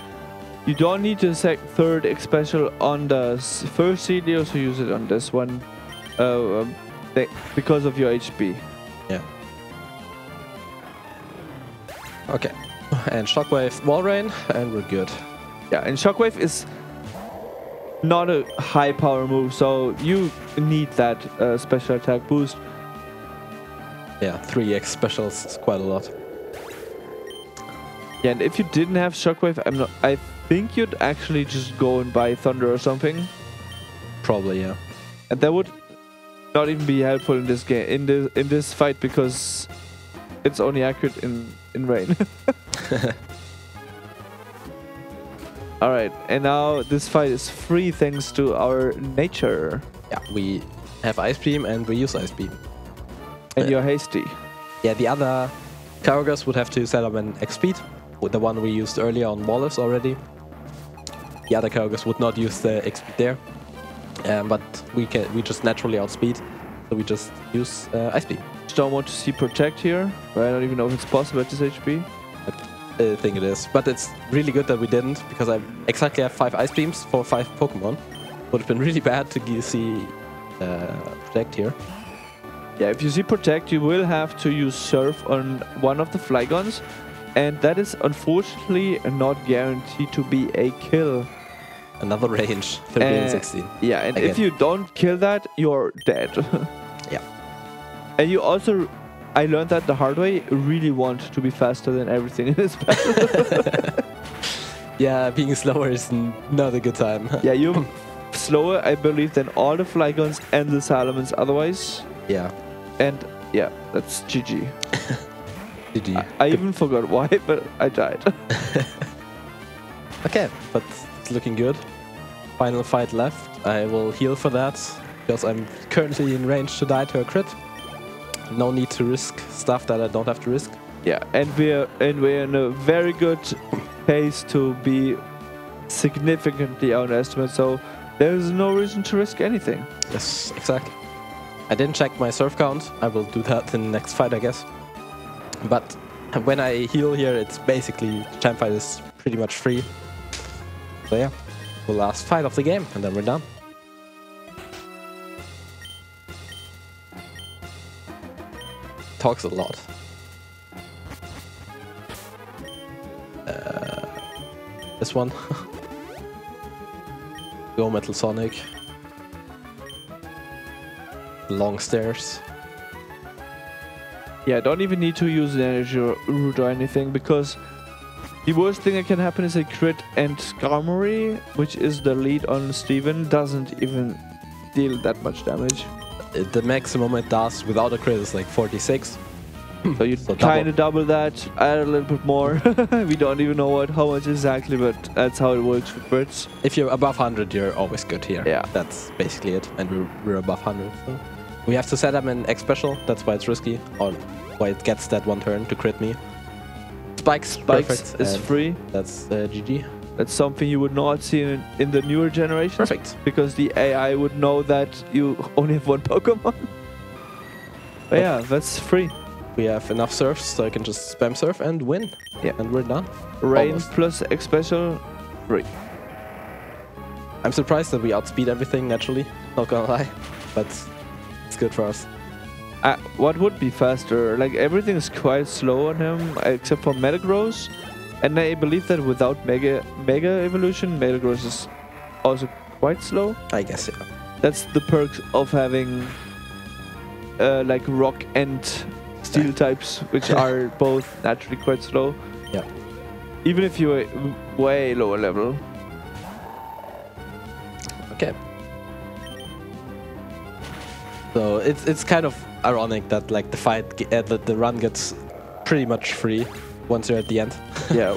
you don't need to set 3rd X special on the first seed, you also use it on this one because of your HP. Yeah. Okay. And Shockwave Wall Rain, and we're good. Yeah, and Shockwave is not a high power move, so you need that special attack boost. Yeah, 3x specials is quite a lot. Yeah, and if you didn't have Shockwave, I think you'd actually just go and buy Thunder or something. Probably, yeah. And that would not even be helpful in this game, in this fight, because it's only accurate in rain. Alright, and now this fight is free thanks to our nature. Yeah, we have Ice Beam and we use Ice Beam. And you're hasty. Yeah, the other Kyogres would have to set up an X Speed, with the one we used earlier on Wallace already. The other Kyogres would not use the X Speed there, but we just naturally outspeed, so we just use Ice Beam. Don't want to see Protect here, but I don't even know if it's possible at this HP. I think it is, but it's really good that we didn't, because I exactly have 5 Ice Beams for 5 Pokemon. Would have been really bad to see Protect here. Yeah, if you see Protect, you will have to use Surf on one of the Flygons, and that is unfortunately not guaranteed to be a kill. Another range, 13 and 16. Yeah, and again. if you don't kill that, you're dead. Yeah. And you also, I learned that the hard way, really want to be faster than everything in this battle. Yeah, being slower is not a good time. Yeah, you're slower, I believe, than all the Flygons and the Salamence otherwise. Yeah. And yeah, that's GG. GG. I even forgot why, but I died. Okay, but it's looking good. Final fight left. I will heal for that, because I'm currently in range to die to a crit. No need to risk stuff that I don't have to risk. Yeah, and we're in a very good pace to be significantly underestimated, so there is no reason to risk anything. Yes, exactly. I didn't check my surf count. I will do that in the next fight, I guess. But when I heal here, it's basically champ fight is pretty much free. So yeah, the last fight of the game, and then we're done. Talks a lot. This one. Go Metal Sonic. Long stairs. Yeah, don't even need to use the energy root or anything, because the worst thing that can happen is a crit, and Skarmory, which is the lead on Steven, doesn't even deal that much damage. The maximum it does without a crit is like 46. So you So kind of double that, add a little bit more. We don't even know how much exactly, but that's how it works with birds. If you're above 100, you're always good here. Yeah. That's basically it. And we're above 100. So we have to set up an X special. That's why it's risky. Or why it gets that one turn to crit me. Spikes perfect, is and free. That's GG. That's something you would not see in the newer generation. Perfect. Because the AI would know that you only have one Pokemon. But yeah, that's free. We have enough surfs, so I can just spam surf and win. Yeah. And we're done. Rain Almost. plus X special, free. I'm surprised that we outspeed everything naturally, not gonna lie. But it's good for us. What would be faster? Like everything is quite slow on him, except for Metagross. And I believe that without Mega Evolution, Metagross is also quite slow. I guess, yeah. That's the perks of having like Rock and Steel types, which are both naturally quite slow. Yeah. Even if you're way lower level. Okay. So it's kind of ironic that like the fight, the run gets pretty much free once you're at the end. Yeah,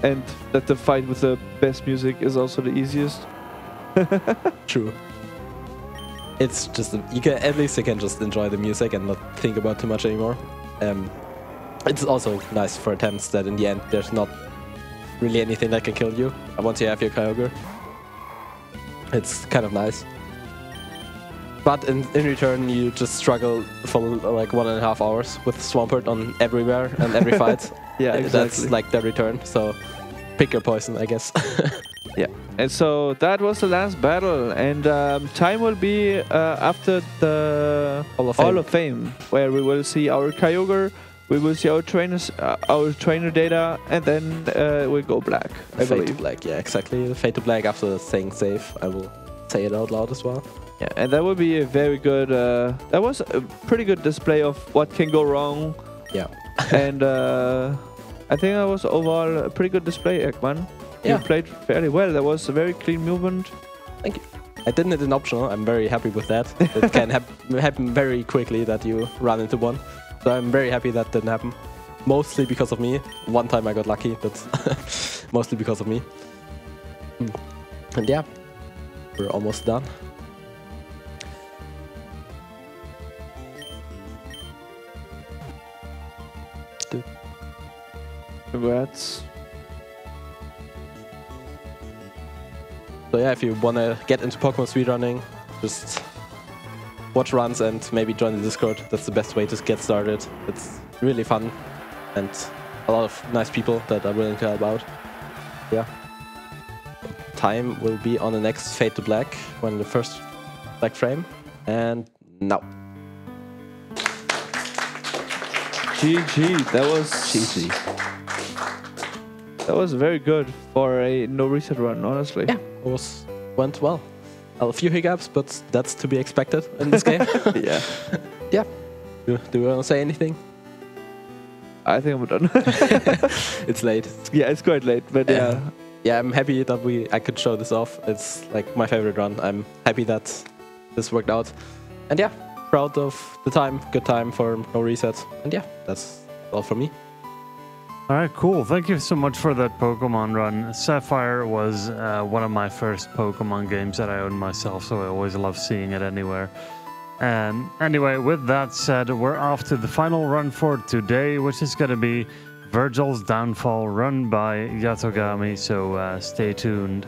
and that the fight with the best music is also the easiest. True. It's just at least you can just enjoy the music and not think about too much anymore. It's also nice for attempts that in the end there's not really anything that can kill you once you have your Kyogre. It's kind of nice. But in return you just struggle for like 1.5 hours with Swampert on everywhere and every fight. Yeah, exactly. That's like the return, so pick your poison, I guess. Yeah, and so that was the last battle, and time will be after the Hall of Fame, where we will see our Kyogre, we will see our trainer data, and then we'll go black, I Fade believe. to black, yeah, exactly. Fade to black after saying save. I will say it out loud as well. Yeah, and that will be a very good. That was a pretty good display of what can go wrong. Yeah. And I think that was overall a pretty good display, Ekman. Yeah. You played fairly well. That was a very clean movement. Thank you. I didn't hit an optional. I'm very happy with that. It can happen very quickly that you run into one. So I'm very happy that didn't happen. Mostly because of me. One time I got lucky, but mostly because of me. And yeah, we're almost done. Congrats. So yeah, if you want to get into Pokemon speedrunning, just watch runs and maybe join the Discord. That's the best way to get started. It's really fun and a lot of nice people that are willing to help out. Yeah. Time will be on the next Fade to Black when the first black frame. And now. GG. That was GG. That was very good for a no reset run, honestly. Yeah, it went well. A few hiccups, but that's to be expected in this game. Yeah. Yeah. Do you want to say anything? I think I'm done. It's late. Yeah, it's quite late, but yeah. Yeah, I'm happy that I could show this off. It's like my favorite run. I'm happy that this worked out. And yeah, proud of the time. Good time for no reset. And yeah, that's all from me. All right, cool. Thank you so much for that Pokemon run. Sapphire was one of my first Pokemon games that I owned myself, so I always love seeing it anywhere. And anyway, with that said, we're off to the final run for today, which is going to be Virgil's Downfall, run by Yatogami, so stay tuned.